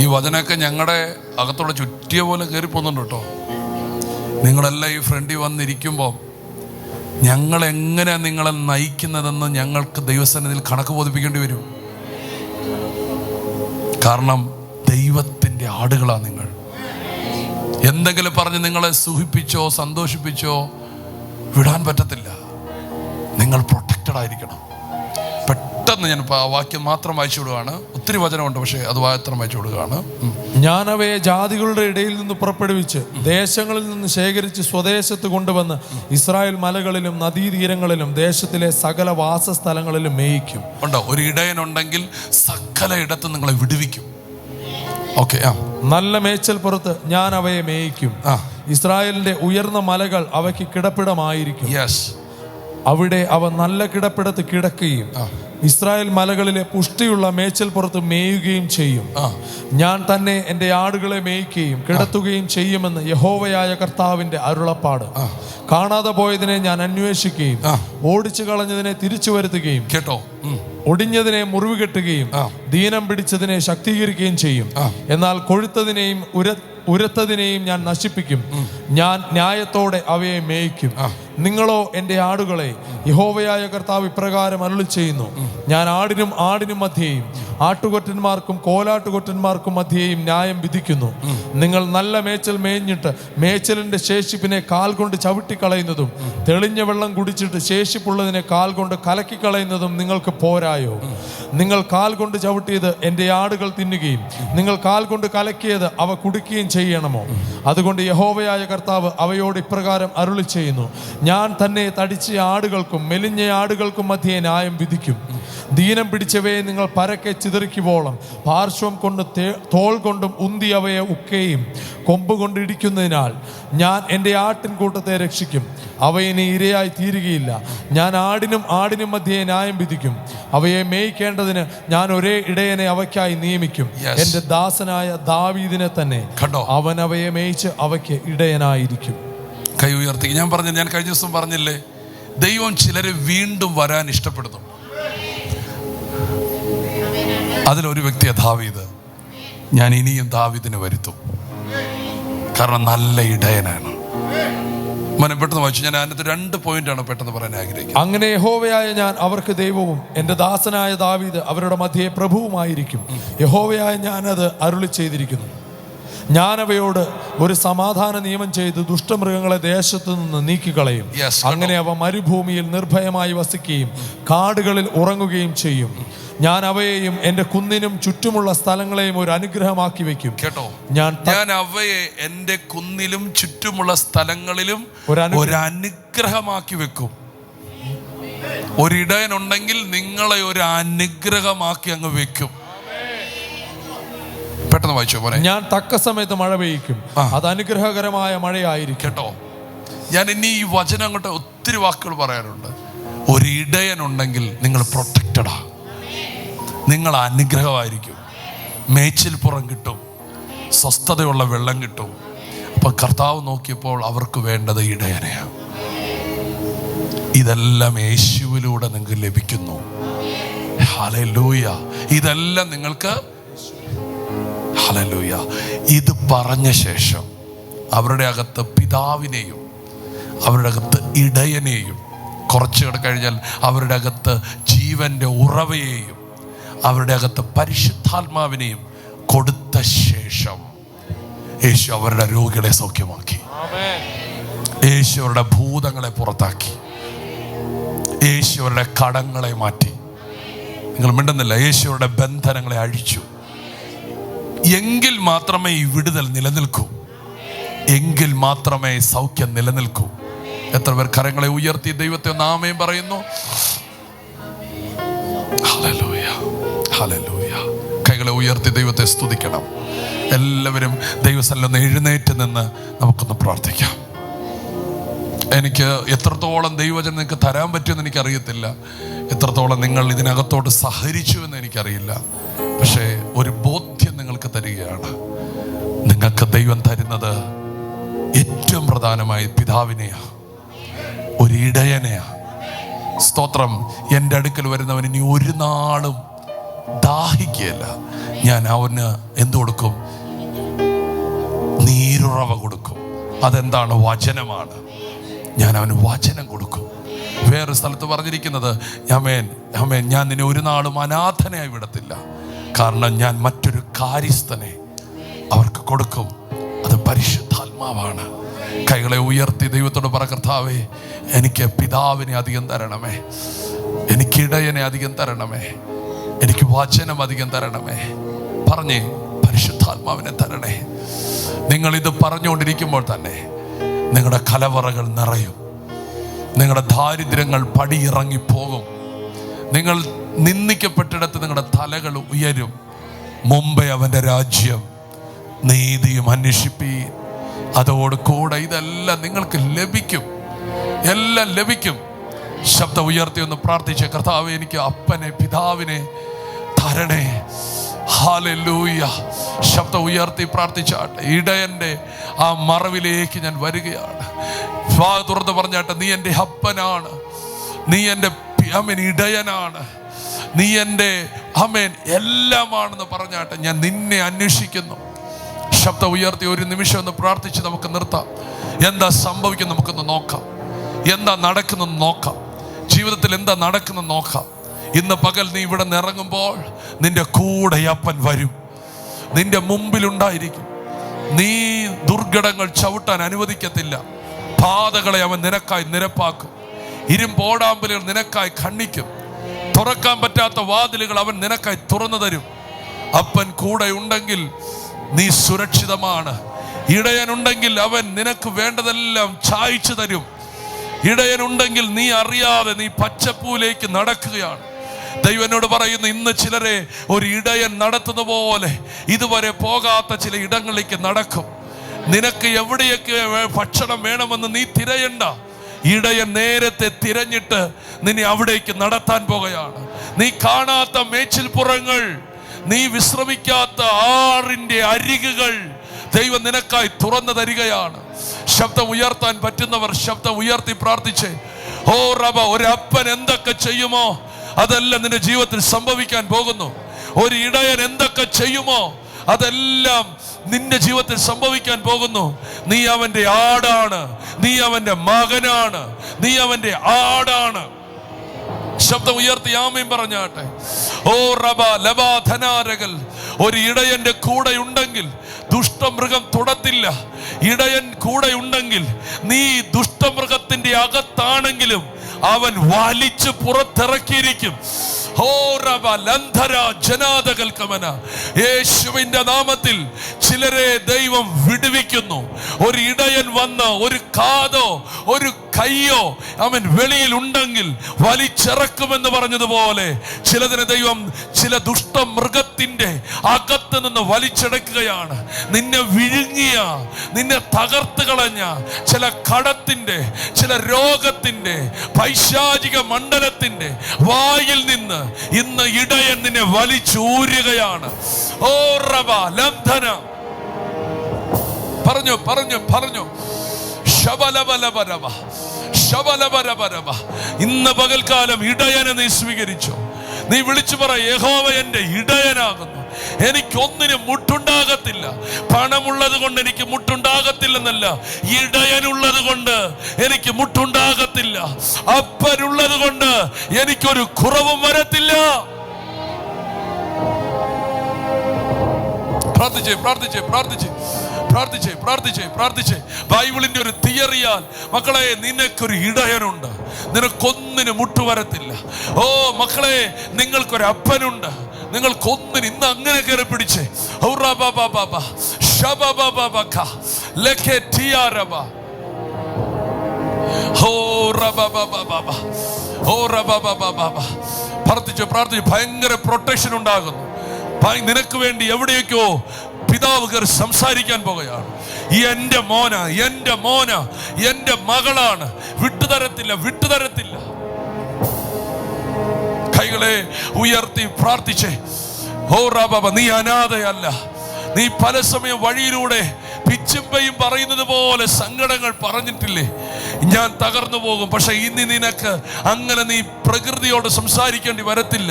ഈ വചനമൊക്കെ ഞങ്ങളുടെ അകത്തോടെ ചുറ്റിയ പോലെ കയറി പോകുന്നുണ്ട് കേട്ടോ. നിങ്ങളെല്ലാം ഈ ഫ്രണ്ടിൽ വന്നിരിക്കുമ്പോൾ ഞങ്ങൾ എങ്ങനെ നിങ്ങളെ നയിക്കുന്നതെന്ന് ഞങ്ങൾക്ക് ദൈവസന്നിധിയിൽ കണക്ക് ബോധിപ്പിക്കേണ്ടി വരും. കാരണം ദൈവത്തിൻ്റെ ആടുകളാണ് നിങ്ങൾ. എന്തെങ്കിലും പറഞ്ഞ് നിങ്ങളെ സുഖിപ്പിച്ചോ സന്തോഷിപ്പിച്ചോ വിടാൻ പറ്റത്തില്ല. നിങ്ങൾ പ്രൊട്ടക്റ്റഡ് ആയിരിക്കണം. പെട്ടെന്ന് ഞാൻ ആ വാക്യം മാത്രം വായിച്ചു വിടുകയാണ്. ഒത്തിരി വചനമുണ്ട്, പക്ഷേ അത് മാത്രം വായിച്ചു വിടുകയാണ്. ഞാൻ അവയെ ജാതികളുടെ ഇടയിൽ നിന്ന് പുറപ്പെടുവിച്ച് ദേശങ്ങളിൽ നിന്ന് ശേഖരിച്ച് സ്വദേശത്ത് കൊണ്ടുവന്ന് ഇസ്രായേൽ മലകളിലും നദീതീരങ്ങളിലും ദേശത്തിലെ സകല വാസസ്ഥലങ്ങളിലും മേയിക്കും. ഉണ്ടോ? ഒരു ഇടയനുണ്ടെങ്കിൽ സകല ഇടത്തും നിങ്ങളെ വിടുവിക്കും. ഓക്കെ, നല്ല മേച്ചൽ പുറത്ത് ഞാൻ അവയെ മേയിക്കും. ഇസ്രായേലിന്റെ ഉയർന്ന മലകൾ അവയ്ക്ക് കിടപ്പിടമായിരിക്കും. അവിടെ അവ നല്ല കിടപ്പിടത്ത് കിടക്കുകയും ഇസ്രായേൽ മലകളിലെ പുഷ്ടിയുള്ള മേച്ചൽ പുറത്ത് മേയുകയും ചെയ്യും. ഞാൻ തന്നെ എൻ്റെ ആടുകളെ മേയ്ക്കുകയും കിടത്തുകയും ചെയ്യുമെന്ന് യഹോവയായ കർത്താവിന്റെ അരുളപ്പാട്. കാണാതെ പോയതിനെ ഞാൻ അന്വേഷിക്കുകയും ഓടിച്ചു കളഞ്ഞതിനെ തിരിച്ചു വരുത്തുകയും കേട്ടോ, ഒടിഞ്ഞതിനെ മുറിവ് കെട്ടുകയും ദീനം പിടിച്ചതിനെ ശക്തീകരിക്കുകയും ചെയ്യും. എന്നാൽ കൊഴുത്തതിനെയും ഉരത്തതിനെയും ഞാൻ നശിപ്പിക്കും. ഞാൻ ന്യായത്തോടെ അവയെ മേയ്ക്കും. നിങ്ങളോ എൻ്റെ ആടുകളെ, യഹോവയായ കർത്താവ് ഇപ്രകാരം അരുളി ചെയ്യുന്നു, ഞാൻ ആടിനും മധ്യേയും ആട്ടുകൊറ്റന്മാർക്കും കോലാട്ടുകൊറ്റന്മാർക്കും മധ്യേയും ന്യായം വിധിക്കുന്നു. നിങ്ങൾ നല്ല മേച്ചൽ മേഞ്ഞിട്ട് മേച്ചലിന്റെ ശേഷിപ്പിനെ കാൽ കൊണ്ട് ചവിട്ടിക്കളയുന്നതും തെളിഞ്ഞ വെള്ളം കുടിച്ചിട്ട് ശേഷിപ്പുള്ളതിനെ കാൽ കൊണ്ട് കലക്കിക്കളയുന്നതും നിങ്ങൾക്ക് പോരായോ? നിങ്ങൾ കാൽ കൊണ്ട് ചവിട്ടിയത് എൻ്റെ ആടുകൾ തിന്നുകയും നിങ്ങൾ കാൽ കൊണ്ട് കലക്കിയത് അവ കുടിക്കുകയും ചെയ്യണമോ? അതുകൊണ്ട് യഹോവയായ കർത്താവ് അവയോട് ഇപ്രകാരം അരുളി ചെയ്യുന്നു, ഞാൻ തന്നെ തടിച്ച ആടുകൾക്കും മെലിഞ്ഞ ആടുകൾക്കും മധ്യേ ന്യായം വിധിക്കും. ദീനം പിടിച്ചവയെ നിങ്ങൾ പരക്കെ ചിതറിക്കുവോളം പാർശ്വം കൊണ്ട് തോൾ കൊണ്ടും ഉന്തി അവയെ ഉക്കയും കൊമ്പ് കൊണ്ട് ഇടിക്കുന്നതിനാൽ ഞാൻ എൻ്റെ ആട്ടിൻകൂട്ടത്തെ രക്ഷിക്കും. അവയിനി ഇരയായി തീരുകയില്ല. ഞാൻ ആടിനും മധ്യേ ന്യായം വിധിക്കും. അവയെ മേയ്ക്കേണ്ടതിന് ഞാൻ ഒരേ ഇടയനെ അവയ്ക്കായി നിയമിക്കും, എൻ്റെ ദാസനായ ദാവീദിനെ തന്നെ. അവൻ അവയെ മേയിച്ച് അവയ്ക്ക് ഇടയനായിരിക്കും. കൈ ഉയർത്തി ഞാൻ കഴിഞ്ഞ ദിവസം പറഞ്ഞില്ലേ, ദൈവം ചിലരെ വീണ്ടും വരാൻ ഇഷ്ടപ്പെടുന്നു. അതിലൊരു വ്യക്തിയെ ദാവീദ്. ഞാൻ ഇനിയും ദാവീദിനെ വരുത്തും, കാരണം നല്ല ഇടയനാണ്. പെട്ടെന്ന് വായിച്ചു. ഞാൻ അതിനകത്ത് 2 പോയിന്റാണ് പെട്ടെന്ന് പറയാൻ ആഗ്രഹിക്കുന്നത്. അങ്ങനെ യഹോവയായ ഞാൻ അവർക്ക് ദൈവവും എൻ്റെ ദാസനായ ദാവീദ് അവരുടെ മധ്യേ പ്രഭുവുമായിരിക്കും. യഹോവയായ ഞാൻ അത് അരുളി ചെയ്തിരിക്കുന്നു. ഞാൻ അവയോട് ഒരു സമാധാന നിയമം ചെയ്ത് ദുഷ്ടമൃഗങ്ങളെ ദേശത്തു നിന്ന് നീക്കിക്കളയും. അങ്ങനെ അവ മരുഭൂമിയിൽ നിർഭയമായി വസിക്കുകയും കാടുകളിൽ ഉറങ്ങുകയും ചെയ്യും. ഞാൻ അവയെയും എൻ്റെ കുന്നിനും ചുറ്റുമുള്ള സ്ഥലങ്ങളെയും ഒരു അനുഗ്രഹമാക്കി വെക്കും. കേട്ടോ, ഞാൻ അവയെ എൻ്റെ കുന്നിലും ചുറ്റുമുള്ള സ്ഥലങ്ങളിലും ഒരു അനുഗ്രഹമാക്കി വെക്കും. ഒരിടയനുണ്ടെങ്കിൽ നിങ്ങളെ ഒരു അനുഗ്രഹമാക്കി അങ്ങ് വെക്കും. പെട്ടെന്ന് വായിച്ചോ പോലെ. ഞാൻ തക്ക സമയത്ത് മഴ പെയ്യിക്കും, അത് അനുഗ്രഹകരമായ മഴയായിരിക്കും. കേട്ടോ, ഞാൻ ഇനി ഈ വചനം അങ്ങോട്ട് ഒത്തിരി വാക്കുകൾ പറയാനുണ്ട്. ഒരിടയനുണ്ടെങ്കിൽ നിങ്ങൾ പ്രൊട്ടക്റ്റഡാ, നിങ്ങൾ അനുഗ്രഹമായിരിക്കും. മേച്ചിൽ പുറം കിട്ടും, സ്വസ്ഥതയുള്ള വെള്ളം കിട്ടും. അപ്പൊ കർത്താവ് നോക്കിയപ്പോൾ അവർക്ക് വേണ്ടത് ഇടയനെയാണ്. ഇതെല്ലാം യേശുവിലൂടെ നിങ്ങൾക്ക് ലഭിക്കുന്നു. ഹല്ലേലൂയ. ഇതെല്ലാം നിങ്ങൾക്ക് ഹല്ലേലൂയ. ഇത് പറഞ്ഞ ശേഷം അവരുടെ അകത്ത് പിതാവിനെയും അവരുടെ അകത്ത് ഇടയനെയും, കുറച്ചുകൂടെ കഴിഞ്ഞാൽ അവരുടെ അകത്ത് ജീവന്റെ ഉറവയെയും അവരുടെ അകത്ത് പരിശുദ്ധാത്മാവിനെയും കൊടുത്ത ശേഷം യേശു അവരുടെ രോഗികളെ സൗഖ്യമാക്കി. യേശു അവരുടെ ഭൂതങ്ങളെ പുറത്താക്കി. യേശു അവരുടെ കടങ്ങളെ മാറ്റി. നിങ്ങൾ മിണ്ടുന്നില്ല. യേശു അവരുടെ ബന്ധനങ്ങളെ അഴിച്ചു. എങ്കിൽ മാത്രമേ ഈ വിടുതൽ നിലനിൽക്കൂ, എങ്കിൽ മാത്രമേ സൗഖ്യം നിലനിൽക്കൂ. എത്ര പേർ കരങ്ങളെ ഉയർത്തി ദൈവത്തെ ഒന്ന് ആമേൻ പറയുന്നു? Hallelujah, hallelujah. കൈകളെ ഉയർത്തി ദൈവത്തെ സ്തുതിക്കണം. എല്ലാവരും ദൈവസന്നിധിയിൽ നിന്ന് എഴുന്നേറ്റ് നിന്ന് നമുക്കൊന്ന് പ്രാർത്ഥിക്കാം. എനിക്ക് എത്രത്തോളം ദൈവവചനം നിങ്ങൾക്ക് തരാൻ പറ്റുമെന്ന് എനിക്കറിയത്തില്ല, എത്രത്തോളം നിങ്ങൾ ഇതിനകത്തോട്ട് സഹരിച്ചു എന്ന് എനിക്കറിയില്ല. പക്ഷേ ഒരു ബോധ്യം നിങ്ങൾക്ക് തരികയാണ്. നിങ്ങൾക്ക് ദൈവം തരുന്നത് ഏറ്റവും പ്രധാനമായി പിതാവിനെയാ, ഒരു ഇടയനെയാ. സ്തോത്രം. എൻ്റെ അടുക്കൽ വരുന്നവൻ ഇനി ഒരു നാളും ദാഹിക്കുകയല്ല. ഞാൻ അവന് എന്ത് കൊടുക്കും? നീരുറവ കൊടുക്കും. അതെന്താണ്? വചനമാണ്. ഞാൻ അവന് വചനം കൊടുക്കും. വേറൊരു സ്ഥലത്ത് പറഞ്ഞിരിക്കുന്നത്, ആമേൻ ആമേൻ, ഞാൻ നിന്നെ ഒരു നാളും അനാഥനായി വിടത്തില്ല, കാരണം ഞാൻ മറ്റൊരു കാര്യസ്ഥനെ അവർക്ക് കൊടുക്കും. അത് പരിശുദ്ധാത്മാവാണ്. കൈകളെ ഉയർത്തി ദൈവത്തോട് പറ, കർത്താവേ എനിക്ക് പിതാവിനെ അധികം തരണമേ, എനിക്ക് ഇടയനെ അധികം തരണമേ, എനിക്ക് വചനം അധികം തരണമേ. പറഞ്ഞേ, പരിശുദ്ധാത്മാവിനെ തരണേ. നിങ്ങളിത് പറഞ്ഞുകൊണ്ടിരിക്കുമ്പോൾ തന്നെ നിങ്ങളുടെ കലവറകൾ നിറയും, നിങ്ങളുടെ ദാരിദ്ര്യങ്ങൾ പടിയിറങ്ങിപ്പോകും, നിങ്ങൾ നിന്ദിക്കപ്പെട്ടിടത്ത് നിങ്ങളുടെ തലകൾ ഉയരും. മുമ്പേ അവൻ്റെ രാജ്യം നീതിയും അന്വേഷിപ്പീൻ, അതോട് കൂടെ ഇതെല്ലാം നിങ്ങൾക്ക് ലഭിക്കും, എല്ലാം ലഭിക്കും. ശബ്ദം ഉയർത്തി ഒന്ന് പ്രാർത്ഥിച്ചേ, കർത്താവേ എനിക്ക് അപ്പനെ പിതാവിനെ തരണേ. ഹല്ലേലൂയ. ശബ്ദം ഉയർത്തി പ്രാർത്ഥിച്ചാട്ടെ. ഇടയൻ്റെ ആ മറവിലേക്ക് ഞാൻ വരികയാണ്. വാ തുറന്ന് പറഞ്ഞാട്ടെ, നീ എൻ്റെ അപ്പനാണ്, നീ എൻ്റെ ഇടയനാണ്, നീ എൻ്റെ എല്ലാമാണെന്ന് പറഞ്ഞാട്ടെ. ഞാൻ നിന്നെ അന്വേഷിക്കുന്നു. ശബ്ദം ഉയർത്തി ഒരു നിമിഷം ഒന്ന് പ്രാർത്ഥിച്ച് നമുക്ക് നിർത്താം. എന്താ സംഭവിക്കുന്നത് നമുക്കൊന്ന് നോക്കാം, എന്താ നടക്കുന്നത് നോക്കാം, ജീവിതത്തിൽ എന്താ നടക്കുന്നത് നോക്കാം. ഇന്ന് പകൽ നീ ഇവിടെ നിറങ്ങുമ്പോൾ നിന്റെ കൂടെ അപ്പൻ വരും, നിന്റെ മുമ്പിലുണ്ടായിരിക്കും. നീ ദുർഘടങ്ങൾ ചവിട്ടാൻ അനുവദിക്കത്തില്ല. പാതകളെ അവൻ നിനക്കായി നിരപ്പാക്കും, ഇരുമ്പോടാമ്പലുകൾ നിനക്കായി ഖണ്ഡിക്കും, തുറക്കാൻ പറ്റാത്ത വാതിലുകൾ അവൻ നിനക്കായി തുറന്നു തരും. അപ്പൻ കൂടെ ഉണ്ടെങ്കിൽ നീ സുരക്ഷിതമാണ്. ഇടയനുണ്ടെങ്കിൽ അവൻ നിനക്ക് വേണ്ടതെല്ലാം ചായ്ച്ചു തരും. ഇടയനുണ്ടെങ്കിൽ നീ അറിയാതെ നീ പച്ചപ്പൂലേക്ക് നടക്കുകയാണ്. ദൈവം എന്നോട് പറയുന്നു, ഇന്ന് ചിലരെ ഒരു ഇടയൻ നടത്തുന്ന പോലെ ഇതുവരെ പോകാത്ത ചില ഇടങ്ങളിലേക്ക് നടക്കും. നിനക്ക് എവിടെയൊക്കെ ഭക്ഷണം വേണമെന്ന് നീ തിരയണ്ട. ഇടയൻ നേരത്തെ തിരഞ്ഞിട്ട് നിന്നെ അവിടേക്ക് നടത്താൻ പോകുകയാണ്. നീ കാണാത്ത മേച്ചിൽപ്പുറങ്ങൾ, നീ വിശ്രമിക്കാത്ത ആറിന്റെ അരികുകൾ ദൈവം നിനക്കായി തുറന്നു തരികയാണ്. ശബ്ദം ഉയർത്താൻ പറ്റുന്നവർ ശബ്ദം ഉയർത്തി പ്രാർത്ഥിച്ചേ. ഓ റബ, ഒരപ്പൻ എന്തൊക്കെ ചെയ്യുമോ അതെല്ലാം നിന്റെ ജീവിതത്തിൽ സംഭവിക്കാൻ പോകുന്നു. ഒരു ഇടയൻ എന്തൊക്കെ ചെയ്യുമോ അതെല്ലാം നിന്റെ ജീവിതത്തിൽ സംഭവിക്കാൻ പോകുന്നു. നീ അവന്റെ ആടാണ്, നീ അവന്റെ മകനാണ്, നീ അവന്റെ ആടാണ്. ശബ്ദം ഉയർത്തി ആമേൻ പറഞ്ഞാട്ടെ. ഓ റബ ലബാ ധനാരകൽ, ഒരു ഇടയന്റെ കൂടെ ഉണ്ടെങ്കിൽ ദുഷ്ടമൃഗം തൊടത്തില്ല. ഇടയൻ കൂടെ ഉണ്ടെങ്കിൽ നീ ദുഷ്ടമൃഗത്തിന്റെ അകത്താണെങ്കിലും അവൻ വലിച്ചു പുറത്തിറക്കിയിരിക്കും. യേശുവിന്റെ നാമത്തിൽ ചിലരെ ദൈവം വിടുവിക്കുന്നു. ഒരു ഇടയൻ വന്ന് ഒരു കാതോ ഒരു കയ്യോ അവൻ വെളിയിൽ ഉണ്ടെങ്കിൽ വലിച്ചിറക്കുമെന്ന് പറഞ്ഞതുപോലെ ചിലതിനെ ദൈവം ചില ദുഷ്ടമൃഗത്തിന്റെ അകത്ത് നിന്ന് വലിച്ചെടുക്കുകയാണ്. നിന്നെ വിഴുങ്ങിയ, നിന്നെ തകർത്ത് കളഞ്ഞ ചില കടത്തിന്റെ, ചില രോഗത്തിന്റെ, പൈശാചിക മണ്ഡലത്തിന്റെ വായിൽ നിന്ന് ഇന്ന് ഇടയൻ നിന്നെ വലിച്ചൂരുകയാണ്. ഓ റബ ലംഘന പറഞ്ഞു പറഞ്ഞു പറഞ്ഞു. ശബലബലബരബ ശബലബരബരബ. ഇന്ന് പകൽക്കാലം ഇടയനെ നീ സ്വീകരിച്ചു. നീ വിളിച്ചു പറ, യഹോവ എന്റെ ഇടയനാകുന്നു, എനിക്കൊന്നിനും മുട്ടുണ്ടാകത്തില്ല. പണമുള്ളത് കൊണ്ട് എനിക്ക് മുട്ടുണ്ടാകത്തില്ലെന്നല്ല, ഇടയനുള്ളത് കൊണ്ട് എനിക്ക് മുട്ടുണ്ടാകത്തില്ല. അപ്പനുള്ളത് കൊണ്ട് എനിക്കൊരു കുറവും വരത്തില്ല. പ്രാർത്ഥിച്ചേ പ്രാർത്ഥിച്ചേ പ്രാർത്ഥിച്ചേ പ്രാർത്ഥിച്ചേ പ്രാർത്ഥിച്ചേ പ്രാർത്ഥിച്ചേ. ബൈബിളിന്റെ ഒരു തിയറിയാൽ മക്കളെ നിനക്കൊരു ഇടയനുണ്ട്, നിനക്കൊന്നിന് മുട്ടുവരത്തില്ല. ഓ മക്കളെ, നിങ്ങൾക്കൊരു അപ്പനുണ്ട്, നിങ്ങൾക്കൊന്നിന് ഇന്ന് അങ്ങനെ കയറി പിടിച്ചേ. പ്രാർത്ഥിച്ചു പ്രാർത്ഥിച്ചു. ഭയങ്കര പ്രൊട്ടക്ഷൻ ഉണ്ടാകുന്നു. നിനക്ക് വേണ്ടി എവിടെയൊക്കെയോ പിതാവ് കയറി സംസാരിക്കാൻ പോകുകയാണ്. എന്റെ മോന, എന്റെ മോന, എന്റെ മകളാണ്, വിട്ടുതരത്തില്ല, വിട്ടുതരത്തില്ല. കൈകളെ ഉയർത്തി പ്രാർത്ഥിച്ചേ. ഓ റാബാബ, നീ അനാഥയല്ല. നീ പല സമയം വഴിയിലൂടെ പിച്ചുമ്പയും പറയുന്നത് പോലെ സങ്കടങ്ങൾ പറഞ്ഞിട്ടില്ലേ, ഞാൻ തകർന്നു പോകും. പക്ഷെ ഇന്ന് നിനക്ക് അങ്ങനെ നീ പ്രകൃതിയോട് സംസാരിക്കേണ്ടി വരത്തില്ല.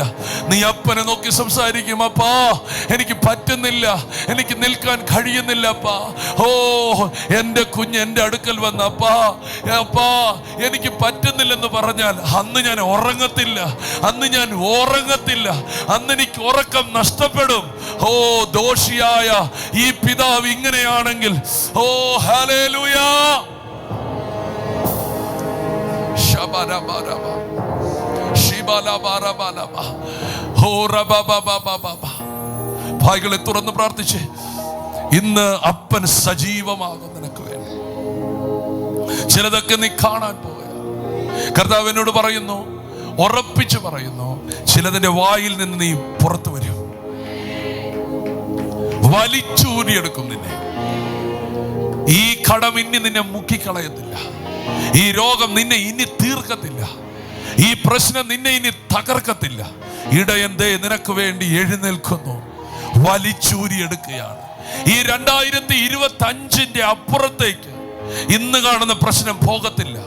നീ അപ്പനെ നോക്കി സംസാരിക്കും. അപ്പാ എനിക്ക് പറ്റുന്നില്ല, എനിക്ക് നിൽക്കാൻ കഴിയുന്നില്ല അപ്പാ. ഓ എൻ്റെ കുഞ്ഞ് എൻ്റെ അടുക്കൽ വന്ന് അപ്പാ അപ്പാ എനിക്ക് പറ്റുന്നില്ലെന്ന് പറഞ്ഞാൽ അന്ന് ഞാൻ ഉറങ്ങത്തില്ല, അന്ന് ഞാൻ ഉറങ്ങത്തില്ല, അന്ന് എനിക്ക് ഉറക്കം നഷ്ടപ്പെടും. ഓ ദോഷിയായ ഈ പിതാവ് ഇങ്ങനെയാണെങ്കിൽ, ഓ ഹല്ലേലൂയ. ഭായികളെ തുറന്ന് പ്രാർത്ഥിച്ച് ഇന്ന് അപ്പൻ സജീവമാകും നിനക്ക് വേണ്ടി. ചിലതൊക്കെ നീ കാണാൻ പോവുക. കർത്താവ് എന്നോട് പറയുന്നു, ഉറപ്പിച്ചു പറയുന്നു, ചിലതിന്റെ വായിൽ നിന്ന് നീ പുറത്തു വരും. വലിച്ചൂരിയെടുക്കും നിന്നെ. ഈ കടം ഇനി നിന്നെ മുക്കിക്കളയത്തില്ല. ഈ രോഗം നിന്നെ ഇനി തീർക്കത്തില്ല. ഈ പ്രശ്നം നിന്നെ ഇനി തകർക്കത്തില്ല. ഇടയൻ ദേ നിനക്ക് വേണ്ടി എഴുന്നേൽക്കുന്നു, വലിച്ചൂരിയെടുക്കുകയാണ്. ഈ 2025 അപ്പുറത്തേക്ക് ഇന്ന് കാണുന്ന പ്രശ്നം പോകത്തില്ല.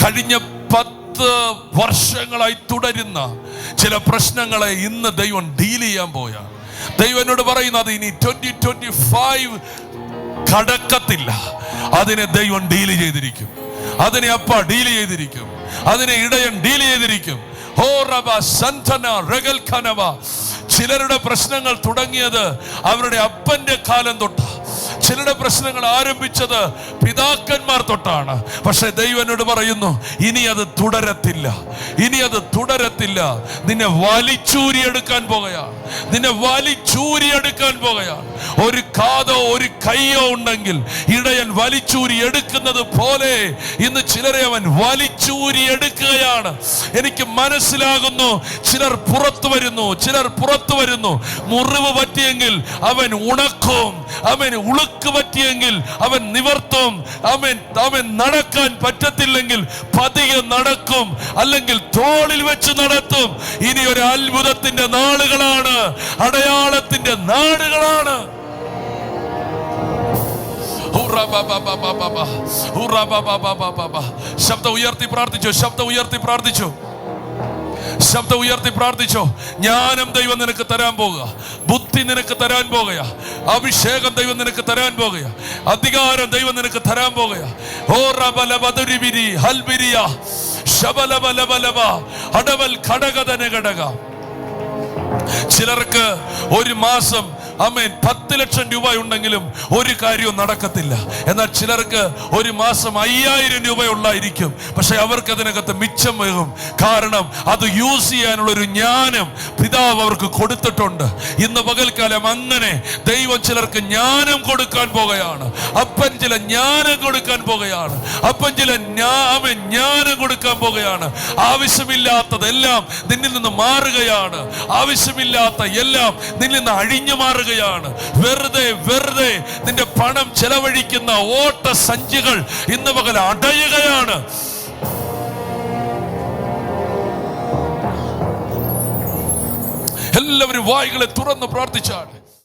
കഴിഞ്ഞ 10 വർഷങ്ങളായി തുടരുന്ന ചില പ്രശ്നങ്ങളെ ഇന്ന് ദൈവം ഡീൽ ചെയ്യാൻ പോയാണ്. ദൈവം എന്നോട് പറയുന്നത് ഇനി 2025 കടക്കത്തില്ല. അതിനെ ദൈവം ഡീൽ ചെയ്തിരിക്കും. അതിനെ അപ്പ ഡീൽ ചെയ്തിരിക്കും. അതിനെ ഇടയൻ ഡീൽ ചെയ്തിരിക്കും. ചിലരുടെ പ്രശ്നങ്ങൾ തുടങ്ങിയത് അവരുടെ അപ്പന്റെ കാലം തൊട്ടാ. ചിലരുടെ പ്രശ്നങ്ങൾ ആരംഭിച്ചത് പിതാക്കന്മാർ തൊട്ടാണ്. പക്ഷെ ദൈവം എന്നോട് പറയുന്നു, ഇനി അത് തുടരത്തില്ല. ഇനി അത് തുടരത്തില്ല. നിന്നെ വലിച്ചൂരിയെടുക്കാൻ പോകുകയാണ്. നിന്നെ വലിച്ചൂരിയെടുക്കാൻ പോകുകയാണ്. ഒരു കാതോ ഒരു കൈയോ ഉണ്ടെങ്കിൽ ഇടയൻ വലിച്ചൂരി എടുക്കുന്നത് പോലെ ഇന്ന് ചിലരെ അവൻ വലിച്ചൂരി എടുക്കുകയാണ്. എനിക്ക് മനസ്സിലാകുന്നു, ചിലർ പുറത്തു വരുന്നു, ചിലർ പുറത്തു വരുന്നു. മുറിവ് പറ്റിയെങ്കിൽ അവൻ ഉണക്കും. അവൻ ഉളുക്ക് പറ്റിയെങ്കിൽ അവൻ നിവർത്തും. അവൻ നടക്കാൻ പറ്റത്തില്ലെങ്കിൽ പതിയെ നടക്കും, അല്ലെങ്കിൽ തോളിൽ വെച്ച് നടത്തും. ഇനി ഒരു അത്ഭുതത്തിന്റെ നാളുകളാണ്, അടയാളത്തിന്റെ നാടുകളാണ്. ശബ്ദം ഉയർത്തി പ്രാർത്ഥിച്ചു. ശബ്ദം ഉയർത്തി പ്രാർത്ഥിച്ചു. ശബ്ദം ഉയർത്തി പ്രാർത്ഥിച്ചോ. ജ്ഞാനം ദൈവം നിനക്ക് തരാൻ പോകുക. ബുദ്ധി നിനക്ക് തരാൻ പോകുക. അഭിഷേകം ദൈവം നിനക്ക് തരാൻ പോകുക. അധികാരം ദൈവം നിനക്ക് തരാൻ പോകുക. ഓ റബലബദുരിബിരി ഹൽബിരിയ ശബലബലബലബ അടവൽ ഘടകതന ഘടക. ചിലർക്ക് ഒരു മാസം 10 ലക്ഷം രൂപ ഉണ്ടെങ്കിലും ഒരു കാര്യവും നടക്കത്തില്ല. എന്നാൽ ചിലർക്ക് ഒരു മാസം 5000 രൂപ ഉള്ളായിരിക്കും. പക്ഷെ അവർക്ക് അതിനകത്ത് മിച്ചം വരും. കാരണം അത് യൂസ് ചെയ്യാനുള്ള ഒരു ജ്ഞാനം പിതാവ് അവർക്ക് കൊടുത്തിട്ടുണ്ട്. ഇന്ന് പകൽക്കാലം അങ്ങനെ ദൈവം ചിലർക്ക് ജ്ഞാനം കൊടുക്കാൻ പോകുകയാണ്. അപ്പൻ ചില ജ്ഞാനം കൊടുക്കാൻ പോകുകയാണ്. അപ്പൻ ചില ജ്ഞാനം കൊടുക്കാൻ പോകുകയാണ്. ആവശ്യമില്ലാത്തതെല്ലാം നിന്നിൽ നിന്ന് മാറുകയാണ്. ആവശ്യമില്ലാത്ത എല്ലാം നിന്നിൽ നിന്ന് അഴിഞ്ഞു മാറുകയാണ്. വെറുതെ വെറുതെ നിന്റെ പണം ചെലവഴിക്കുന്ന ഓട്ട സഞ്ചികൾ ഇന്ന് പകൽ അടയുകയാണ്. എല്ലാവരും വായികളെ തുറന്ന് പ്രാർത്ഥിച്ചാണ്.